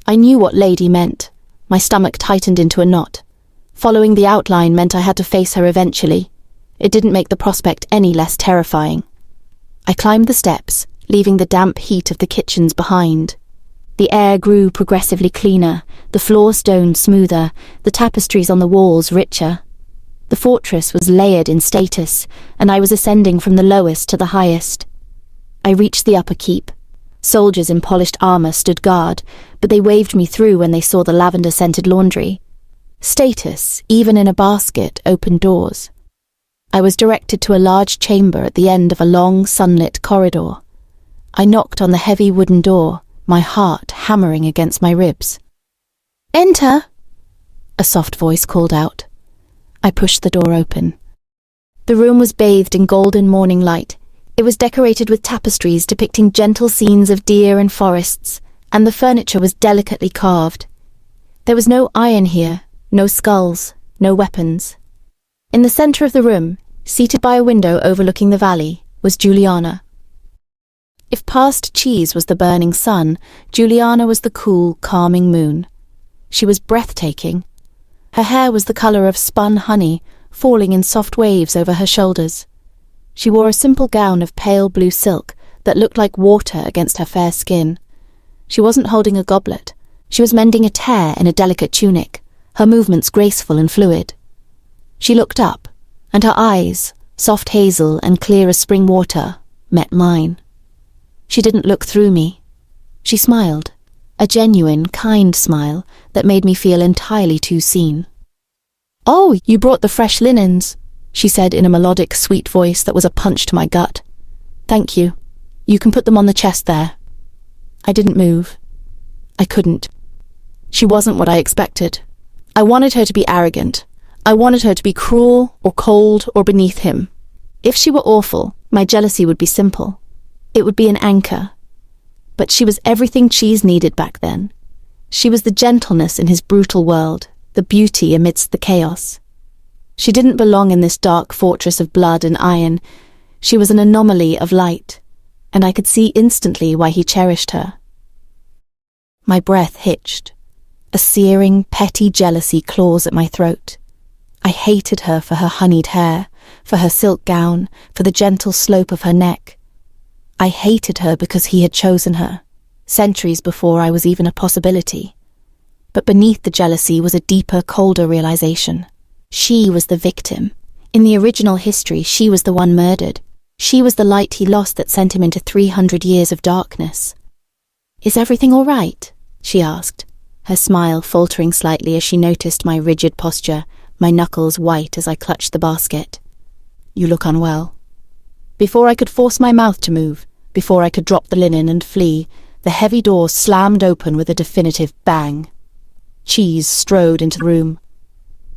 I knew what lady meant. My stomach tightened into a knot. Following the outline meant I had to face her eventually. It didn't make the prospect any less terrifying. I climbed the steps, leaving the damp heat of the kitchens behind. The air grew progressively cleaner, the floor stone smoother, the tapestries on the walls richer. The fortress was layered in status, and I was ascending from the lowest to the highest. I reached the upper keep. Soldiers in polished armour stood guard, but they waved me through when they saw the lavender-scented laundry. Status, even in a basket, opened doors. I was directed to a large chamber at the end of a long, sunlit corridor. I knocked on the heavy wooden door, my heart hammering against my ribs. "Enter!" a soft voice called out. I pushed the door open. The room was bathed in golden morning light. It was decorated with tapestries depicting gentle scenes of deer and forests, and the furniture was delicately carved. There was no iron here, no skulls, no weapons. In the centre of the room, seated by a window overlooking the valley, was Juliana. If past Chise was the burning sun, Juliana was the cool, calming moon. She was breathtaking. Her hair was the colour of spun honey, falling in soft waves over her shoulders. She wore a simple gown of pale blue silk that looked like water against her fair skin. She wasn't holding a goblet. She was mending a tear in a delicate tunic, her movements graceful and fluid. She looked up, and her eyes, soft hazel and clear as spring water, met mine. She didn't look through me. She smiled, a genuine, kind smile that made me feel entirely too seen. "Oh, you brought the fresh linens," she said in a melodic, sweet voice that was a punch to my gut. "Thank you. You can put them on the chest there." I didn't move. I couldn't. She wasn't what I expected. I wanted her to be arrogant. I wanted her to be cruel or cold or beneath him. If she were awful, my jealousy would be simple. It would be an anchor. But she was everything Chise needed back then. She was the gentleness in his brutal world, the beauty amidst the chaos. She didn't belong in this dark fortress of blood and iron. She was an anomaly of light, and I could see instantly why he cherished her. My breath hitched. A searing, petty jealousy claws at my throat. I hated her for her honeyed hair, for her silk gown, for the gentle slope of her neck. I hated her because he had chosen her, centuries before I was even a possibility. But beneath the jealousy was a deeper, colder realization. She was the victim. In the original history, she was the one murdered. She was the light he lost that sent him into 300 years of darkness. "Is everything all right?" she asked, her smile faltering slightly as she noticed my rigid posture, my knuckles white as I clutched the basket. "You look unwell." Before I could force my mouth to move, before I could drop the linen and flee, the heavy door slammed open with a definitive bang. Chise strode into the room.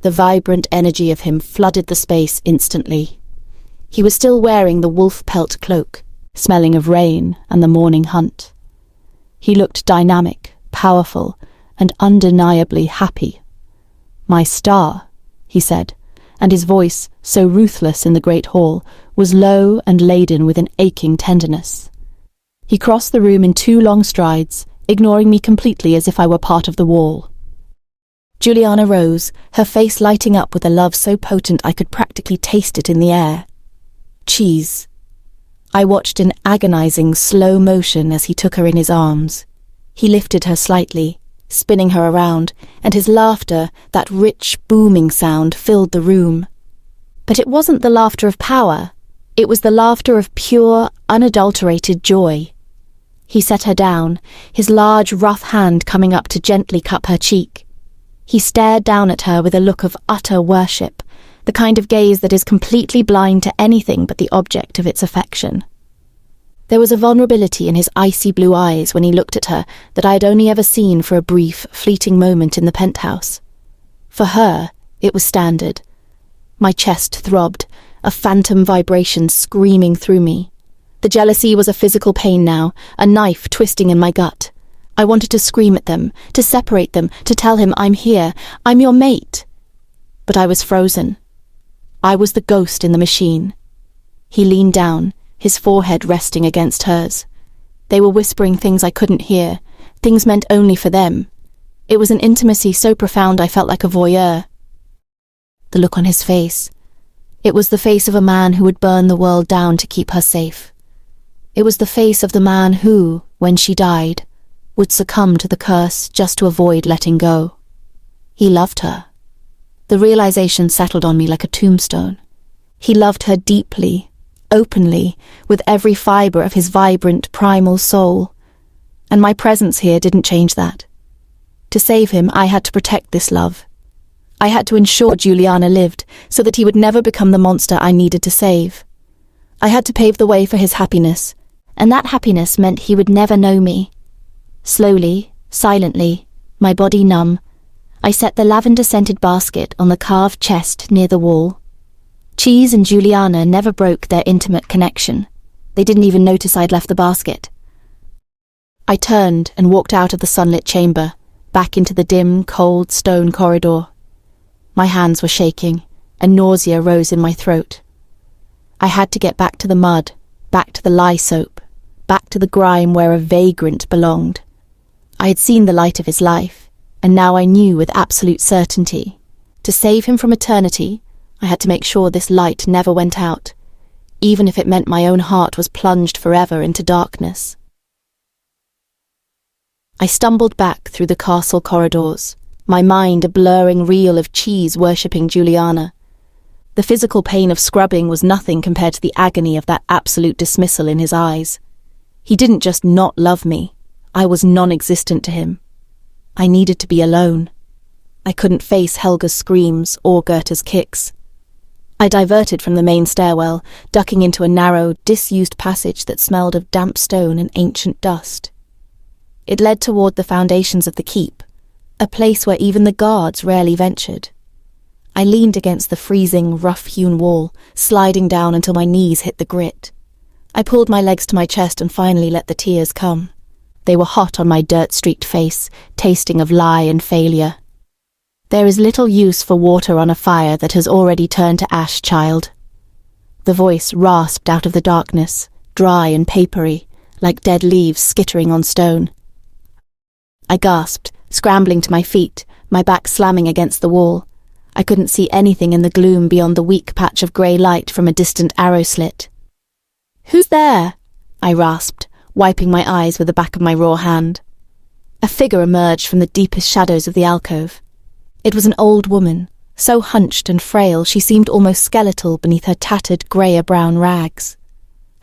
The vibrant energy of him flooded the space instantly. He was still wearing the wolf pelt cloak, smelling of rain and the morning hunt. He looked dynamic, powerful, and undeniably happy. "My star," he said, and his voice, so ruthless in the great hall, was low and laden with an aching tenderness. He crossed the room in 2 long strides, ignoring me completely as if I were part of the wall. Juliana rose, her face lighting up with a love so potent I could practically taste it in the air. "Chise." I watched in agonizing slow motion as he took her in his arms. He lifted her slightly, spinning her around, and his laughter, that rich, booming sound, filled the room. But it wasn't the laughter of power. It was the laughter of pure, unadulterated joy. He set her down, his large, rough hand coming up to gently cup her cheek. He stared down at her with a look of utter worship, the kind of gaze that is completely blind to anything but the object of its affection. There was a vulnerability in his icy blue eyes when he looked at her that I had only ever seen for a brief, fleeting moment in the penthouse. For her, it was standard. My chest throbbed, a phantom vibration screaming through me. The jealousy was a physical pain now, a knife twisting in my gut. I wanted to scream at them, to separate them, to tell him, "I'm here, I'm your mate." But I was frozen. I was the ghost in the machine. He leaned down, his forehead resting against hers. They were whispering things I couldn't hear, things meant only for them. It was an intimacy so profound I felt like a voyeur. The look on his face. It was the face of a man who would burn the world down to keep her safe. It was the face of the man who, when she died, would succumb to the curse just to avoid letting go. He loved her. The realization settled on me like a tombstone. He loved her deeply, openly, with every fibre of his vibrant, primal soul. And my presence here didn't change that. To save him, I had to protect this love. I had to ensure Juliana lived, so that he would never become the monster I needed to save. I had to pave the way for his happiness, and that happiness meant he would never know me. Slowly, silently, my body numb, I set the lavender-scented basket on the carved chest near the wall. Chise and Juliana never broke their intimate connection. They didn't even notice I'd left the basket. I turned and walked out of the sunlit chamber, back into the dim, cold stone corridor. My hands were shaking, and nausea rose in my throat. I had to get back to the mud, back to the lye soap, back to the grime where a vagrant belonged. I had seen the light of his life, and now I knew with absolute certainty. To save him from eternity, I had to make sure this light never went out, even if it meant my own heart was plunged forever into darkness. I stumbled back through the castle corridors, my mind a blurring reel of Chise worshipping Juliana. The physical pain of scrubbing was nothing compared to the agony of that absolute dismissal in his eyes. He didn't just not love me. I was non-existent to him. I needed to be alone. I couldn't face Helga's screams or Goethe's kicks. I diverted from the main stairwell, ducking into a narrow, disused passage that smelled of damp stone and ancient dust. It led toward the foundations of the keep, a place where even the guards rarely ventured. I leaned against the freezing, rough-hewn wall, sliding down until my knees hit the grit. I pulled my legs to my chest and finally let the tears come. They were hot on my dirt-streaked face, tasting of lie and failure. "There is little use for water on a fire that has already turned to ash, child." The voice rasped out of the darkness, dry and papery, like dead leaves skittering on stone. I gasped, scrambling to my feet, my back slamming against the wall. I couldn't see anything in the gloom beyond the weak patch of grey light from a distant arrow slit. "Who's there?" I rasped, wiping my eyes with the back of my raw hand. A figure emerged from the deepest shadows of the alcove. It was an old woman, so hunched and frail she seemed almost skeletal beneath her tattered greyer-brown rags.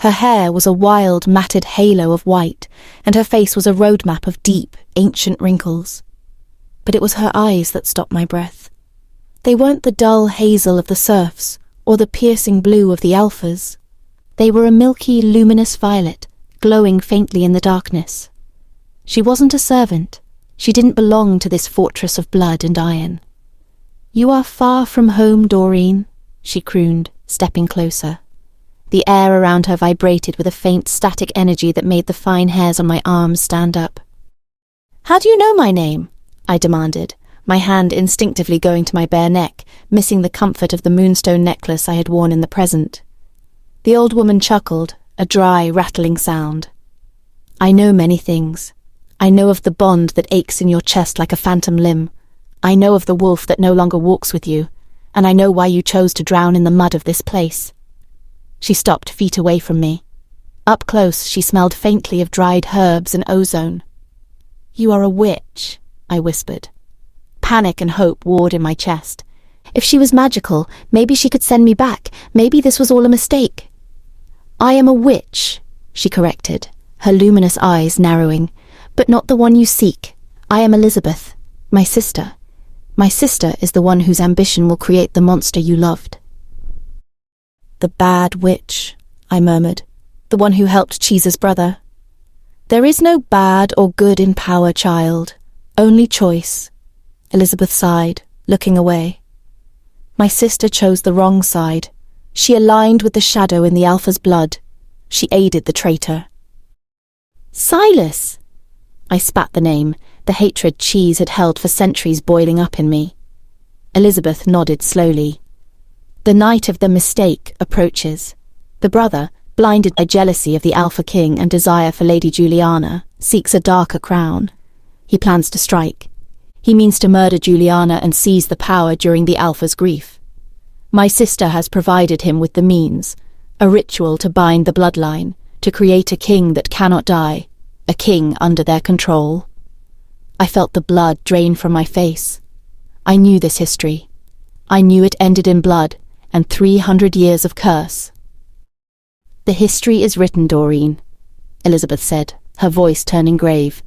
Her hair was a wild, matted halo of white, and her face was a roadmap of deep, ancient wrinkles. But it was her eyes that stopped my breath. They weren't the dull hazel of the serfs, or the piercing blue of the alphas. They were a milky, luminous violet, glowing faintly in the darkness. She wasn't a servant. She didn't belong to this fortress of blood and iron. "You are far from home, Doreen," she crooned, stepping closer. The air around her vibrated with a faint static energy that made the fine hairs on my arms stand up. "How do you know my name?" I demanded, my hand instinctively going to my bare neck, missing the comfort of the moonstone necklace I had worn in the present. The old woman chuckled, a dry, rattling sound. "I know many things. I know of the bond that aches in your chest like a phantom limb. I know of the wolf that no longer walks with you, and I know why you chose to drown in the mud of this place." She stopped feet away from me. Up close, she smelled faintly of dried herbs and ozone. "You are a witch," I whispered. Panic and hope warred in my chest. If she was magical, maybe she could send me back. Maybe this was all a mistake. "I am a witch," she corrected, her luminous eyes narrowing. "But not the one you seek. I am Elizabeth, my sister. My sister is the one whose ambition will create the monster you loved." "The bad witch," I murmured, "the one who helped Chise's brother." "There is no bad or good in power, child. Only choice." Elizabeth sighed, looking away. "My sister chose the wrong side. She aligned with the shadow in the Alpha's blood. She aided the traitor." "Silas!" I spat the name, the hatred Chise had held for centuries boiling up in me. Elizabeth nodded slowly. "The night of the mistake approaches. The brother, blinded by jealousy of the Alpha King and desire for Lady Juliana, seeks a darker crown. He plans to strike. He means to murder Juliana and seize the power during the Alpha's grief. My sister has provided him with the means, a ritual to bind the bloodline, to create a king that cannot die, a king under their control." I felt the blood drain from my face. I knew this history. I knew it ended in blood and 300 years of curse. "The history is written, Doreen," Elizabeth said, her voice turning grave.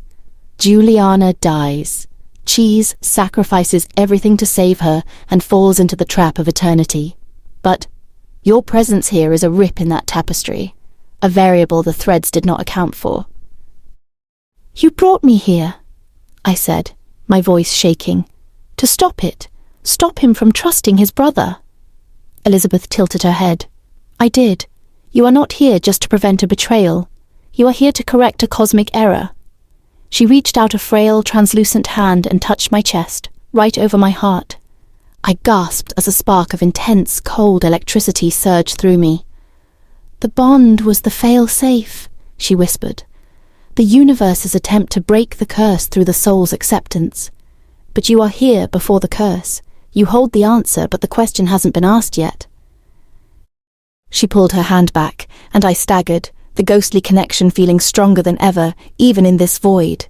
"Juliana dies. Chise sacrifices everything to save her and falls into the trap of eternity. But your presence here is a rip in that tapestry, a variable the threads did not account for." "You brought me here," I said, my voice shaking, "to stop it, stop him from trusting his brother." Elizabeth tilted her head. "I did. You are not here just to prevent a betrayal. You are here to correct a cosmic error." She reached out a frail, translucent hand and touched my chest, right over my heart. I gasped as a spark of intense, cold electricity surged through me. "The bond was the fail-safe," she whispered. "The universe's attempt to break the curse through the soul's acceptance. But you are here before the curse. You hold the answer, but the question hasn't been asked yet." She pulled her hand back, and I staggered, the ghostly connection feeling stronger than ever, even in this void.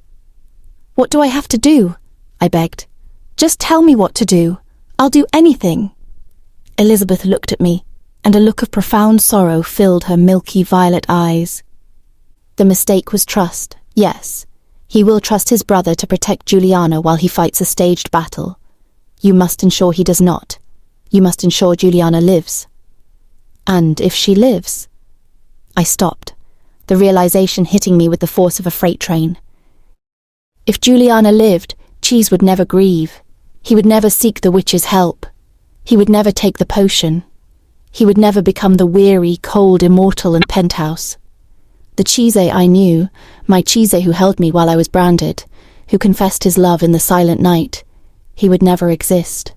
"What do I have to do?" I begged. "Just tell me what to do. I'll do anything." Elizabeth looked at me, and a look of profound sorrow filled her milky violet eyes. "The mistake was trust, yes. He will trust his brother to protect Juliana while he fights a staged battle. You must ensure he does not. You must ensure Juliana lives." "And if she lives?" I stopped, the realization hitting me with the force of a freight train. If Juliana lived, Chise would never grieve. He would never seek the witch's help. He would never take the potion. He would never become the weary, cold immortal in penthouse. The Chise I knew, my Chise who held me while I was branded, who confessed his love in the silent night, he would never exist.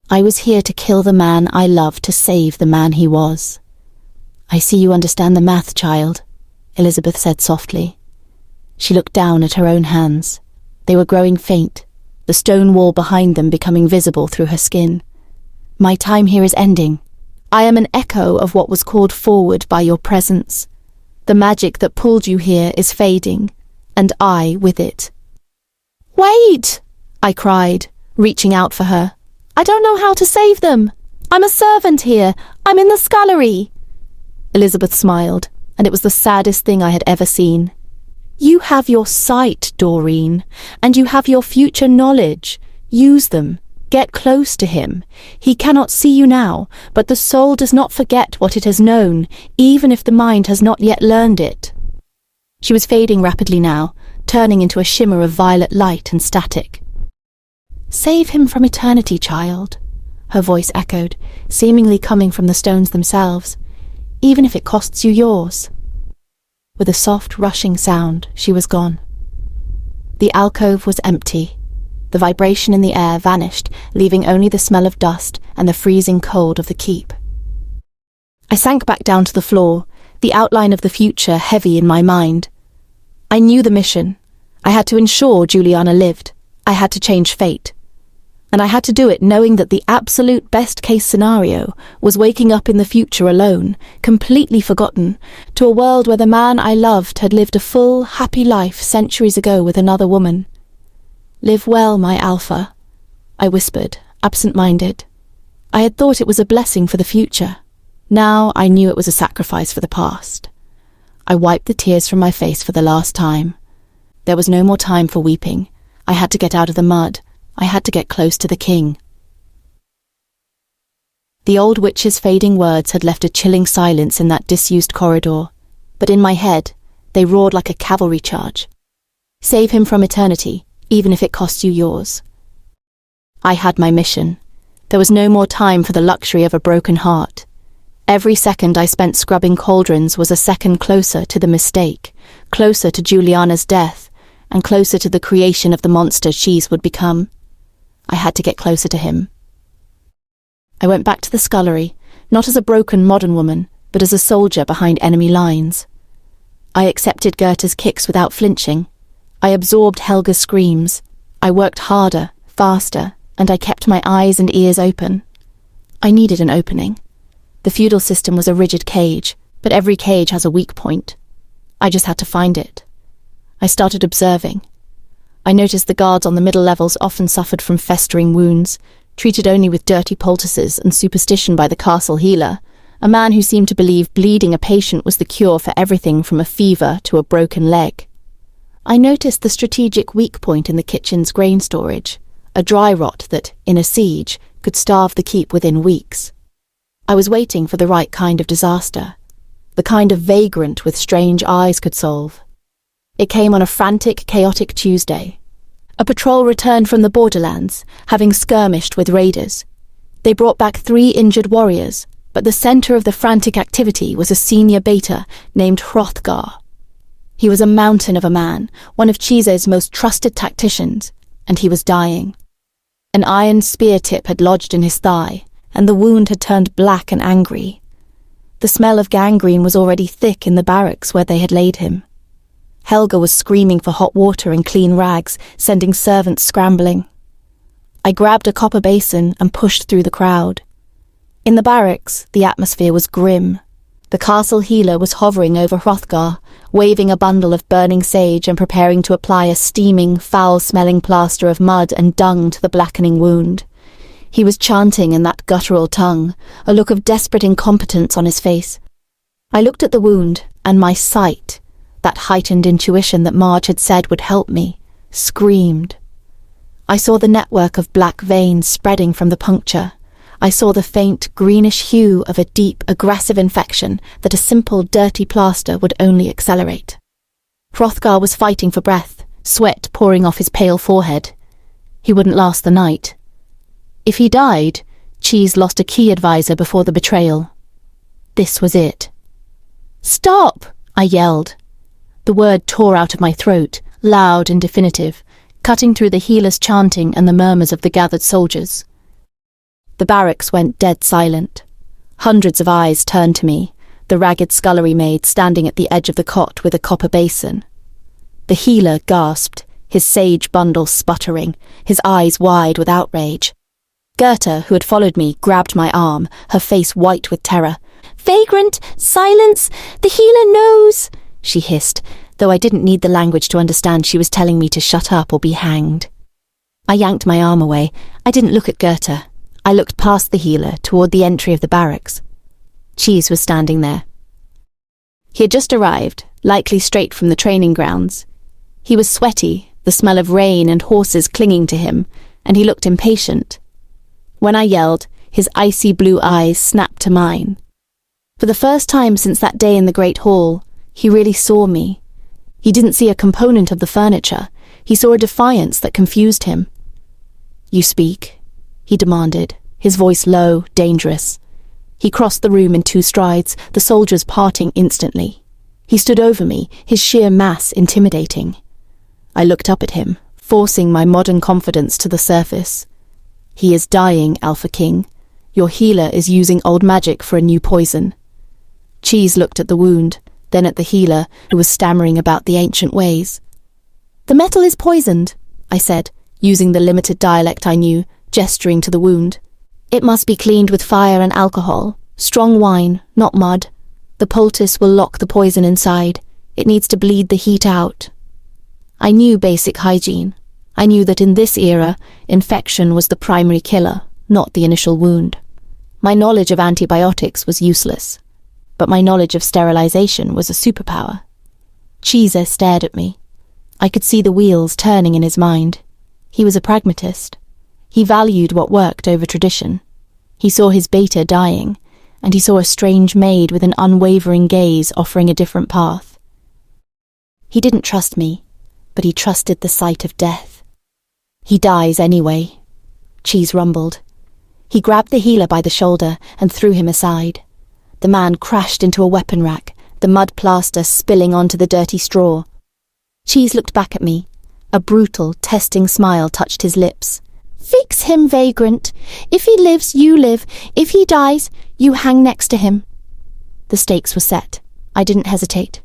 I was here to kill the man I loved to save the man he was. "I see you understand the math, child," Elizabeth said softly. She looked down at her own hands. They were growing faint, the stone wall behind them becoming visible through her skin. "My time here is ending. I am an echo of what was called forward by your presence. The magic that pulled you here is fading, and I with it. Wait! I cried, reaching out for her. I don't know how to save them. I'm a servant here. I'm in the scullery. Elizabeth smiled, and it was the saddest thing I had ever seen. You have your sight, Doreen, and you have your future knowledge. Use them. Get close to him. He cannot see you now, but the soul does not forget what it has known, even if the mind has not yet learned it. She was fading rapidly now, turning into a shimmer of violet light and static. Save him from eternity, child, her voice echoed, seemingly coming from the stones themselves, even if it costs you yours. With a soft, rushing sound, she was gone. The alcove was empty. The vibration in the air vanished, leaving only the smell of dust and the freezing cold of the keep. I sank back down to the floor, the outline of the future heavy in my mind. I knew the mission. I had to ensure Juliana lived. I had to change fate. And I had to do it knowing that the absolute best-case scenario was waking up in the future alone, completely forgotten, to a world where the man I loved had lived a full, happy life centuries ago with another woman. Live well, my Alpha, I whispered, absent-minded. I had thought it was a blessing for the future. Now I knew it was a sacrifice for the past. I wiped the tears from my face for the last time. There was no more time for weeping. I had to get out of the mud. I had to get close to the king. The old witch's fading words had left a chilling silence in that disused corridor, but in my head, they roared like a cavalry charge. Save him from eternity, even if it costs you yours. I had my mission. There was no more time for the luxury of a broken heart. Every second I spent scrubbing cauldrons was a second closer to the mistake, closer to Juliana's death, and closer to the creation of the monster Chise would become. I had to get closer to him. I went back to the scullery, not as a broken modern woman, but as a soldier behind enemy lines. I accepted Goethe's kicks without flinching. I absorbed Helga's screams. I worked harder, faster, and I kept my eyes and ears open. I needed an opening. The feudal system was a rigid cage, but every cage has a weak point. I just had to find it. I started observing. I noticed the guards on the middle levels often suffered from festering wounds, treated only with dirty poultices and superstition by the castle healer, a man who seemed to believe bleeding a patient was the cure for everything from a fever to a broken leg. I noticed the strategic weak point in the kitchen's grain storage, a dry rot that, in a siege, could starve the keep within weeks. I was waiting for the right kind of disaster, the kind of vagrant with strange eyes could solve. It came on a frantic, chaotic Tuesday. A patrol returned from the borderlands, having skirmished with raiders. They brought back 3 injured warriors, but the centre of the frantic activity was a senior beta named Hrothgar. He was a mountain of a man, one of Chise's most trusted tacticians, and he was dying. An iron spear tip had lodged in his thigh, and the wound had turned black and angry. The smell of gangrene was already thick in the barracks where they had laid him. Helga was screaming for hot water and clean rags, sending servants scrambling. I grabbed a copper basin and pushed through the crowd. In the barracks, the atmosphere was grim. The castle healer was hovering over Hrothgar, waving a bundle of burning sage and preparing to apply a steaming, foul-smelling plaster of mud and dung to the blackening wound. He was chanting in that guttural tongue, a look of desperate incompetence on his face. I looked at the wound, and my sight, that heightened intuition that Marge had said would help me, screamed. I saw the network of black veins spreading from the puncture. I saw the faint, greenish hue of a deep, aggressive infection that a simple, dirty plaster would only accelerate. Hrothgar was fighting for breath, sweat pouring off his pale forehead. He wouldn't last the night. If he died, Chise lost a key advisor before the betrayal. This was it. "Stop!" I yelled. The word tore out of my throat, loud and definitive, cutting through the healer's chanting and the murmurs of the gathered soldiers. The barracks went dead silent. Hundreds of eyes turned to me, the ragged scullery maid standing at the edge of the cot with a copper basin. The healer gasped, his sage bundle sputtering, his eyes wide with outrage. Goethe, who had followed me, grabbed my arm, her face white with terror. "Vagrant! Silence! The healer knows!" she hissed. though I didn't need the language to understand she was telling me to shut up or be hanged. I yanked my arm away. I didn't look at Goethe. I looked past the healer toward the entry of the barracks. Chise was standing there. He had just arrived, likely straight from the training grounds. He was sweaty, the smell of rain and horses clinging to him, and he looked impatient. When I yelled, his icy blue eyes snapped to mine. For the first time since that day in the Great Hall, he really saw me. He didn't see a component of the furniture. He saw a defiance that confused him. "You speak?" he demanded, his voice low, dangerous. He crossed the room in 2 strides, the soldiers parting instantly. He stood over me, his sheer mass intimidating. I looked up at him, forcing my modern confidence to the surface. "He is dying, Alpha King. Your healer is using old magic for a new poison." Chise looked at the wound, then at the healer, who was stammering about the ancient ways. "The metal is poisoned," I said, using the limited dialect I knew, gesturing to the wound. "It must be cleaned with fire and alcohol, strong wine, not mud. The poultice will lock the poison inside. It needs to bleed the heat out." I knew basic hygiene. I knew that in this era, infection was the primary killer, not the initial wound. My knowledge of antibiotics was useless, but my knowledge of sterilization was a superpower. Chise stared at me. I could see the wheels turning in his mind. He was a pragmatist. He valued what worked over tradition. He saw his beta dying, and he saw a strange maid with an unwavering gaze offering a different path. He didn't trust me, but he trusted the sight of death. "He dies anyway," Chise rumbled. He grabbed the healer by the shoulder and threw him aside. The man crashed into a weapon rack, the mud plaster spilling onto the dirty straw. Chise looked back at me. A brutal, testing smile touched his lips. "Fix him, vagrant. If he lives, you live. If he dies, you hang next to him." The stakes were set. I didn't hesitate.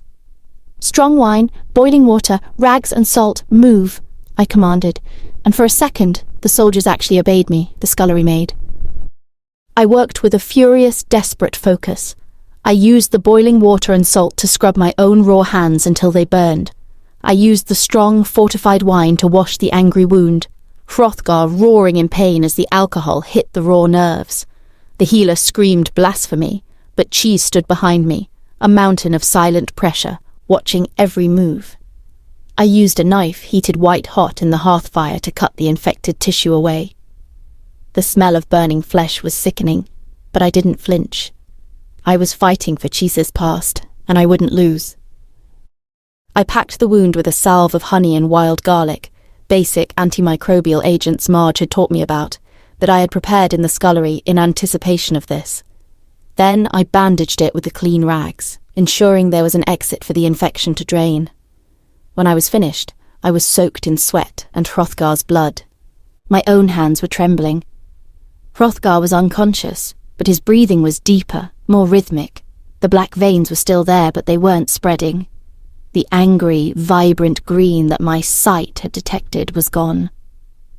"Strong wine, boiling water, rags and salt, move," I commanded, and for a second, the soldiers actually obeyed me, the scullery maid. I worked with a furious, desperate focus. I used the boiling water and salt to scrub my own raw hands until they burned. I used the strong, fortified wine to wash the angry wound, Hrothgar roaring in pain as the alcohol hit the raw nerves. The healer screamed blasphemy, but Chise stood behind me, a mountain of silent pressure, watching every move. I used a knife heated white-hot in the hearth fire to cut the infected tissue away. The smell of burning flesh was sickening, but I didn't flinch. I was fighting for Chise's past, and I wouldn't lose. I packed the wound with a salve of honey and wild garlic, basic antimicrobial agents Marge had taught me about, that I had prepared in the scullery in anticipation of this. Then I bandaged it with the clean rags, ensuring there was an exit for the infection to drain. When I was finished, I was soaked in sweat and Hrothgar's blood. My own hands were trembling. Hrothgar was unconscious, but his breathing was deeper, more rhythmic. The black veins were still there, but they weren't spreading. The angry, vibrant green that my sight had detected was gone.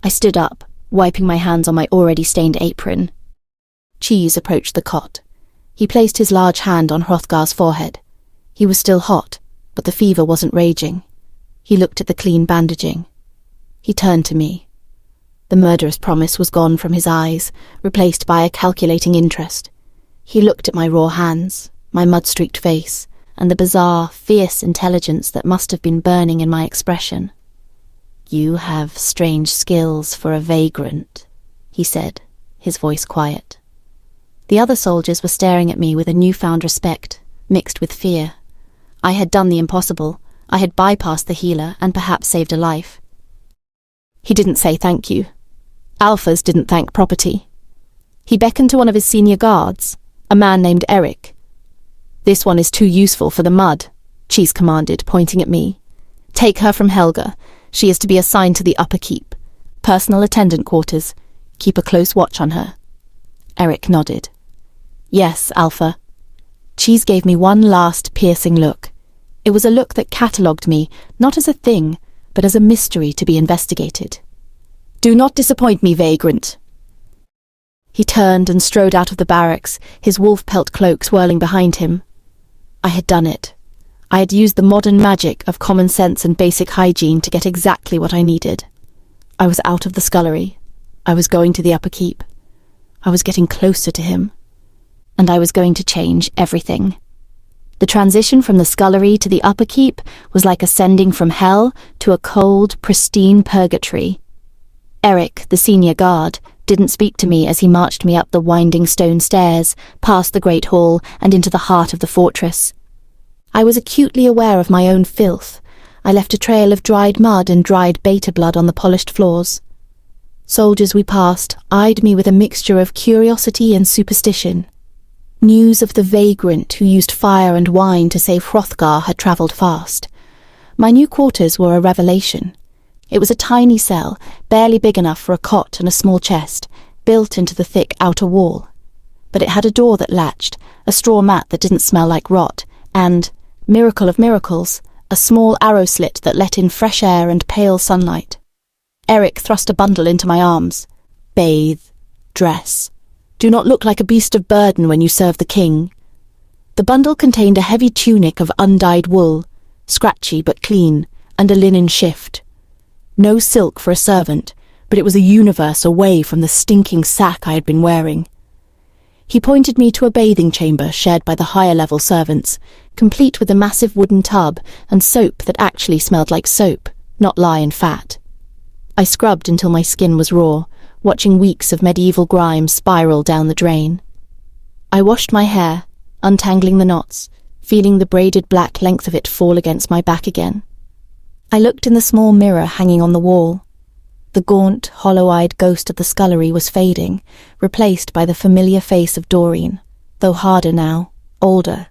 I stood up, wiping my hands on my already stained apron. Chise approached the cot. He placed his large hand on Hrothgar's forehead. He was still hot, but the fever wasn't raging. He looked at the clean bandaging. He turned to me. The murderous promise was gone from his eyes, replaced by a calculating interest. He looked at my raw hands, my mud-streaked face, and the bizarre, fierce intelligence that must have been burning in my expression. "You have strange skills for a vagrant," he said, his voice quiet. The other soldiers were staring at me with a newfound respect, mixed with fear. I had done the impossible. I had bypassed the healer and perhaps saved a life. He didn't say thank you. Alphas didn't thank property. He beckoned to one of his senior guards, a man named Eric. "This one is too useful for the mud," Chise commanded, pointing at me. "Take her from Helga. She is to be assigned to the upper keep. Personal attendant quarters. Keep a close watch on her." Eric nodded. "Yes, Alpha." Chise gave me one last piercing look. It was a look that catalogued me, not as a thing, but as a mystery to be investigated. "Do not disappoint me, vagrant." He turned and strode out of the barracks, his wolf-pelt cloak swirling behind him. I had done it. I had used the modern magic of common sense and basic hygiene to get exactly what I needed. I was out of the scullery. I was going to the upper keep. I was getting closer to him. And I was going to change everything. The transition from the scullery to the upper keep was like ascending from hell to a cold, pristine purgatory. Eric, the senior guard, didn't speak to me as he marched me up the winding stone stairs, past the great hall, and into the heart of the fortress. I was acutely aware of my own filth. I left a trail of dried mud and dried beta blood on the polished floors. Soldiers we passed eyed me with a mixture of curiosity and superstition. News of the vagrant who used fire and wine to save Hrothgar had travelled fast. My new quarters were a revelation. It was a tiny cell, barely big enough for a cot and a small chest, built into the thick outer wall. But it had a door that latched, a straw mat that didn't smell like rot, and, miracle of miracles, a small arrow slit that let in fresh air and pale sunlight. Eric thrust a bundle into my arms. Bathe. Dress. Do not look like a beast of burden when you serve the king. The bundle contained a heavy tunic of undyed wool, scratchy but clean, and a linen shift. No silk for a servant, but it was a universe away from the stinking sack I had been wearing. He pointed me to a bathing chamber shared by the higher-level servants, complete with a massive wooden tub and soap that actually smelled like soap, not lye and fat. I scrubbed until my skin was raw, watching weeks of medieval grime spiral down the drain. I washed my hair, untangling the knots, feeling the braided black length of it fall against my back again. I looked in the small mirror hanging on the wall. The gaunt, hollow-eyed ghost of the scullery was fading, replaced by the familiar face of Doreen, though harder now, older.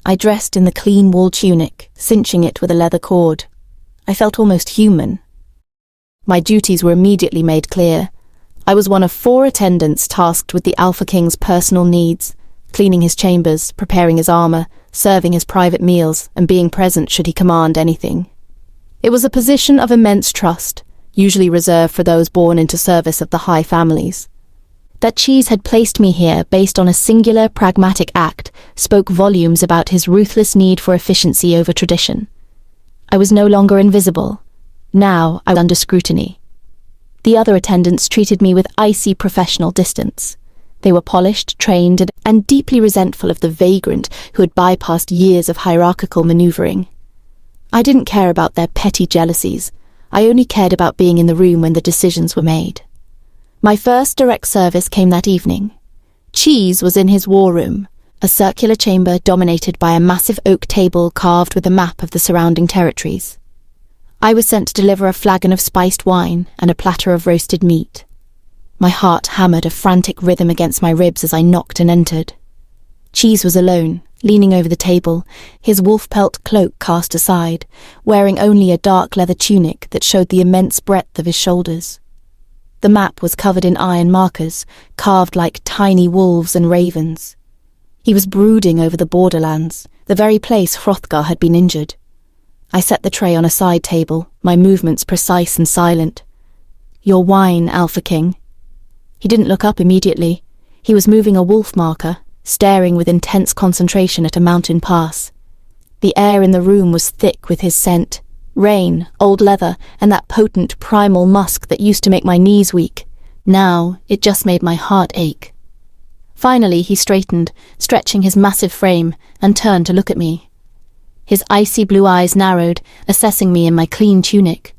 I dressed in the clean wool tunic, cinching it with a leather cord. I felt almost human. My duties were immediately made clear. I was one of 4 attendants tasked with the Alpha King's personal needs, cleaning his chambers, preparing his armour, serving his private meals, and being present should he command anything. It was a position of immense trust, usually reserved for those born into service of the high families. That Chise had placed me here based on a singular pragmatic act spoke volumes about his ruthless need for efficiency over tradition. I was no longer invisible. Now I was under scrutiny. The other attendants treated me with icy professional distance. They were polished, trained, and deeply resentful of the vagrant who had bypassed years of hierarchical manoeuvring. I didn't care about their petty jealousies. I only cared about being in the room when the decisions were made. My first direct service came that evening. Chise was in his war room, a circular chamber dominated by a massive oak table carved with a map of the surrounding territories. I was sent to deliver a flagon of spiced wine and a platter of roasted meat. My heart hammered a frantic rhythm against my ribs as I knocked and entered. Chise was alone, leaning over the table, his wolf pelt cloak cast aside, wearing only a dark leather tunic that showed the immense breadth of his shoulders. The map was covered in iron markers, carved like tiny wolves and ravens. He was brooding over the borderlands, the very place Hrothgar had been injured. I set the tray on a side table, my movements precise and silent. "Your wine, Alpha King." He didn't look up immediately. He was moving a wolf marker, staring with intense concentration at a mountain pass. The air in the room was thick with his scent. Rain, old leather, and that potent primal musk that used to make my knees weak. Now, it just made my heart ache. Finally, he straightened, stretching his massive frame, and turned to look at me. His icy blue eyes narrowed, assessing me in my clean tunic.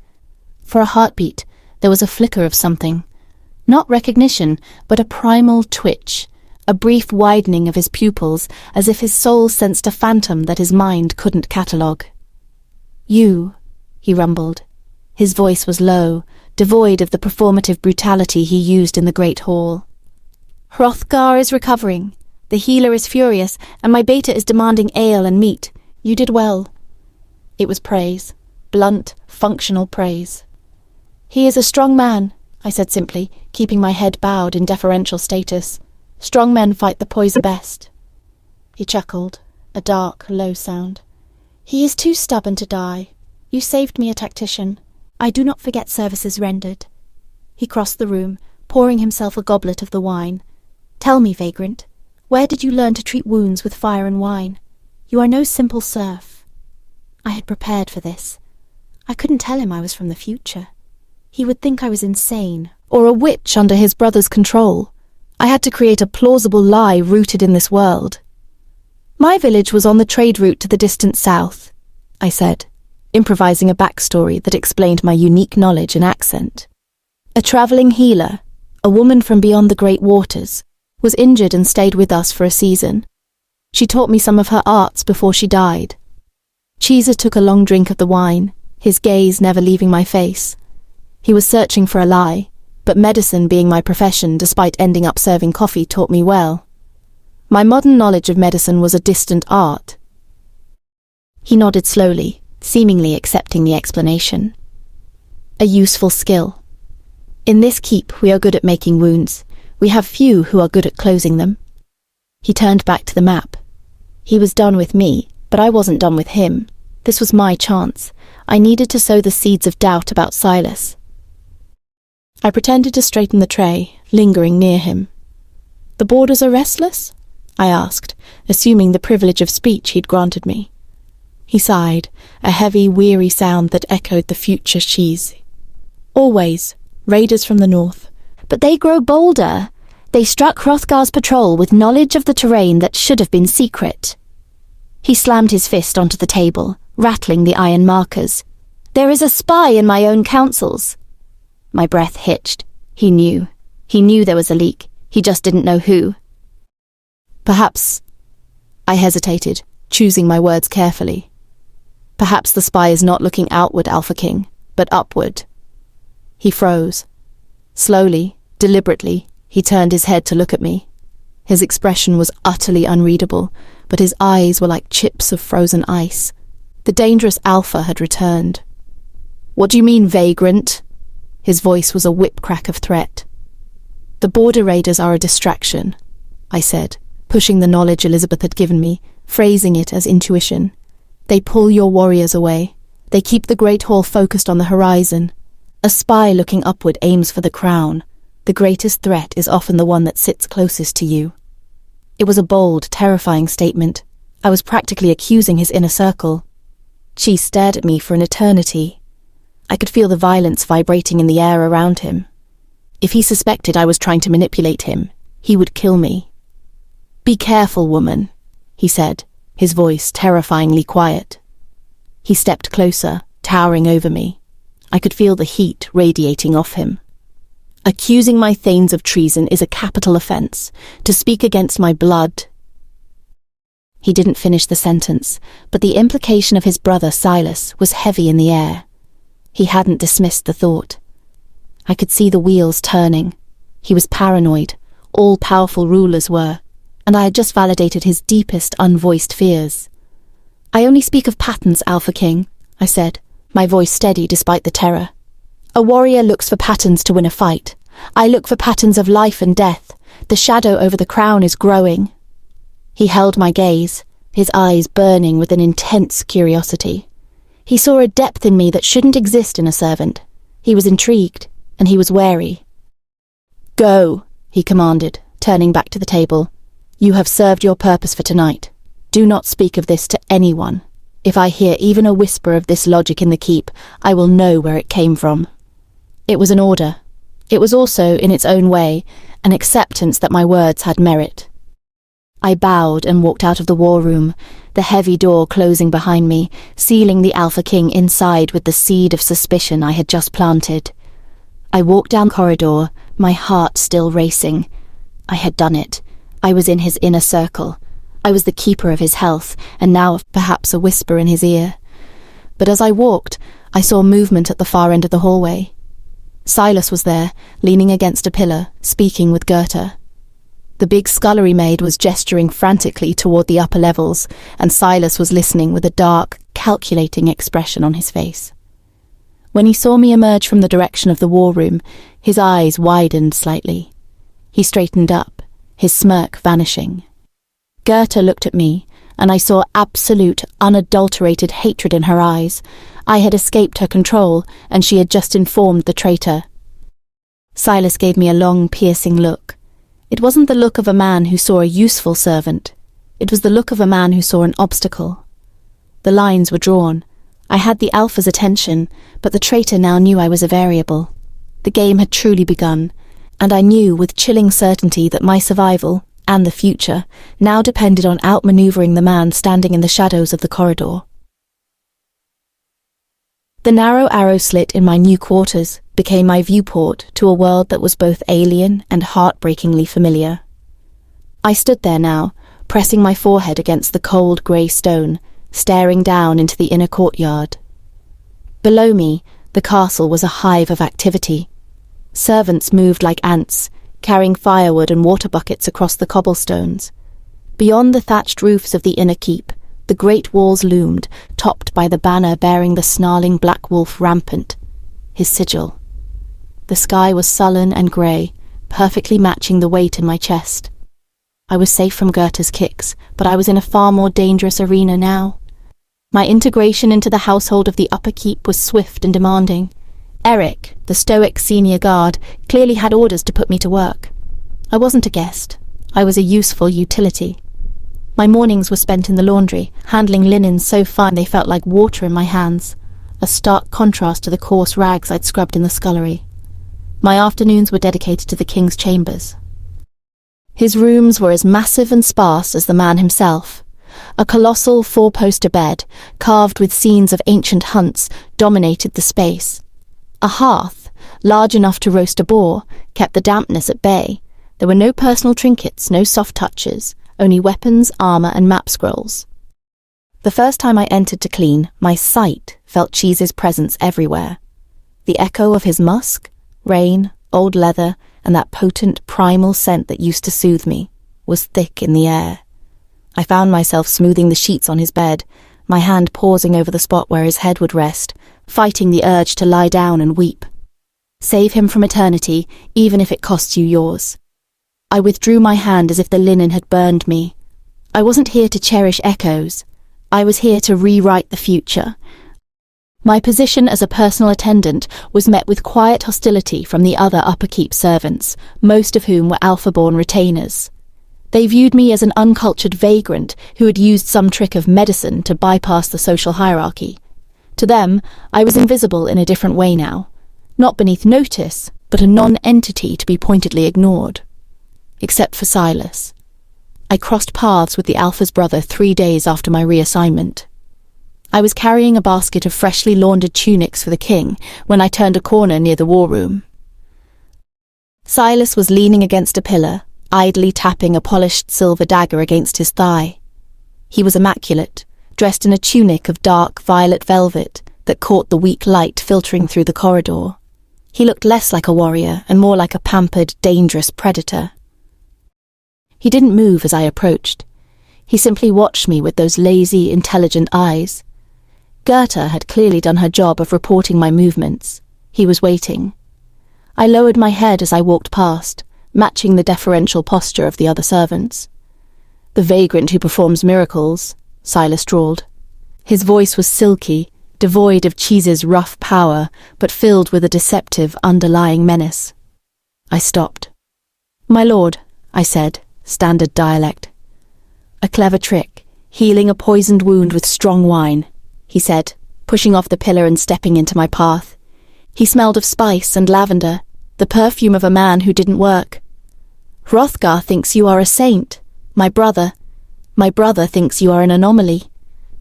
For a heartbeat, there was a flicker of something. Not recognition, but a primal twitch, a brief widening of his pupils, as if his soul sensed a phantom that his mind couldn't catalogue. "You," he rumbled. His voice was low, devoid of the performative brutality he used in the great hall. "Hrothgar is recovering. The healer is furious, and my beta is demanding ale and meat. You did well." It was praise. Blunt, functional praise. "He is a strong man," I said simply, keeping my head bowed in deferential status. "Strong men fight the poison best." He chuckled, a dark, low sound. "He is too stubborn to die. You saved me a tactician. I do not forget services rendered." He crossed the room, pouring himself a goblet of the wine. "Tell me, vagrant, where did you learn to treat wounds with fire and wine? You are no simple serf." I had prepared for this. I couldn't tell him I was from the future. He would think I was insane, or a witch under his brother's control. I had to create a plausible lie rooted in this world. My village was on the trade route to the distant south, I said, improvising a backstory that explained my unique knowledge and accent. A travelling healer, a woman from beyond the great waters, was injured and stayed with us for a season. She taught me some of her arts before she died. Chise took a long drink of the wine, his gaze never leaving my face. He was searching for a lie, but medicine being my profession despite ending up serving coffee taught me well. My modern knowledge of medicine was a distant art. He nodded slowly, seemingly accepting the explanation. A useful skill. In this keep we are good at making wounds. We have few who are good at closing them. He turned back to the map. He was done with me, but I wasn't done with him. This was my chance. I needed to sow the seeds of doubt about Silas. I pretended to straighten the tray, lingering near him. The boarders are restless? I asked, assuming the privilege of speech he'd granted me. He sighed, a heavy, weary sound that echoed the future Chise. Always, raiders from the north. But they grow bolder. They struck Hrothgar's patrol with knowledge of the terrain that should have been secret. He slammed his fist onto the table, rattling the iron markers. There is a spy in my own councils. My breath hitched. He knew. He knew there was a leak. He just didn't know who. Perhaps... I hesitated, choosing my words carefully. Perhaps the spy is not looking outward, Alpha King, but upward. He froze. Slowly, deliberately, he turned his head to look at me. His expression was utterly unreadable, but his eyes were like chips of frozen ice. The dangerous Alpha had returned. What do you mean, vagrant? His voice was a whip-crack of threat. The border raiders are a distraction, I said, pushing the knowledge Elizabeth had given me, phrasing it as intuition. They pull your warriors away. They keep the Great Hall focused on the horizon. A spy looking upward aims for the crown. The greatest threat is often the one that sits closest to you. It was a bold, terrifying statement. I was practically accusing his inner circle. She stared at me for an eternity. I could feel the violence vibrating in the air around him. If he suspected I was trying to manipulate him, he would kill me. Be careful, woman, he said, his voice terrifyingly quiet. He stepped closer, towering over me. I could feel the heat radiating off him. Accusing my thanes of treason is a capital offence. To speak against my blood. He didn't finish the sentence, but the implication of his brother Silas was heavy in the air. He hadn't dismissed the thought. I could see the wheels turning. He was paranoid. All powerful rulers were, and I had just validated his deepest unvoiced fears. I only speak of patterns, Alpha King, I said, my voice steady despite the terror. A warrior looks for patterns to win a fight. I look for patterns of life and death. The shadow over the crown is growing. He held my gaze, his eyes burning with an intense curiosity. He saw a depth in me that shouldn't exist in a servant. He was intrigued, and he was wary. Go, he commanded, turning back to the table. You have served your purpose for tonight. Do not speak of this to anyone. If I hear even a whisper of this logic in the keep, I will know where it came from. It was an order. It was also, in its own way, an acceptance that my words had merit. I bowed and walked out of the war room, the heavy door closing behind me, sealing the Alpha King inside with the seed of suspicion I had just planted. I walked down the corridor, my heart still racing. I had done it. I was in his inner circle. I was the keeper of his health, and now perhaps a whisper in his ear. But as I walked, I saw movement at the far end of the hallway. Silas was there, leaning against a pillar, speaking with Goethe. The big scullery maid was gesturing frantically toward the upper levels, and Silas was listening with a dark, calculating expression on his face. When he saw me emerge from the direction of the war room, his eyes widened slightly. He straightened up, his smirk vanishing. Goethe looked at me, and I saw absolute, unadulterated hatred in her eyes. I had escaped her control, and she had just informed the traitor. Silas gave me a long, piercing look. It wasn't the look of a man who saw a useful servant. It was the look of a man who saw an obstacle. The lines were drawn. I had the Alpha's attention, but the traitor now knew I was a variable. The game had truly begun, and I knew with chilling certainty that my survival, and the future, now depended on outmaneuvering the man standing in the shadows of the corridor. The narrow arrow slit in my new quarters became my viewport to a world that was both alien and heartbreakingly familiar. I stood there now, pressing my forehead against the cold grey stone, staring down into the inner courtyard. Below me, the castle was a hive of activity. Servants moved like ants, carrying firewood and water buckets across the cobblestones. Beyond the thatched roofs of the inner keep, the great walls loomed, topped by the banner bearing the snarling black wolf rampant, his sigil. The sky was sullen and grey, perfectly matching the weight in my chest. I was safe from Goethe's kicks, but I was in a far more dangerous arena now. My integration into the household of the upper keep was swift and demanding. Eric, the stoic senior guard, clearly had orders to put me to work. I wasn't a guest. I was a useful utility. My mornings were spent in the laundry, handling linens so fine they felt like water in my hands, a stark contrast to the coarse rags I'd scrubbed in the scullery. My afternoons were dedicated to the king's chambers. His rooms were as massive and sparse as the man himself. A colossal four-poster bed, carved with scenes of ancient hunts, dominated the space. A hearth, large enough to roast a boar, kept the dampness at bay. There were no personal trinkets, no soft touches, only weapons, armour and map scrolls. The first time I entered to clean, my sight felt Chise's presence everywhere. The echo of his musk, rain, old leather, and that potent primal scent that used to soothe me was thick in the air. I found myself smoothing the sheets on his bed, my hand pausing over the spot where his head would rest, fighting the urge to lie down and weep. Save him from eternity, even if it costs you yours. I withdrew my hand as if the linen had burned me. I wasn't here to cherish echoes. I was here to rewrite the future. My position as a personal attendant was met with quiet hostility from the other upper keep servants, most of whom were Alpha-born retainers. They viewed me as an uncultured vagrant who had used some trick of medicine to bypass the social hierarchy. To them, I was invisible in a different way now. Not beneath notice, but a non-entity to be pointedly ignored. Except for Silas. I crossed paths with the Alpha's brother 3 days after my reassignment. I was carrying a basket of freshly laundered tunics for the king when I turned a corner near the war room. Silas was leaning against a pillar, idly tapping a polished silver dagger against his thigh. He was immaculate, dressed in a tunic of dark violet velvet that caught the weak light filtering through the corridor. He looked less like a warrior and more like a pampered, dangerous predator. He didn't move as I approached. He simply watched me with those lazy, intelligent eyes. Goethe had clearly done her job of reporting my movements. He was waiting. I lowered my head as I walked past, matching the deferential posture of the other servants. "The vagrant who performs miracles," Silas drawled. His voice was silky, devoid of Chise's rough power, but filled with a deceptive underlying menace. I stopped. "My lord," I said, standard dialect. "A clever trick, healing a poisoned wound with strong wine," he said, pushing off the pillar and stepping into my path. He smelled of spice and lavender, the perfume of a man who didn't work. "Hrothgar thinks you are a saint. My brother thinks you are an anomaly.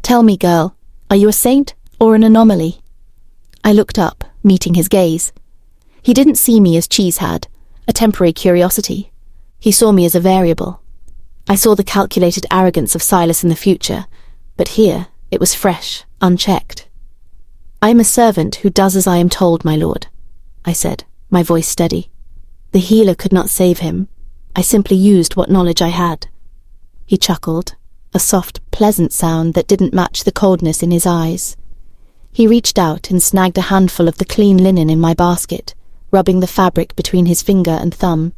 Tell me, girl, are you a saint or an anomaly?" I looked up, meeting his gaze. He didn't see me as Chise had, a temporary curiosity. He saw me as a variable. I saw the calculated arrogance of Silas in the future, but here it was fresh, unchecked. "I am a servant who does as I am told, my lord," I said, my voice steady. The healer could not save him. I simply used what knowledge I had. He chuckled, a soft, pleasant sound that didn't match the coldness in his eyes. He reached out and snagged a handful of the clean linen in my basket, rubbing the fabric between his finger and thumb.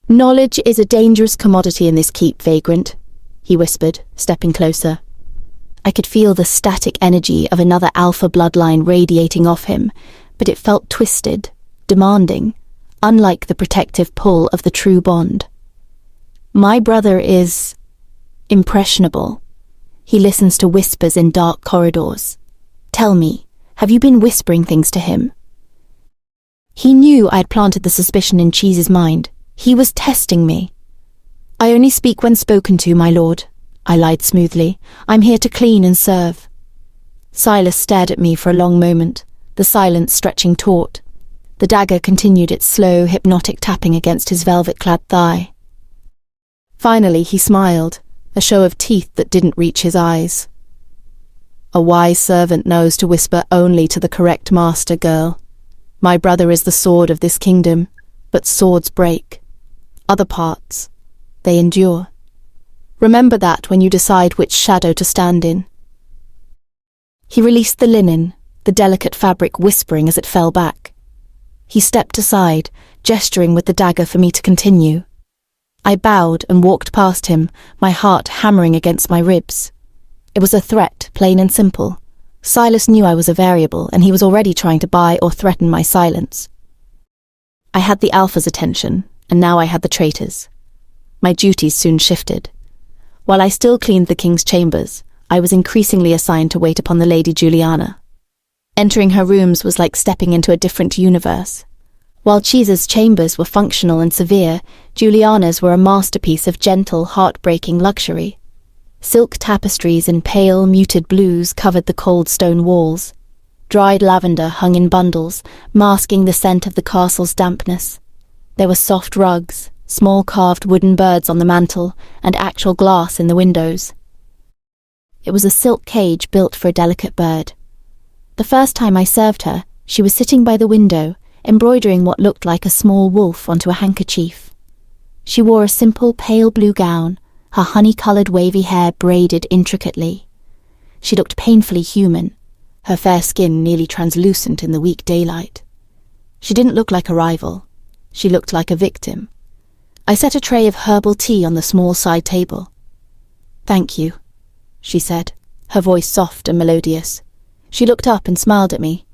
"Knowledge is a dangerous commodity in this keep, vagrant," he whispered, stepping closer. I could feel the static energy of another alpha bloodline radiating off him, but it felt twisted, demanding, unlike the protective pull of the true bond. "My brother is impressionable. He listens to whispers in dark corridors. Tell me, have you been whispering things to him?" He knew I had planted the suspicion in Chise's mind. He was testing me. "I only speak when spoken to, my lord," I lied smoothly. "I'm here to clean and serve." Silas stared at me for a long moment, the silence stretching taut. The dagger continued its slow, hypnotic tapping against his velvet-clad thigh. Finally he smiled, a show of teeth that didn't reach his eyes. "A wise servant knows to whisper only to the correct master, girl. My brother is the sword of this kingdom, but swords break. Other parts, they endure. Remember that when you decide which shadow to stand in." He released the linen, the delicate fabric whispering as it fell back. He stepped aside, gesturing with the dagger for me to continue. I bowed and walked past him, my heart hammering against my ribs. It was a threat, plain and simple. Silas knew I was a variable, and he was already trying to buy or threaten my silence. I had the alpha's attention, and now I had the traitor's. My duties soon shifted. While I still cleaned the king's chambers, I was increasingly assigned to wait upon the Lady Juliana. Entering her rooms was like stepping into a different universe. While Chise's chambers were functional and severe, Juliana's were a masterpiece of gentle, heartbreaking luxury. Silk tapestries in pale, muted blues covered the cold stone walls. Dried lavender hung in bundles, masking the scent of the castle's dampness. There were soft rugs, small carved wooden birds on the mantel, and actual glass in the windows. It was a silk cage built for a delicate bird. The first time I served her, she was sitting by the window, embroidering what looked like a small wolf onto a handkerchief. She wore a simple pale blue gown, her honey-coloured wavy hair braided intricately. She looked painfully human, her fair skin nearly translucent in the weak daylight. She didn't look like a rival. She looked like a victim. I set a tray of herbal tea on the small side table. "Thank you," she said, her voice soft and melodious. She looked up and smiled at me.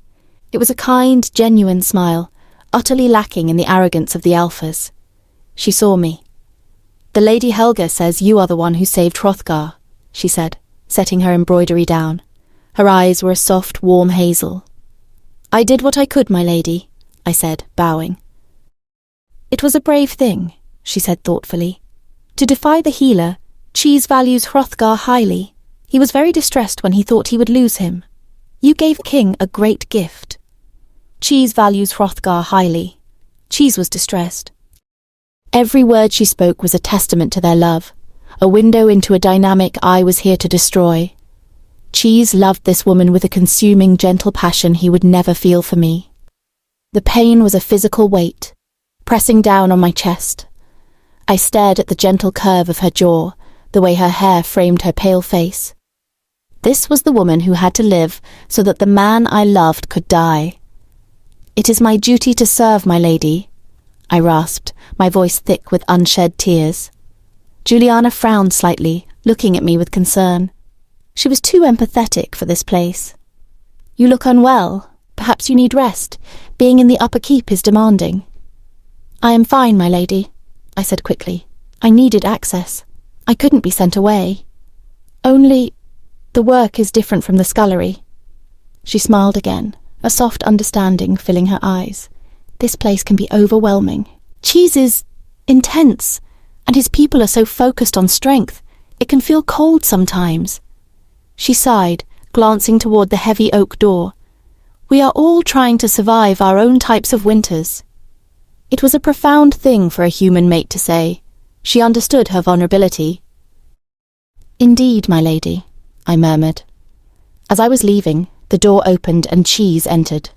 It was a kind, genuine smile, utterly lacking in the arrogance of the alphas. She saw me. "The Lady Helga says you are the one who saved Hrothgar," she said, setting her embroidery down. Her eyes were a soft, warm hazel. "I did what I could, my lady," I said, bowing. "It was a brave thing," she said thoughtfully. "To defy the healer, Chise values Hrothgar highly. He was very distressed when he thought he would lose him. You gave the king a great gift. Chise values Hrothgar highly. Chise was distressed." Every word she spoke was a testament to their love, a window into a dynamic I was here to destroy. Chise loved this woman with a consuming, gentle passion he would never feel for me. The pain was a physical weight, pressing down on my chest. I stared at the gentle curve of her jaw, the way her hair framed her pale face. This was the woman who had to live so that the man I loved could die. "It is my duty to serve, my lady," I rasped, my voice thick with unshed tears. Juliana frowned slightly, looking at me with concern. She was too empathetic for this place. "You look unwell. Perhaps you need rest. Being in the upper keep is demanding." "I am fine, my lady," I said quickly. "I needed access. I couldn't be sent away. Only, the work is different from the scullery." She smiled again, a soft understanding filling her eyes. "This place can be overwhelming. Chise is intense, and his people are so focused on strength, it can feel cold sometimes." She sighed, glancing toward the heavy oak door. "We are all trying to survive our own types of winters." It was a profound thing for a human mate to say. She understood her vulnerability. "Indeed, my lady," I murmured. As I was leaving, the door opened and Chise entered.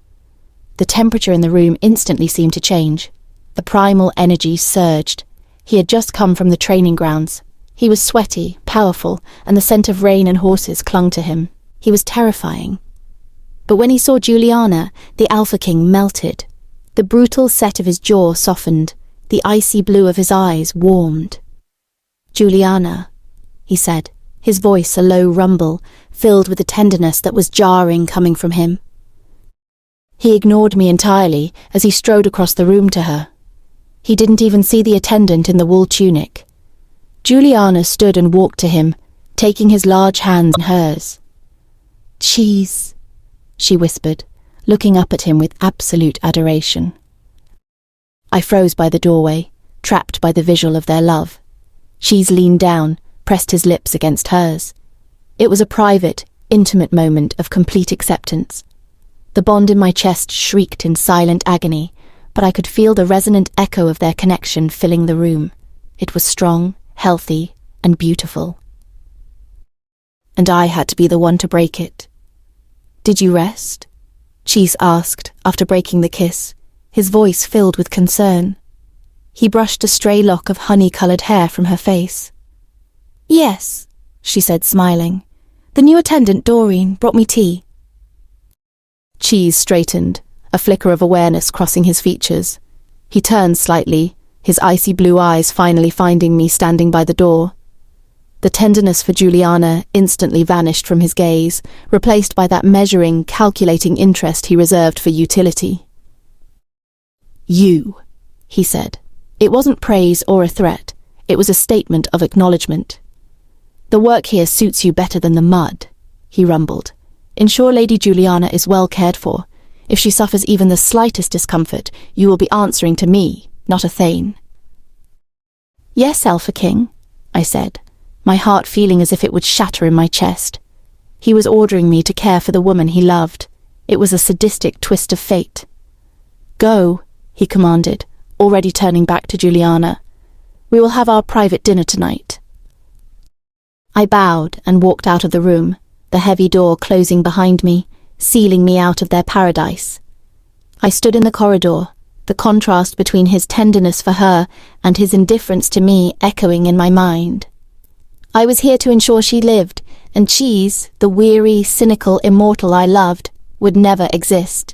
The temperature in the room instantly seemed to change. The primal energy surged. He had just come from the training grounds. He was sweaty, powerful, and the scent of rain and horses clung to him. He was terrifying. But when he saw Juliana, the Alpha King melted. The brutal set of his jaw softened. The icy blue of his eyes warmed. "Juliana," he said, his voice a low rumble, filled with a tenderness that was jarring coming from him. He ignored me entirely as he strode across the room to her. He didn't even see the attendant in the wool tunic. Juliana stood and walked to him, taking his large hands in hers. "Chise," she whispered, looking up at him with absolute adoration. I froze by the doorway, trapped by the visual of their love. Chise leaned down, pressed his lips against hers. It was a private, intimate moment of complete acceptance. The bond in my chest shrieked in silent agony, but I could feel the resonant echo of their connection filling the room. It was strong, healthy, and beautiful. And I had to be the one to break it. "Did you rest?" Chise asked after breaking the kiss, his voice filled with concern. He brushed a stray lock of honey-coloured hair from her face. "Yes," she said, smiling. "The new attendant, Doreen, brought me tea." Chise straightened, a flicker of awareness crossing his features. He turned slightly, his icy blue eyes finally finding me standing by the door. The tenderness for Juliana instantly vanished from his gaze, replaced by that measuring, calculating interest he reserved for utility. "You," he said. It wasn't praise or a threat. It was a statement of acknowledgement. "The work here suits you better than the mud," he rumbled. "Ensure Lady Juliana is well cared for. If she suffers even the slightest discomfort, you will be answering to me, not a Thane." "Yes, Alpha King," I said, my heart feeling as if it would shatter in my chest. He was ordering me to care for the woman he loved. It was a sadistic twist of fate. "Go," he commanded, already turning back to Juliana. "We will have our private dinner tonight." I bowed and walked out of the room, the heavy door closing behind me, sealing me out of their paradise. I stood in the corridor, the contrast between his tenderness for her and his indifference to me echoing in my mind. I was here to ensure she lived, and Chise, the weary, cynical immortal I loved, would never exist.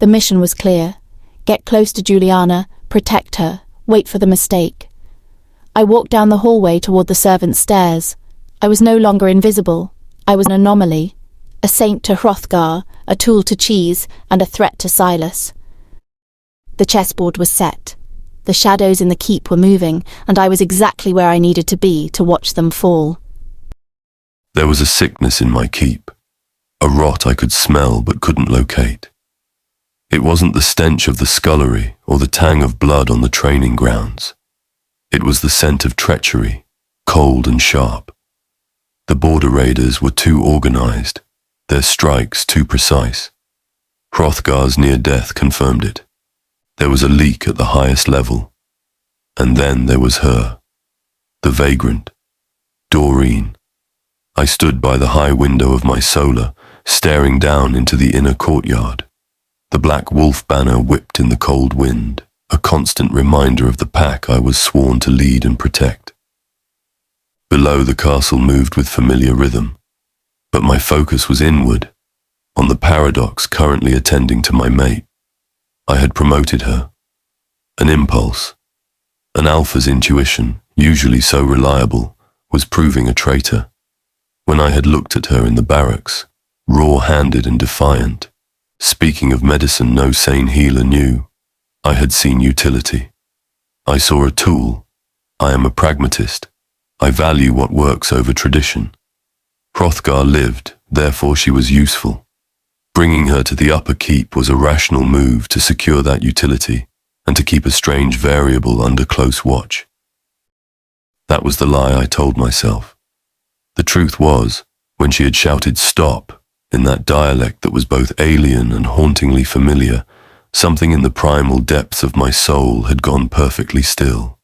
The mission was clear. Get close to Juliana, protect her, wait for the mistake. I walked down the hallway toward the servants' stairs. I was no longer invisible. I was an anomaly. A saint to Hrothgar, a tool to Chise, and a threat to Silas. The chessboard was set. The shadows in the keep were moving, and I was exactly where I needed to be to watch them fall. There was a sickness in my keep, a rot I could smell but couldn't locate. It wasn't the stench of the scullery or the tang of blood on the training grounds. It was the scent of treachery, cold and sharp. The border raiders were too organized, their strikes too precise. Hrothgar's near death confirmed it. There was a leak at the highest level. And then there was her, the vagrant, Doreen. I stood by the high window of my solar, staring down into the inner courtyard. The black wolf banner whipped in the cold wind, a constant reminder of the pack I was sworn to lead and protect. Below, the castle moved with familiar rhythm, but my focus was inward, on the paradox currently attending to my mate. I had promoted her. An impulse, an alpha's intuition, usually so reliable, was proving a traitor. When I had looked at her in the barracks, raw-handed and defiant, speaking of medicine no sane healer knew, I had seen utility. I saw a tool. I am a pragmatist. I value what works over tradition. Hrothgar lived, therefore she was useful. Bringing her to the upper keep was a rational move to secure that utility and to keep a strange variable under close watch. That was the lie I told myself. The truth was, when she had shouted "stop" in that dialect that was both alien and hauntingly familiar, something in the primal depths of my soul had gone perfectly still.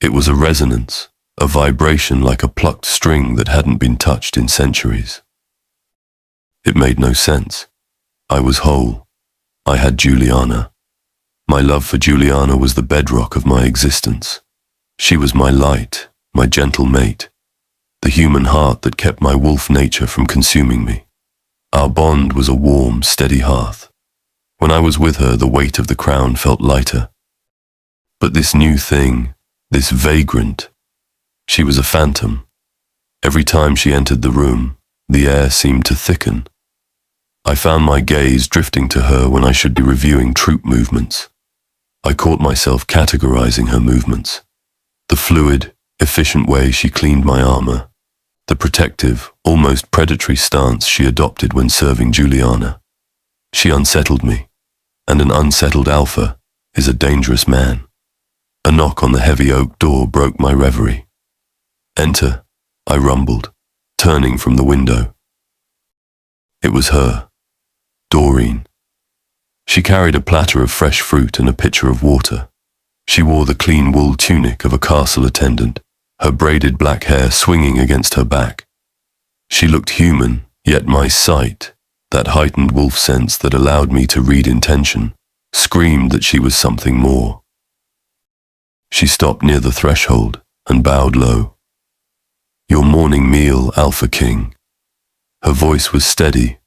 It was a resonance, a vibration like a plucked string that hadn't been touched in centuries. It made no sense. I was whole. I had Juliana. My love for Juliana was the bedrock of my existence. She was my light, my gentle mate, the human heart that kept my wolf nature from consuming me. Our bond was a warm, steady hearth. When I was with her, the weight of the crown felt lighter. But this new thing, this vagrant, she was a phantom. Every time she entered the room, the air seemed to thicken. I found my gaze drifting to her when I should be reviewing troop movements. I caught myself categorizing her movements. The fluid, efficient way she cleaned my armor, the protective, almost predatory stance she adopted when serving Juliana. She unsettled me, and an unsettled alpha is a dangerous man. A knock on the heavy oak door broke my reverie. "Enter," I rumbled, turning from the window. It was her, Doreen. She carried a platter of fresh fruit and a pitcher of water. She wore the clean wool tunic of a castle attendant, her braided black hair swinging against her back. She looked human, yet my sight, that heightened wolf sense that allowed me to read intention, screamed that she was something more. She stopped near the threshold and bowed low. "Your morning meal, Alpha King." Her voice was steady,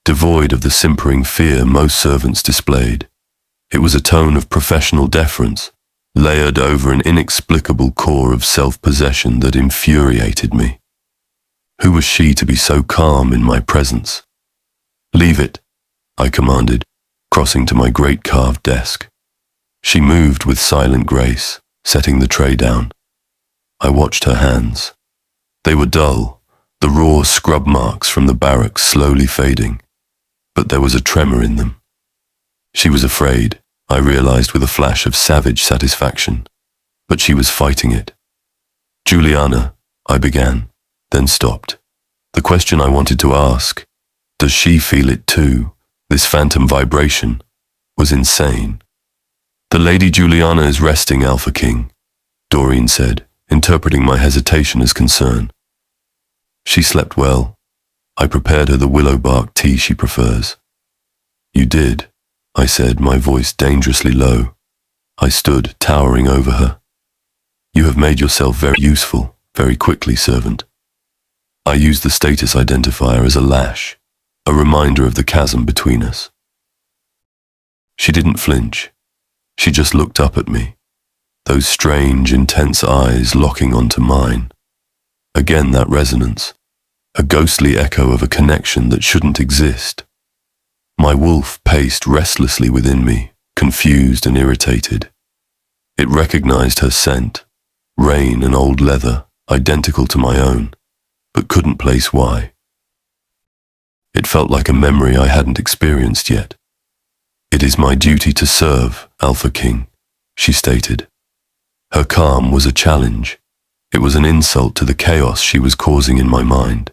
devoid of the simpering fear most servants displayed. It was a tone of professional deference, layered over an inexplicable core of self-possession that infuriated me. Who was she to be so calm in my presence? "Leave it," I commanded, crossing to my great carved desk. She moved with silent grace, setting the tray down. I watched her hands. They were dull, the raw scrub marks from the barracks slowly fading, but there was a tremor in them. She was afraid, I realized with a flash of savage satisfaction, but she was fighting it. "Juliana," I began, then stopped. The question I wanted to ask, does she feel it too, this phantom vibration, was insane. "The Lady Juliana is resting, Alpha King," Doreen said, interpreting my hesitation as concern. "She slept well. I prepared her the willow bark tea she prefers." "You did," I said, my voice dangerously low. I stood, towering over her. "You have made yourself very useful, very quickly, servant." I used the status identifier as a lash, a reminder of the chasm between us. She didn't flinch. She just looked up at me, those strange, intense eyes locking onto mine. Again that resonance, a ghostly echo of a connection that shouldn't exist. My wolf paced restlessly within me, confused and irritated. It recognized her scent, rain and old leather, identical to my own, but couldn't place why. It felt like a memory I hadn't experienced yet. "It is my duty to serve, Alpha King," she stated. Her calm was a challenge. It was an insult to the chaos she was causing in my mind.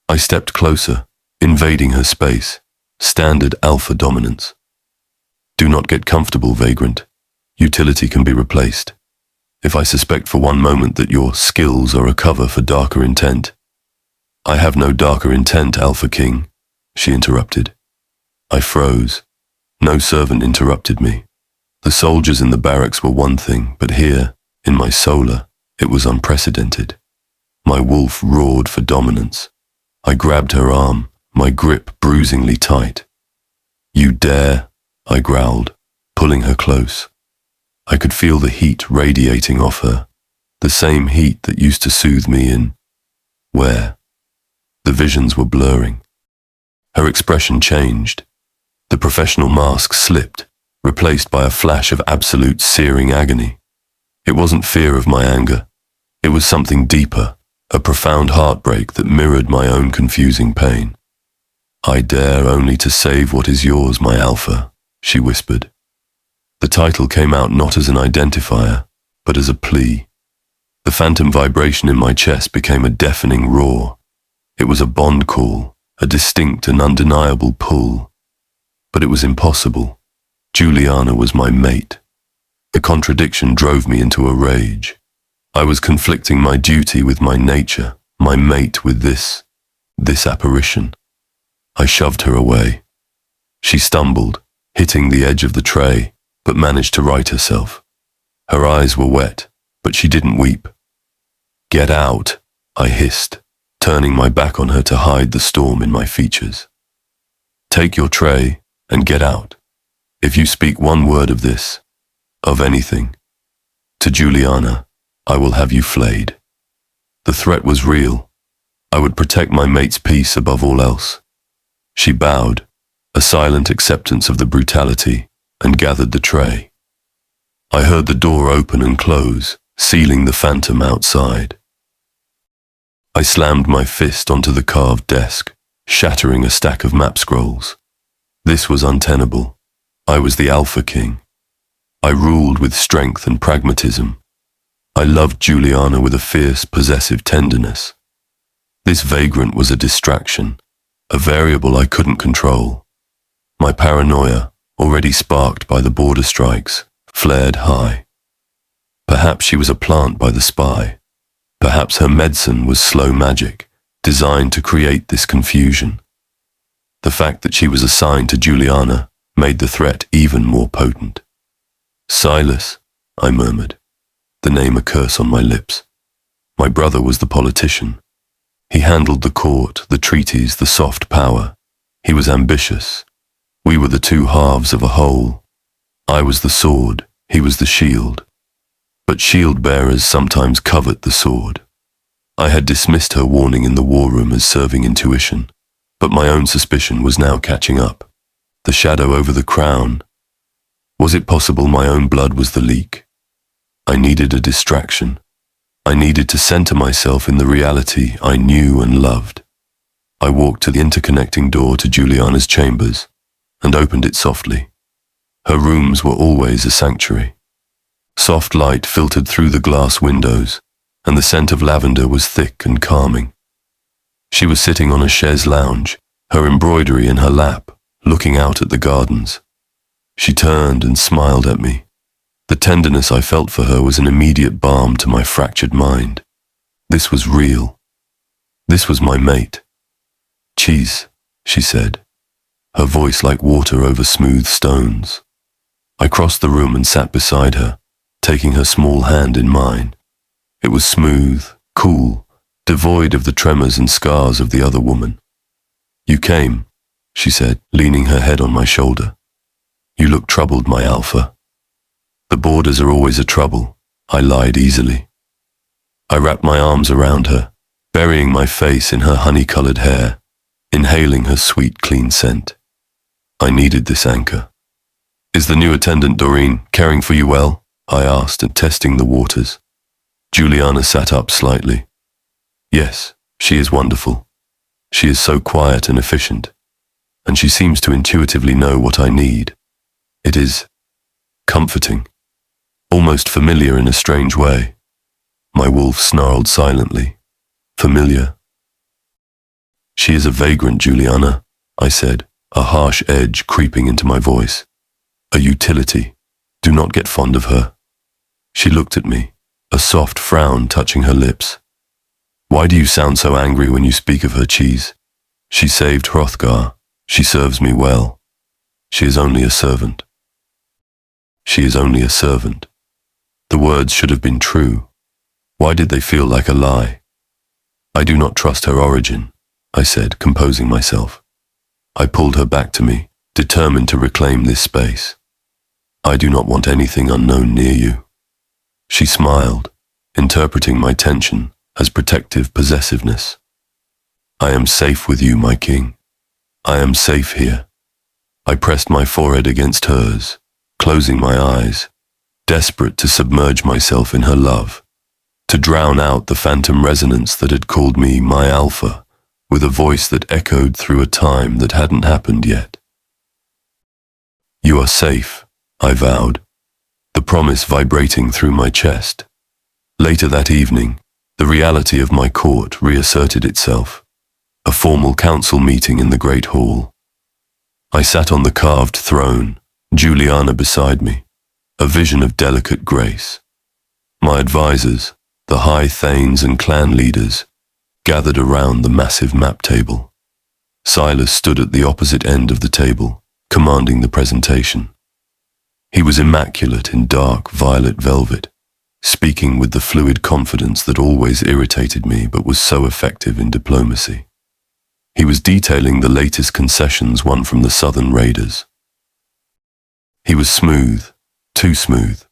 I stepped closer, invading her space, standard alpha dominance. "Do not get comfortable, vagrant. Utility can be replaced. If I suspect for one moment that your skills are a cover for darker intent—" "I have no darker intent, Alpha King," she interrupted. I froze. No servant interrupted me. The soldiers in the barracks were one thing, but here, in my solar, it was unprecedented. My wolf roared for dominance. I grabbed her arm, my grip bruisingly tight. "You dare," I growled, pulling her close. I could feel the heat radiating off her, the same heat that used to soothe me in... where? The visions were blurring. Her expression changed. The professional mask slipped, replaced by a flash of absolute searing agony. It wasn't fear of my anger. It was something deeper, a profound heartbreak that mirrored my own confusing pain. "I dare only to save what is yours, my alpha," she whispered. The title came out not as an identifier, but as a plea. The phantom vibration in my chest became a deafening roar. It was a bond call, a distinct and undeniable pull. But it was impossible. Juliana was my mate. The contradiction drove me into a rage. I was conflicting my duty with my nature, my mate with this apparition. I shoved her away. She stumbled, hitting the edge of the tray, but managed to right herself. Her eyes were wet, but she didn't weep. "Get out," I hissed, turning my back on her to hide the storm in my features. "Take your tray and get out. If you speak one word of this, of anything, to Juliana, I will have you flayed." The threat was real. I would protect my mate's peace above all else. She bowed, a silent acceptance of the brutality, and gathered the tray. I heard the door open and close, sealing the phantom outside. I slammed my fist onto the carved desk, shattering a stack of map scrolls. This was untenable. I was the Alpha King. I ruled with strength and pragmatism. I loved Juliana with a fierce, possessive tenderness. This vagrant was a distraction, a variable I couldn't control. My paranoia, already sparked by the border strikes, flared high. Perhaps she was a plant by the spy. Perhaps her medicine was slow magic, designed to create this confusion. The fact that she was assigned to Juliana made the threat even more potent. Silas, I murmured, the name a curse on my lips. My brother was the politician. He handled the court, the treaties, the soft power. He was ambitious. We were the two halves of a whole. I was the sword, he was the shield. But shield bearers sometimes covet the sword. I had dismissed her warning in the war room as serving intuition, but my own suspicion was now catching up. The shadow over the crown. Was it possible my own blood was the leak? I needed a distraction. I needed to center myself in the reality I knew and loved. I walked to the interconnecting door to Juliana's chambers and opened it softly. Her rooms were always a sanctuary. Soft light filtered through the glass windows, and the scent of lavender was thick and calming. She was sitting on a chaise lounge, her embroidery in her lap, looking out at the gardens. She turned and smiled at me. The tenderness I felt for her was an immediate balm to my fractured mind. This was real. This was my mate. Chise, she said, her voice like water over smooth stones. I crossed the room and sat beside her, taking her small hand in mine. It was smooth, cool, devoid of the tremors and scars of the other woman. You came, she said, leaning her head on my shoulder. You look troubled, my Alpha. The borders are always a trouble, I lied easily. I wrapped my arms around her, burying my face in her honey-colored hair, inhaling her sweet, clean scent. I needed this anchor. Is the new attendant, Doreen, caring for you well? I asked, and testing the waters. Juliana sat up slightly. Yes, she is wonderful. She is so quiet and efficient, and she seems to intuitively know what I need. It is comforting, almost familiar in a strange way. My wolf snarled silently. Familiar? She is a vagrant, Juliana, I said, a harsh edge creeping into my voice. A utility. Do not get fond of her. She looked at me, a soft frown touching her lips. Why do you sound so angry when you speak of her, Chise? She saved Hrothgar. She serves me well. She is only a servant. She is only a servant. The words should have been true. Why did they feel like a lie? I do not trust her origin, I said, composing myself. I pulled her back to me, determined to reclaim this space. I do not want anything unknown near you. She smiled, interpreting my tension as protective possessiveness. I am safe with you, my king. I am safe here. I pressed my forehead against hers, closing my eyes, desperate to submerge myself in her love, to drown out the phantom resonance that had called me my Alpha, with a voice that echoed through a time that hadn't happened yet. You are safe, I vowed, the promise vibrating through my chest. Later that evening, the reality of my court reasserted itself. A formal council meeting in the great hall. I sat on the carved throne, Juliana beside me, a vision of delicate grace. My advisors, the high thanes and clan leaders, gathered around the massive map table. Silas stood at the opposite end of the table, commanding the presentation. He was immaculate in dark violet velvet, speaking with the fluid confidence that always irritated me but was so effective in diplomacy. He was detailing the latest concessions won from the southern raiders. He was smooth, too smooth.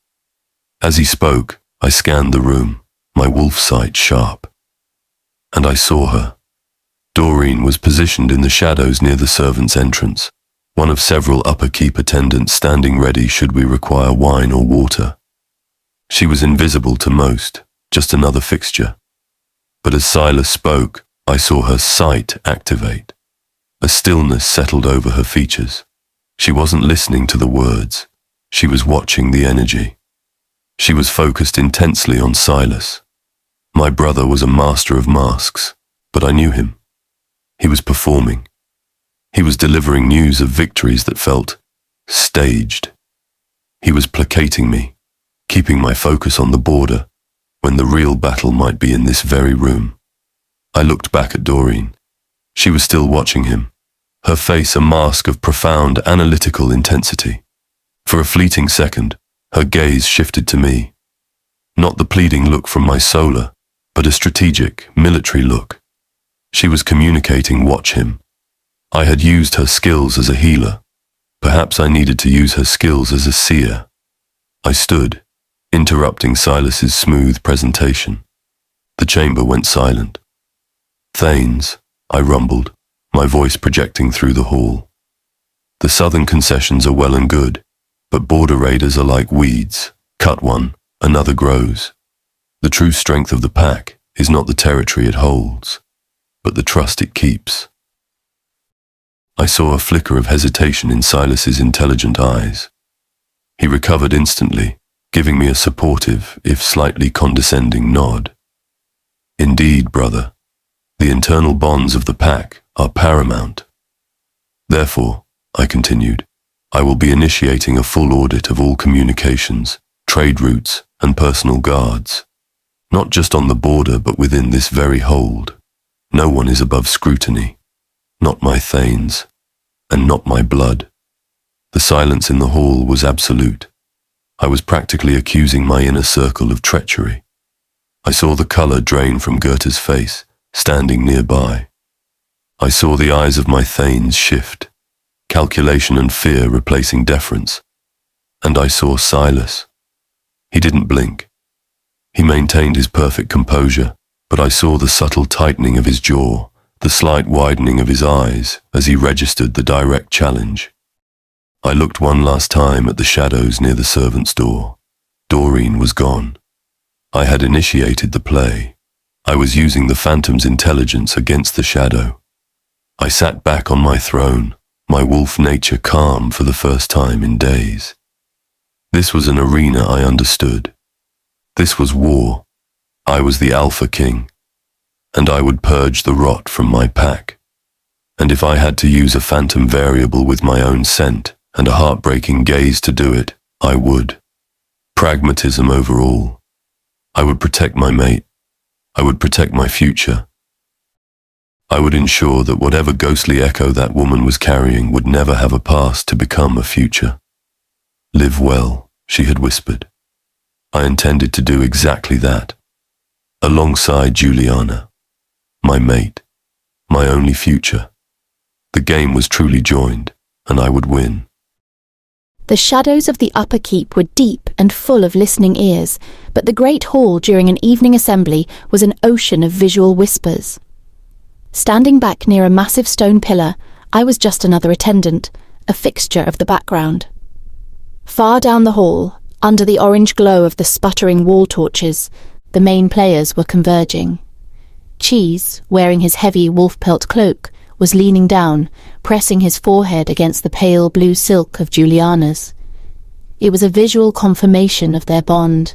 As he spoke, I scanned the room, my wolf sight sharp. And I saw her. Doreen was positioned in the shadows near the servants' entrance, one of several upper keep attendants standing ready should we require wine or water. She was invisible to most, just another fixture. But as Silas spoke, I saw her sight activate. A stillness settled over her features. She wasn't listening to the words. She was watching the energy. She was focused intensely on Silas. My brother was a master of masks, but I knew him. He was performing. He was delivering news of victories that felt staged. He was placating me, keeping my focus on the border, when the real battle might be in this very room. I looked back at Doreen. She was still watching him, her face a mask of profound analytical intensity. For a fleeting second, her gaze shifted to me. Not the pleading look from my solar, but a strategic, military look. She was communicating, watch him. I had used her skills as a healer. Perhaps I needed to use her skills as a seer. I stood, interrupting Silas's smooth presentation. The chamber went silent. Thanes, I rumbled, my voice projecting through the hall. The southern concessions are well and good, but border raiders are like weeds. Cut one, another grows. The true strength of the pack is not the territory it holds, but the trust it keeps. I saw a flicker of hesitation in Silas's intelligent eyes. He recovered instantly, giving me a supportive, if slightly condescending nod. Indeed, brother, the internal bonds of the pack are paramount. Therefore, I continued, I will be initiating a full audit of all communications, trade routes, and personal guards. Not just on the border, but within this very hold. No one is above scrutiny. Not my thanes, and not my blood. The silence in the hall was absolute. I was practically accusing my inner circle of treachery. I saw the color drain from Goethe's face, standing nearby. I saw the eyes of my thanes shift, calculation and fear replacing deference. And I saw Silas. He didn't blink. He maintained his perfect composure, but I saw the subtle tightening of his jaw, the slight widening of his eyes as he registered the direct challenge. I looked one last time at the shadows near the servants' door. Doreen was gone. I had initiated the play. I was using the phantom's intelligence against the shadow. I sat back on my throne, my wolf nature calm for the first time in days. This was an arena I understood. This was war. I was the Alpha King, and I would purge the rot from my pack. And if I had to use a phantom variable with my own scent and a heartbreaking gaze to do it, I would. Pragmatism over all. I would protect my mate. I would protect my future. I would ensure that whatever ghostly echo that woman was carrying would never have a past to become a future. Live well, she had whispered. I intended to do exactly that. Alongside Juliana, my mate, my only future. The game was truly joined, and I would win. The shadows of the upper keep were deep and full of listening ears, but the great hall during an evening assembly was an ocean of visual whispers. Standing back near a massive stone pillar, I was just another attendant, a fixture of the background. Far down the hall, under the orange glow of the sputtering wall torches, the main players were converging. Chise, wearing his heavy wolf-pelt cloak, was leaning down, pressing his forehead against the pale blue silk of Juliana's. It was a visual confirmation of their bond,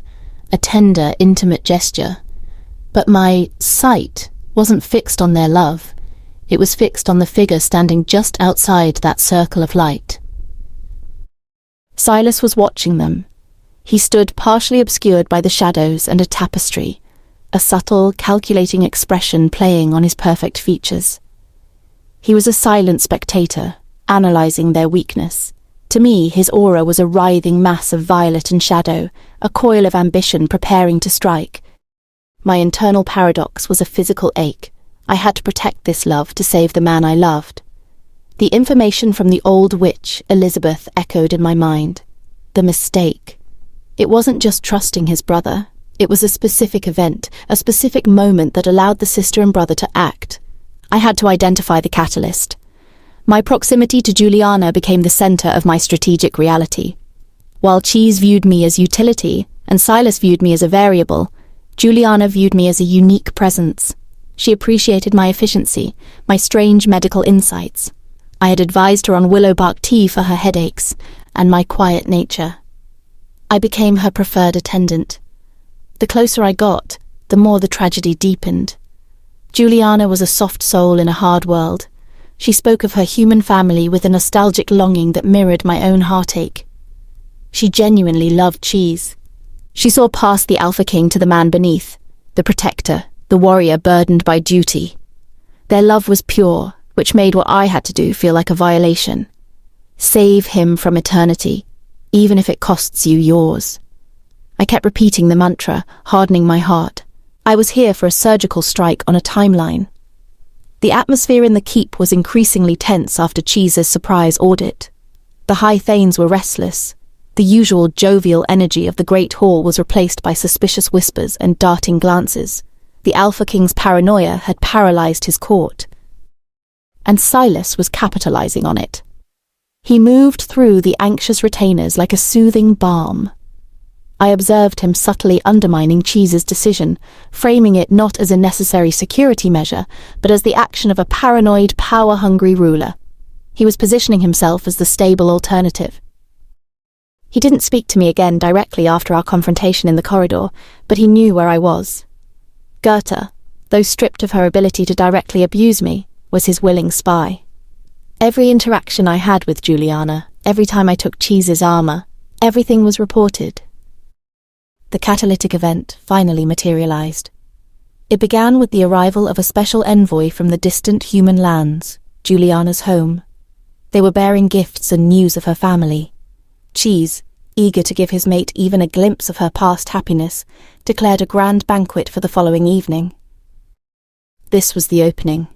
a tender, intimate gesture. But my sight wasn't fixed on their love. It was fixed on the figure standing just outside that circle of light. Silas was watching them. He stood partially obscured by the shadows and a tapestry, a subtle, calculating expression playing on his perfect features. He was a silent spectator, analysing their weakness. To me, his aura was a writhing mass of violet and shadow, a coil of ambition preparing to strike. My internal paradox was a physical ache. I had to protect this love to save the man I loved. The information from the old witch, Elizabeth, echoed in my mind. The mistake. It wasn't just trusting his brother. It was a specific event, a specific moment that allowed the sister and brother to act. I had to identify the catalyst. My proximity to Juliana became the centre of my strategic reality. While Chise viewed me as utility, and Silas viewed me as a variable, Juliana viewed me as a unique presence, She appreciated my efficiency, my strange medical insights. I had advised her on willow bark tea for her headaches, and my quiet nature. I became her preferred attendant. The closer I got, the more the tragedy deepened. Juliana was a soft soul in a hard world. She spoke of her human family with a nostalgic longing that mirrored my own heartache. She genuinely loved Chise. She saw past the Alpha King to the man beneath, the protector, the warrior burdened by duty. Their love was pure, which made what I had to do feel like a violation. Save him from eternity, even if it costs you yours. I kept repeating the mantra, hardening my heart. I was here for a surgical strike on a timeline. The atmosphere in the keep was increasingly tense after Chise's surprise audit. The High Thanes were restless. The usual jovial energy of the Great Hall was replaced by suspicious whispers and darting glances. The Alpha King's paranoia had paralyzed his court. And Silas was capitalizing on it. He moved through the anxious retainers like a soothing balm. I observed him subtly undermining Chise's decision, framing it not as a necessary security measure, but as the action of a paranoid, power-hungry ruler. He was positioning himself as the stable alternative. He didn't speak to me again directly after our confrontation in the corridor, but he knew where I was. Goethe, though stripped of her ability to directly abuse me, was his willing spy. Every interaction I had with Juliana, every time I took Chise's armor, everything was reported. The catalytic event finally materialized. It began with the arrival of a special envoy from the distant human lands, Juliana's home. They were bearing gifts and news of her family. Chise, eager to give his mate even a glimpse of her past happiness, declared a grand banquet for the following evening. This was the opening.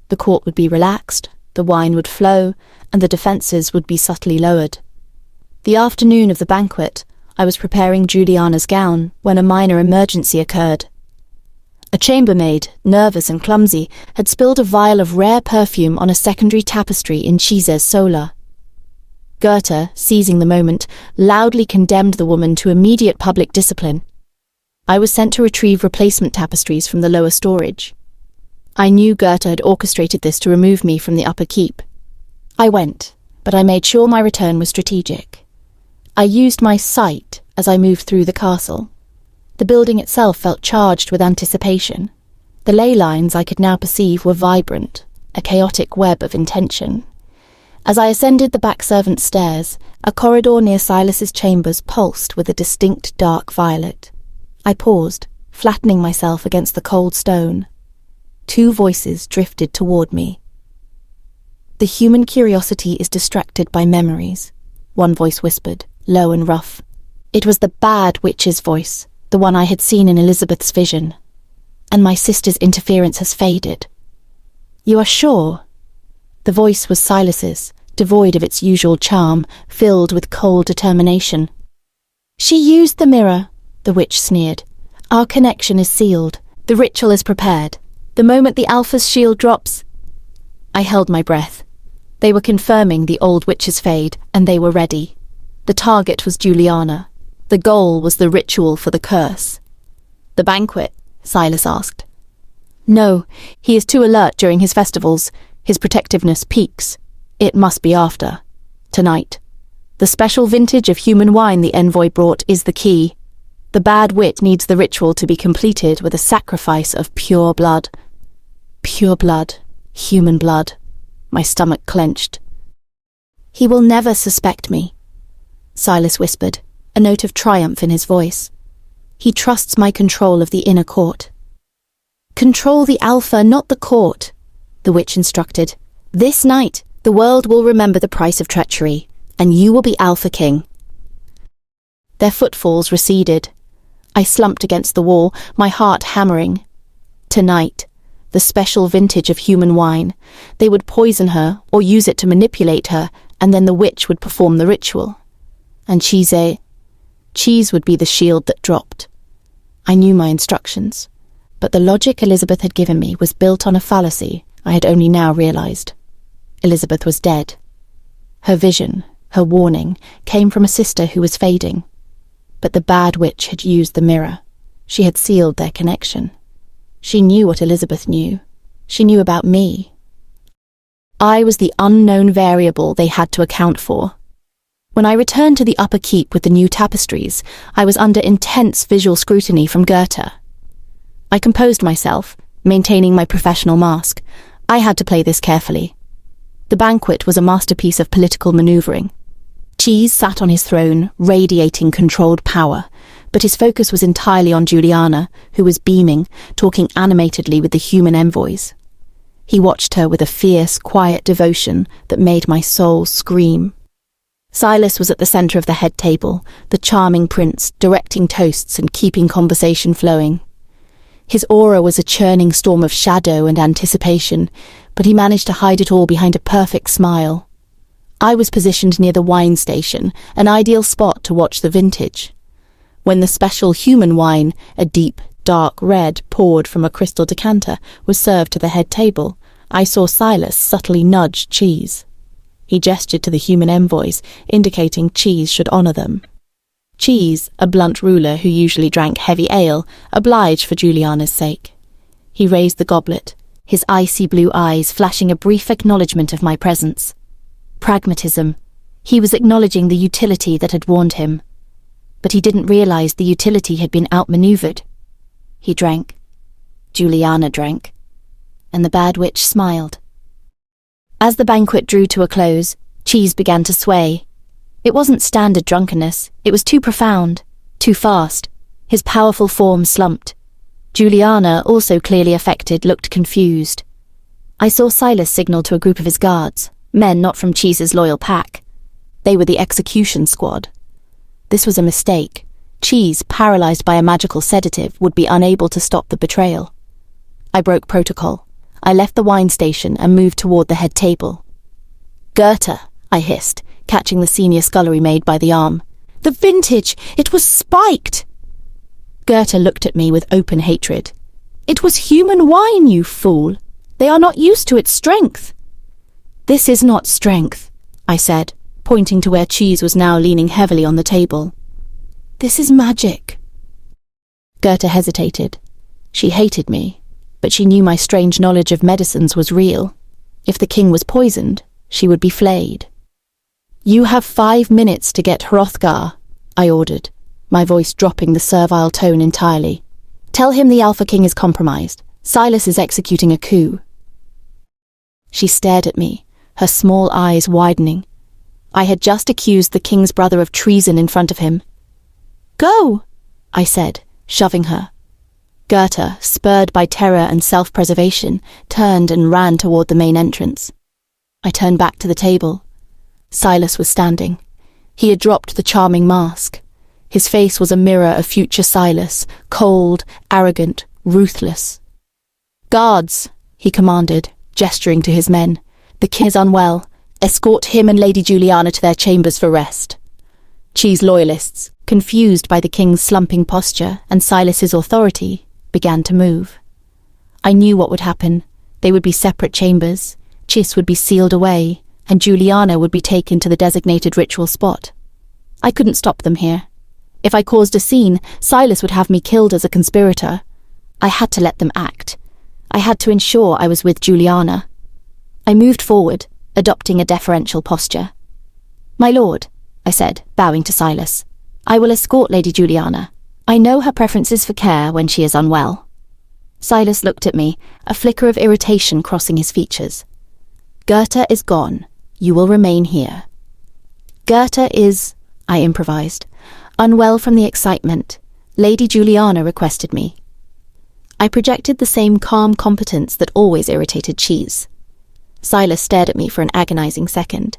The court would be relaxed, the wine would flow, and the defences would be subtly lowered. The afternoon of the banquet, I was preparing Juliana's gown when a minor emergency occurred. A chambermaid, nervous and clumsy, had spilled a vial of rare perfume on a secondary tapestry in Chise's solar. Goethe, seizing the moment, loudly condemned the woman to immediate public discipline. I was sent to retrieve replacement tapestries from the lower storage. I knew Goethe had orchestrated this to remove me from the upper keep. I went, but I made sure my return was strategic. I used my sight as I moved through the castle. The building itself felt charged with anticipation. The ley lines I could now perceive were vibrant, a chaotic web of intention. As I ascended the back servants' stairs, a corridor near Silas's chambers pulsed with a distinct dark violet. I paused, flattening myself against the cold stone. 2 voices drifted toward me. The human curiosity is distracted by memories, one voice whispered, low and rough. It was the bad witch's voice, the one I had seen in Elizabeth's vision. And my sister's interference has faded. You are sure? The voice was Silas's, devoid of its usual charm, filled with cold determination. She used the mirror, the witch sneered. Our connection is sealed. The ritual is prepared. The moment the Alpha's shield drops... I held my breath. They were confirming the old witch's fade, and they were ready. The target was Juliana. The goal was the ritual for the curse. The banquet? Silas asked. No, he is too alert during his festivals. His protectiveness peaks. It must be after. Tonight. The special vintage of human wine the envoy brought is the key. The bad wit needs the ritual to be completed with a sacrifice of pure blood. Pure blood. Human blood. My stomach clenched. He will never suspect me, Silas whispered, a note of triumph in his voice. He trusts my control of the inner court. Control the Alpha, not the court, the witch instructed. This night, the world will remember the price of treachery, and you will be Alpha King. Their footfalls receded. I slumped against the wall, my heart hammering. Tonight, the special vintage of human wine. They would poison her or use it to manipulate her, and then the witch would perform the ritual. And Chise would be the shield that dropped. I knew my instructions, but the logic Elizabeth had given me was built on a fallacy I had only now realized. Elizabeth was dead. Her vision, her warning, came from a sister who was fading. But the bad witch had used the mirror. She had sealed their connection. She knew what Elizabeth knew. She knew about me. I was the unknown variable they had to account for. When I returned to the upper keep with the new tapestries, I was under intense visual scrutiny from Goethe. I composed myself, maintaining my professional mask. I had to play this carefully. The banquet was a masterpiece of political maneuvering. Chise sat on his throne, radiating controlled power, but his focus was entirely on Juliana, who was beaming, talking animatedly with the human envoys. He watched her with a fierce, quiet devotion that made my soul scream. Silas was at the centre of the head table, the charming prince, directing toasts and keeping conversation flowing. His aura was a churning storm of shadow and anticipation, but he managed to hide it all behind a perfect smile. I was positioned near the wine station, an ideal spot to watch the vintage. When the special human wine, a deep, dark red poured from a crystal decanter, was served to the head table, I saw Silas subtly nudge Chise. He gestured to the human envoys, indicating Chise should honour them. Chise, a blunt ruler who usually drank heavy ale, obliged for Juliana's sake. He raised the goblet, his icy blue eyes flashing a brief acknowledgement of my presence. Pragmatism. He was acknowledging the utility that had warned him. But he didn't realise the utility had been outmanoeuvred. He drank. Juliana drank. And the bad witch smiled. As the banquet drew to a close, Chise began to sway. It wasn't standard drunkenness, it was too profound, too fast. His powerful form slumped. Juliana, also clearly affected, looked confused. I saw Silas signal to a group of his guards, men not from Chise's loyal pack. They were the execution squad. This was a mistake. Chise, paralysed by a magical sedative, would be unable to stop the betrayal. I broke protocol. I left the wine station and moved toward the head table. "Goethe," I hissed, catching the senior scullery maid by the arm. "The vintage! It was spiked!" Goethe looked at me with open hatred. "It was human wine, you fool! They are not used to its strength." "This is not strength," I said, pointing to where Chise was now leaning heavily on the table. "This is magic." Goethe hesitated. She hated me, but she knew my strange knowledge of medicines was real. If the king was poisoned, she would be flayed. "You have 5 minutes to get Hrothgar," I ordered, my voice dropping the servile tone entirely. "Tell him the Alpha King is compromised. Silas is executing a coup." She stared at me, her small eyes widening. I had just accused the king's brother of treason in front of him. "Go," I said, shoving her. Goethe, spurred by terror and self-preservation, turned and ran toward the main entrance. I turned back to the table. Silas was standing. He had dropped the charming mask. His face was a mirror of future Silas, cold, arrogant, ruthless. "Guards," he commanded, gesturing to his men. "The king is unwell. Escort him and Lady Juliana to their chambers for rest." Chise loyalists, confused by the king's slumping posture and Silas's authority, began to move. I knew what would happen. They would be separate chambers. Chise would be sealed away, and Juliana would be taken to the designated ritual spot. I couldn't stop them here. If I caused a scene, Silas would have me killed as a conspirator. I had to let them act. I had to ensure I was with Juliana. I moved forward, adopting a deferential posture. "My lord," I said, bowing to Silas, "I will escort Lady Juliana. I know her preferences for care when she is unwell." Silas looked at me, a flicker of irritation crossing his features. "Goethe is gone. You will remain here." "Goethe is," I improvised, "unwell from the excitement. Lady Juliana requested me." I projected the same calm competence that always irritated Chise. Silas stared at me for an agonizing second.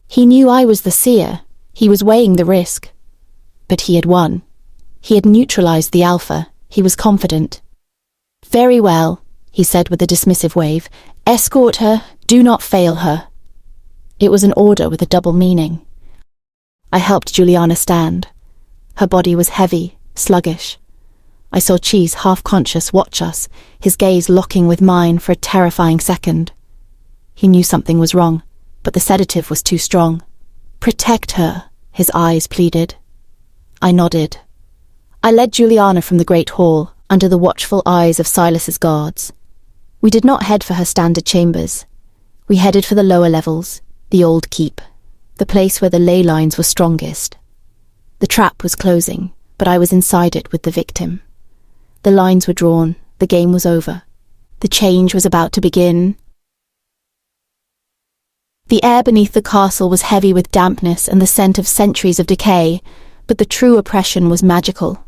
He knew I was the seer. He was weighing the risk. But he had won. He had neutralized the Alpha. He was confident. "Very well," he said with a dismissive wave. "Escort her. Do not fail her." It was an order with a double meaning. I helped Juliana stand. Her body was heavy, sluggish. I saw Chise, half-conscious, watch us, his gaze locking with mine for a terrifying second. He knew something was wrong, but the sedative was too strong. "Protect her," his eyes pleaded. I nodded. I led Juliana from the great hall, under the watchful eyes of Silas's guards. We did not head for her standard chambers. We headed for the lower levels, the old keep, the place where the ley lines were strongest. The trap was closing, but I was inside it with the victim. The lines were drawn, the game was over. The change was about to begin. The air beneath the castle was heavy with dampness and the scent of centuries of decay, but the true oppression was magical.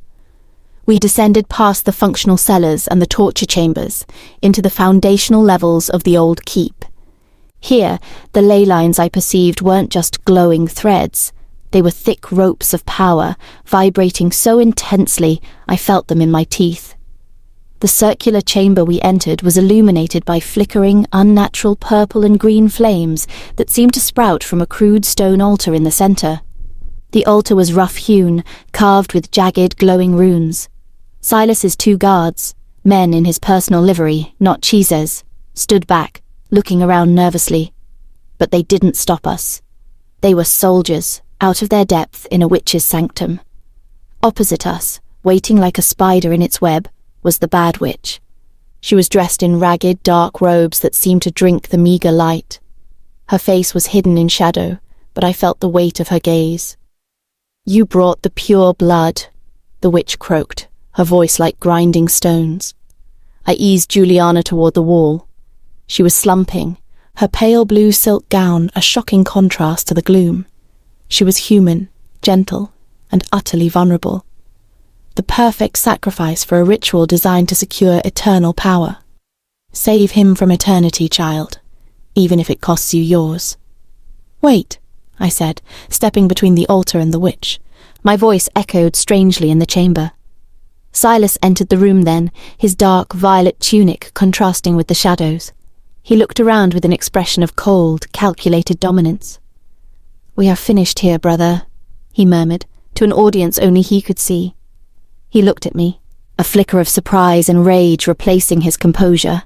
We descended past the functional cellars and the torture chambers into the foundational levels of the old keep. Here, the ley lines I perceived weren't just glowing threads. They were thick ropes of power, vibrating so intensely I felt them in my teeth. The circular chamber we entered was illuminated by flickering, unnatural purple and green flames that seemed to sprout from a crude stone altar in the center. The altar was rough-hewn, carved with jagged, glowing runes. Silas's 2 guards, men in his personal livery, not Chise's, stood back, looking around nervously. But they didn't stop us. They were soldiers, out of their depth in a witch's sanctum. Opposite us, waiting like a spider in its web, was the bad witch. She was dressed in ragged, dark robes that seemed to drink the meager light. Her face was hidden in shadow, but I felt the weight of her gaze. "You brought the pure blood," the witch croaked, her voice like grinding stones. I eased Juliana toward the wall. She was slumping, her pale blue silk gown a shocking contrast to the gloom. She was human, gentle, and utterly vulnerable. The perfect sacrifice for a ritual designed to secure eternal power. Save him from eternity, child, even if it costs you yours. "Wait," I said, stepping between the altar and the witch. My voice echoed strangely in the chamber. Silas entered the room then, his dark violet tunic contrasting with the shadows. He looked around with an expression of cold, calculated dominance. "We are finished here, brother," he murmured, to an audience only he could see. He looked at me, a flicker of surprise and rage replacing his composure.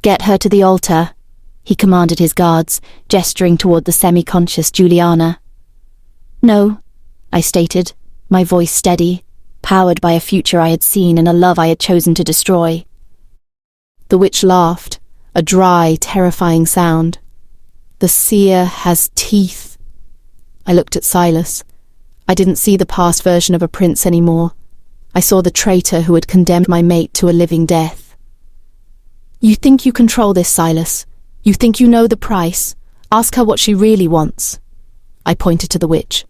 "Get her to the altar," he commanded his guards, gesturing toward the semi-conscious Juliana. "No," I stated, my voice steady, powered by a future I had seen and a love I had chosen to destroy. The witch laughed, a dry, terrifying sound. "The seer has teeth." I looked at Silas. I didn't see the past version of a prince anymore. I saw the traitor who had condemned my mate to a living death. "You think you control this, Silas? You think you know the price? Ask her what she really wants." I pointed to the witch.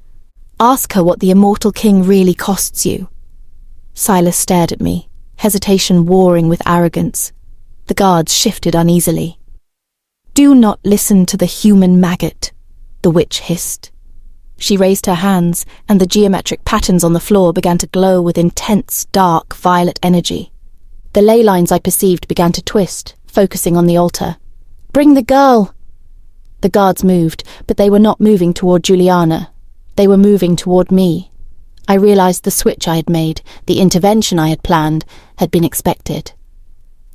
"Ask her what the immortal king really costs you." Silas stared at me, hesitation warring with arrogance. The guards shifted uneasily. "Do not listen to the human maggot," the witch hissed. She raised her hands, and the geometric patterns on the floor began to glow with intense, dark, violet energy. The ley lines I perceived began to twist, focusing on the altar. "Bring the girl!" The guards moved, but they were not moving toward Juliana. They were moving toward me. I realized the switch I had made, the intervention I had planned, had been expected.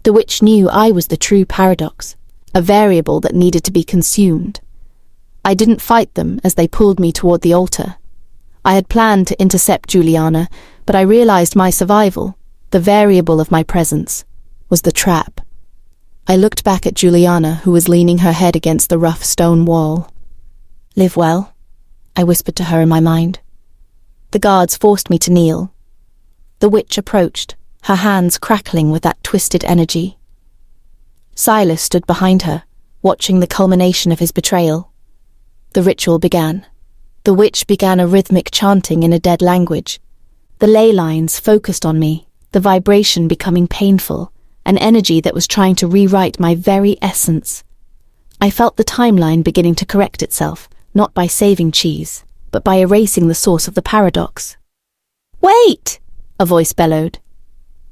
The witch knew I was the true paradox, a variable that needed to be consumed. I didn't fight them as they pulled me toward the altar. I had planned to intercept Juliana, but I realized my survival, the variable of my presence, was the trap. I looked back at Juliana, who was leaning her head against the rough stone wall. "Live well," I whispered to her in my mind. The guards forced me to kneel. The witch approached, her hands crackling with that twisted energy. Silas stood behind her, watching the culmination of his betrayal. The ritual began. The witch began a rhythmic chanting in a dead language. The ley lines focused on me, the vibration becoming painful, an energy that was trying to rewrite my very essence. I felt the timeline beginning to correct itself, not by saving Chise, but by erasing the source of the paradox. "Wait!" a voice bellowed.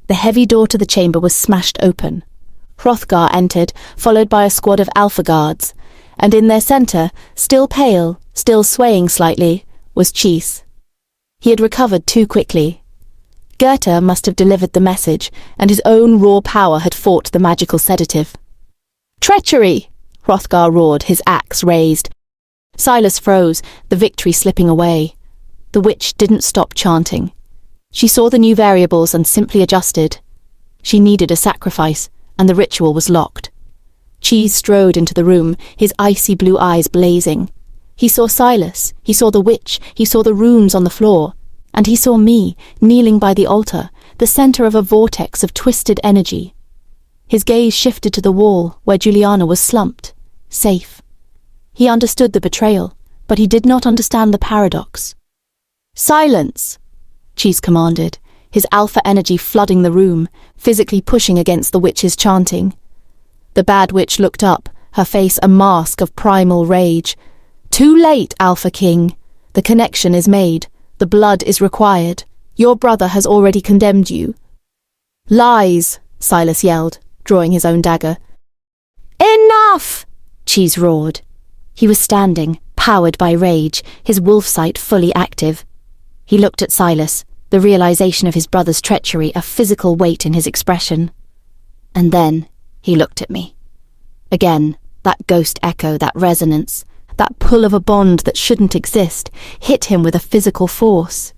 The heavy door to the chamber was smashed open. Hrothgar entered, followed by a squad of Alpha guards, and in their center, still pale, still swaying slightly, was Chise. He had recovered too quickly. Goethe must have delivered the message, and his own raw power had fought the magical sedative. "Treachery!" Hrothgar roared, his axe raised. Silas froze, the victory slipping away. The witch didn't stop chanting. She saw the new variables and simply adjusted. She needed a sacrifice, and the ritual was locked. Chise strode into the room, his icy blue eyes blazing. He saw Silas, he saw the witch, he saw the runes on the floor, and he saw me, kneeling by the altar, the center of a vortex of twisted energy. His gaze shifted to the wall, where Juliana was slumped, safe. He understood the betrayal, but he did not understand the paradox. "Silence!" Chise commanded, his alpha energy flooding the room, physically pushing against the witch's chanting. The bad witch looked up, her face a mask of primal rage. "Too late, Alpha King. The connection is made. The blood is required. Your brother has already condemned you." "Lies!" Silas yelled, drawing his own dagger. "Enough!" Chise roared. He was standing, powered by rage, his wolf sight fully active. He looked at Silas, the realization of his brother's treachery a physical weight in his expression. And then he looked at me. Again, that ghost echo, that resonance, that pull of a bond that shouldn't exist, hit him with a physical force.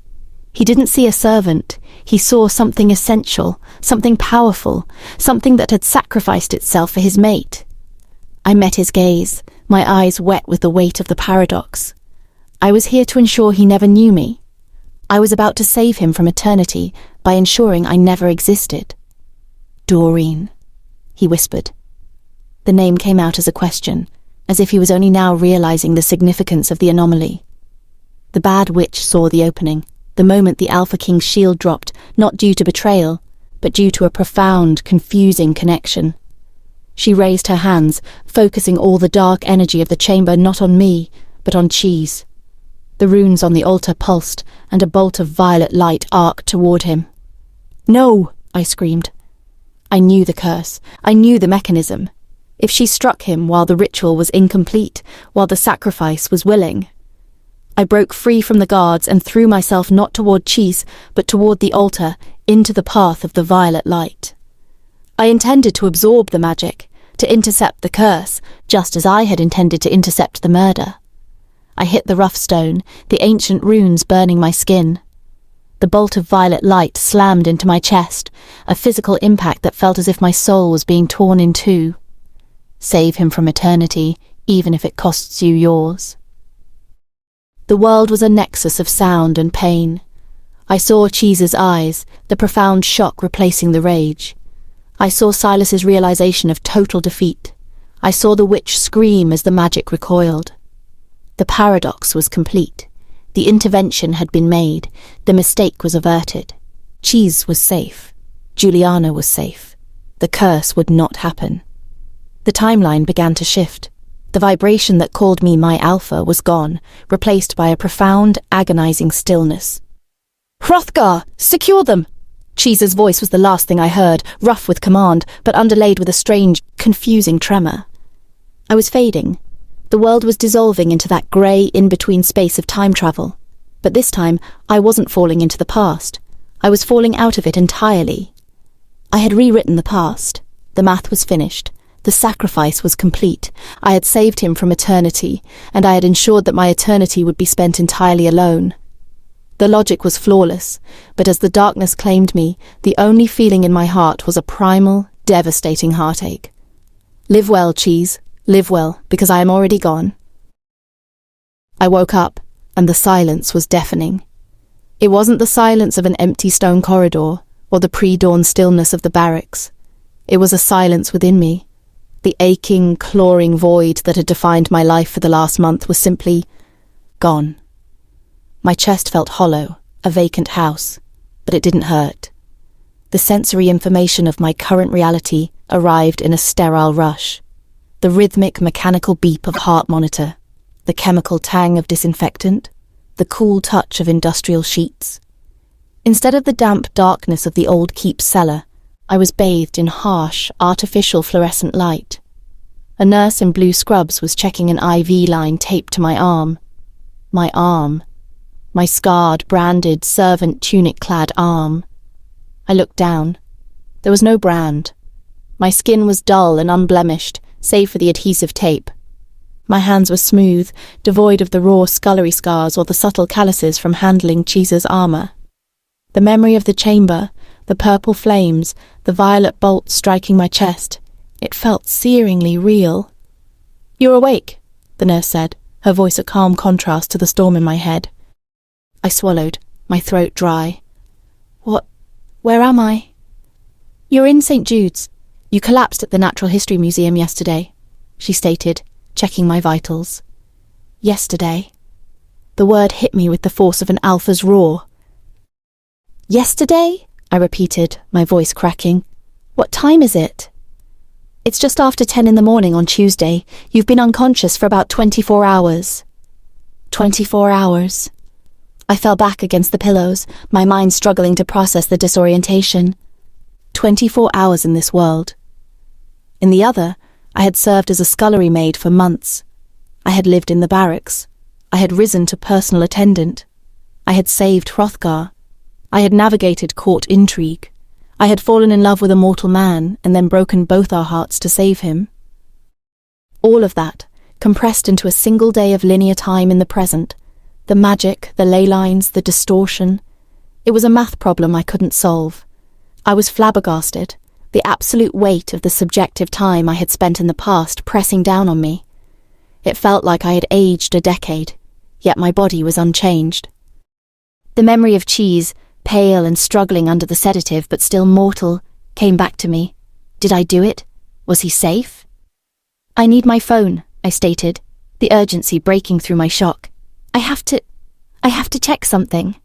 He didn't see a servant. He saw something essential, something powerful, something that had sacrificed itself for his mate. I met his gaze, my eyes wet with the weight of the paradox. I was here to ensure he never knew me. I was about to save him from eternity by ensuring I never existed. "Doreen," he whispered. The name came out as a question, as if he was only now realizing the significance of the anomaly. The bad witch saw the opening, the moment the Alpha King's shield dropped, not due to betrayal, but due to a profound, confusing connection. She raised her hands, focusing all the dark energy of the chamber not on me, but on Chise. The runes on the altar pulsed, and a bolt of violet light arced toward him. "No!" I screamed. I knew the curse. I knew the mechanism. If she struck him while the ritual was incomplete, while the sacrifice was willing. I broke free from the guards and threw myself not toward Chise, but toward the altar, into the path of the violet light. I intended to absorb the magic, to intercept the curse, just as I had intended to intercept the murder. I hit the rough stone, the ancient runes burning my skin. The bolt of violet light slammed into my chest, a physical impact that felt as if my soul was being torn in two. Save him from eternity, even if it costs you yours. The world was a nexus of sound and pain. I saw Chise's eyes, the profound shock replacing the rage. I saw Silas's realization of total defeat. I saw the witch scream as the magic recoiled. The paradox was complete. The intervention had been made. The mistake was averted. Chise was safe. Juliana was safe. The curse would not happen. The timeline began to shift. The vibration that called me my alpha was gone, replaced by a profound, agonizing stillness. "Hrothgar, secure them!" Chise's voice was the last thing I heard, rough with command, but underlaid with a strange, confusing tremor. I was fading. The world was dissolving into that grey, in-between space of time travel. But this time, I wasn't falling into the past. I was falling out of it entirely. I had rewritten the past. The math was finished. The sacrifice was complete. I had saved him from eternity, and I had ensured that my eternity would be spent entirely alone. The logic was flawless, but as the darkness claimed me, the only feeling in my heart was a primal, devastating heartache. Live well, Chise. Live well, because I am already gone. I woke up, and the silence was deafening. It wasn't the silence of an empty stone corridor, or the pre-dawn stillness of the barracks. It was a silence within me. The aching, clawing void that had defined my life for the last month was simply gone. My chest felt hollow, a vacant house, but it didn't hurt. The sensory information of my current reality arrived in a sterile rush. The rhythmic, mechanical beep of heart monitor, the chemical tang of disinfectant, the cool touch of industrial sheets. Instead of the damp darkness of the old keep cellar, I was bathed in harsh, artificial fluorescent light. A nurse in blue scrubs was checking an IV line taped to my arm. My arm. My scarred, branded, servant tunic-clad arm. I looked down. There was no brand. My skin was dull and unblemished, save for the adhesive tape. My hands were smooth, devoid of the raw scullery scars or the subtle calluses from handling Chise's armor. The memory of the chamber, the purple flames, the violet bolt striking my chest, it felt searingly real. "You're awake," the nurse said, her voice a calm contrast to the storm in my head. I swallowed, my throat dry. Where am I?" "You're in St. Jude's. You collapsed at the Natural History Museum yesterday," she stated, checking my vitals. Yesterday. The word hit me with the force of an alpha's roar. "Yesterday?" I repeated, my voice cracking. "What time is it?" "It's just after 10 in the morning on Tuesday. You've been unconscious for about 24 hours. 24 hours. I fell back against the pillows, my mind struggling to process the disorientation. 24 hours in this world. In the other, I had served as a scullery maid for months. I had lived in the barracks. I had risen to personal attendant. I had saved Hrothgar. I had navigated court intrigue. I had fallen in love with a mortal man and then broken both our hearts to save him. All of that, compressed into a single day of linear time in the present. The magic, the ley lines, the distortion. It was a math problem I couldn't solve. I was flabbergasted, the absolute weight of the subjective time I had spent in the past pressing down on me. It felt like I had aged a decade, yet my body was unchanged. The memory of Chise, pale and struggling under the sedative but still mortal, came back to me. Did I do it? Was he safe? "I need my phone," I stated, the urgency breaking through my shock. I have to check something."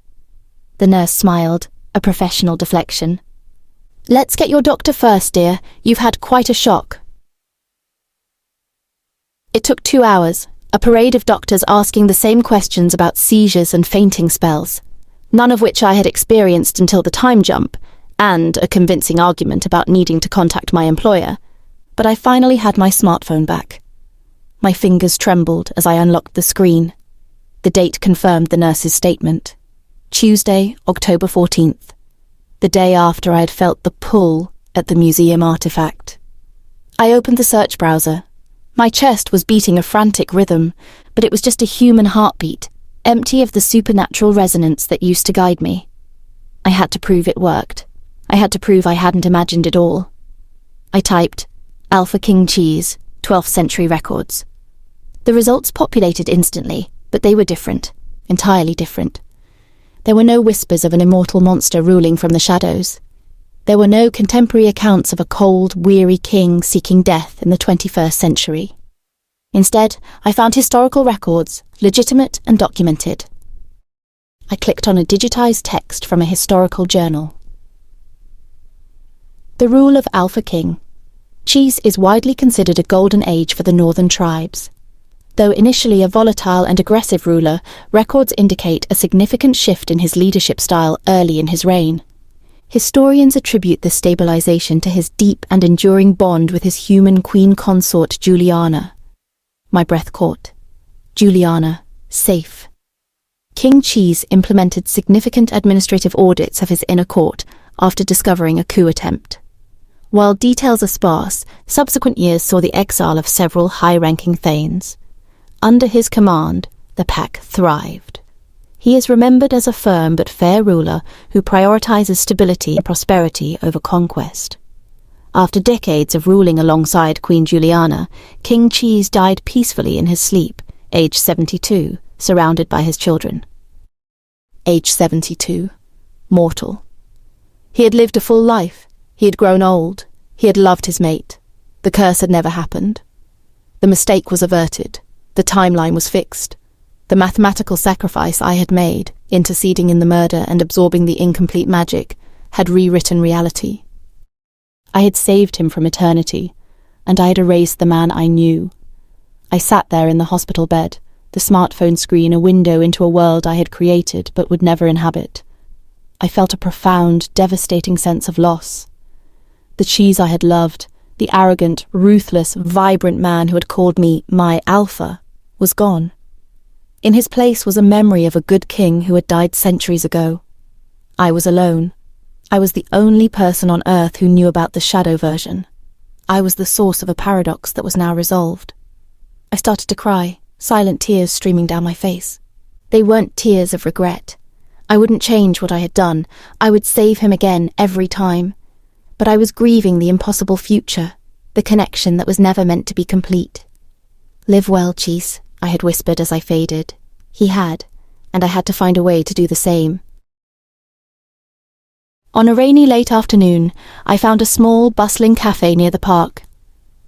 The nurse smiled, a professional deflection. "Let's get your doctor first, dear. You've had quite a shock." It took 2 hours, a parade of doctors asking the same questions about seizures and fainting spells, none of which I had experienced until the time jump, and a convincing argument about needing to contact my employer, but I finally had my smartphone back. My fingers trembled as I unlocked the screen. The date confirmed the nurse's statement. Tuesday, October 14th, the day after I had felt the pull at the museum artifact. I opened the search browser. My chest was beating a frantic rhythm, but it was just a human heartbeat, empty of the supernatural resonance that used to guide me. I had to prove it worked. I had to prove I hadn't imagined it all. I typed, Alpha King Chise, 12th century records. The results populated instantly, but they were different, entirely different. There were no whispers of an immortal monster ruling from the shadows. There were no contemporary accounts of a cold, weary king seeking death in the 21st century. Instead, I found historical records, legitimate and documented. I clicked on a digitized text from a historical journal. The rule of Alpha King. Chise is widely considered a golden age for the northern tribes. Though initially a volatile and aggressive ruler, records indicate a significant shift in his leadership style early in his reign. Historians attribute this stabilization to his deep and enduring bond with his human queen consort Juliana. My breath caught. Juliana, safe. King Chise implemented significant administrative audits of his inner court after discovering a coup attempt. While details are sparse, subsequent years saw the exile of several high-ranking thanes. Under his command, the pack thrived. He is remembered as a firm but fair ruler who prioritizes stability and prosperity over conquest. After decades of ruling alongside Queen Juliana, King Chise died peacefully in his sleep, age 72, surrounded by his children. Age 72. Mortal. He had lived a full life. He had grown old. He had loved his mate. The curse had never happened. The mistake was averted. The timeline was fixed. The mathematical sacrifice I had made, interceding in the murder and absorbing the incomplete magic, had rewritten reality. I had saved him from eternity, and I had erased the man I knew. I sat there in the hospital bed, the smartphone screen a window into a world I had created but would never inhabit. I felt a profound, devastating sense of loss. The Chise I had loved, the arrogant, ruthless, vibrant man who had called me my Alpha, was gone. In his place was a memory of a good king who had died centuries ago. I was alone. I was the only person on Earth who knew about the shadow version. I was the source of a paradox that was now resolved. I started to cry, silent tears streaming down my face. They weren't tears of regret. I wouldn't change what I had done. I would save him again every time. But I was grieving the impossible future, the connection that was never meant to be complete. "Live well, Chise," I had whispered as I faded. He had, and I had to find a way to do the same. On a rainy late afternoon, I found a small, bustling cafe near the park.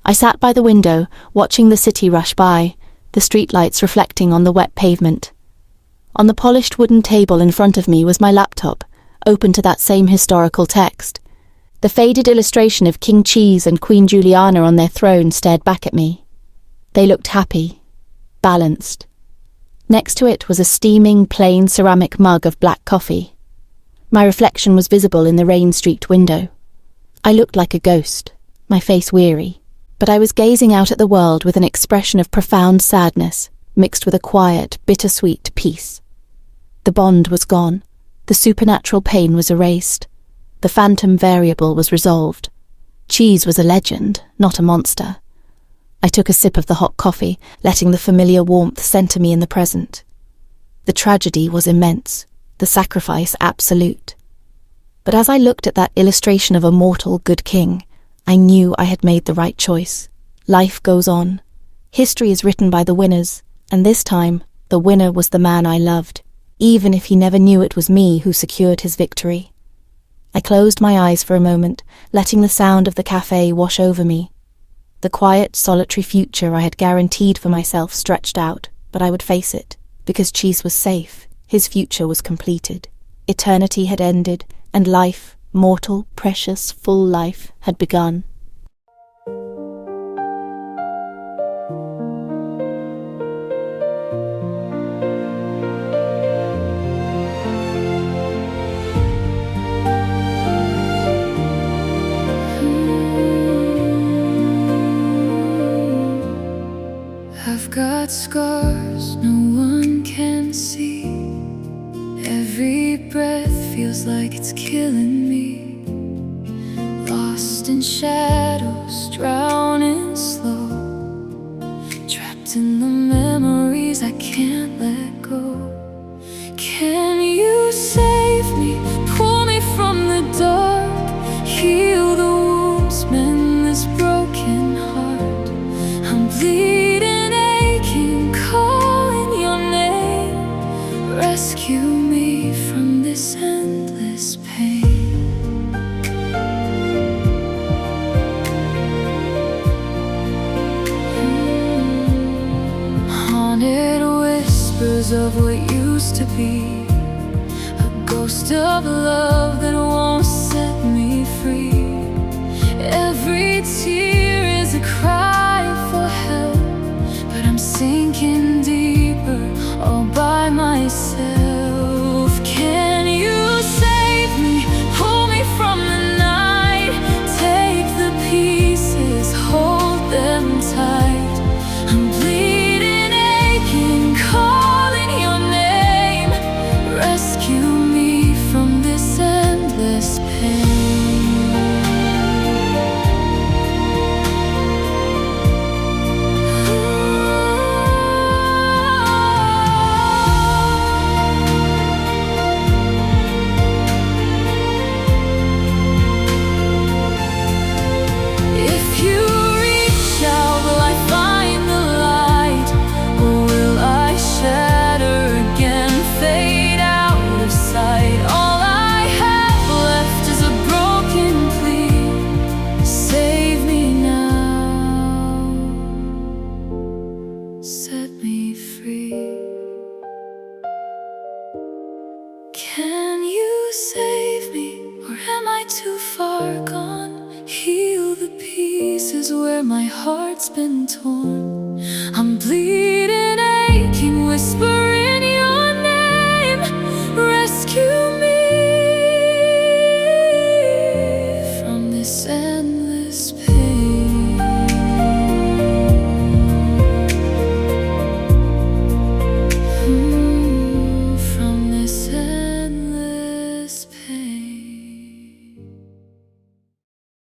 I sat by the window, watching the city rush by, the streetlights reflecting on the wet pavement. On the polished wooden table in front of me was my laptop, open to that same historical text. The faded illustration of King Chise and Queen Juliana on their throne stared back at me. They looked happy, balanced. Next to it was a steaming, plain ceramic mug of black coffee. My reflection was visible in the rain-streaked window. I looked like a ghost, my face weary, but I was gazing out at the world with an expression of profound sadness, mixed with a quiet, bittersweet peace. The bond was gone. The supernatural pain was erased. The phantom variable was resolved. Chise was a legend, not a monster. I took a sip of the hot coffee, letting the familiar warmth center me in the present. The tragedy was immense, the sacrifice absolute. But as I looked at that illustration of a mortal good king, I knew I had made the right choice. Life goes on. History is written by the winners, and this time, the winner was the man I loved, even if he never knew it was me who secured his victory. I closed my eyes for a moment, letting the sound of the cafe wash over me. The quiet, solitary future I had guaranteed for myself stretched out, but I would face it, because Chise was safe. His future was completed. Eternity had ended, and life, mortal, precious, full life, had begun. I've got scars no one can see. Every breath feels like it's killing me. Lost in shadows, drowning slow. Trapped in the memories I can't let go. Can you save me? Pull me from the dark. Heal the wounds, mend this broken heart. I'm bleeding. Rescue me from this endless pain. Haunted whispers of what used to be, a ghost of love that won't set me free. Every tear is a cry for help, but I'm sinking deeper all by myself. Can you save me? Pull me from the night. Take the pieces, hold them tight. I'm bleeding, aching, calling your name. Rescue me from this endless pain. Can you save me, or am I too far gone? Heal the pieces where my heart's been torn. I'm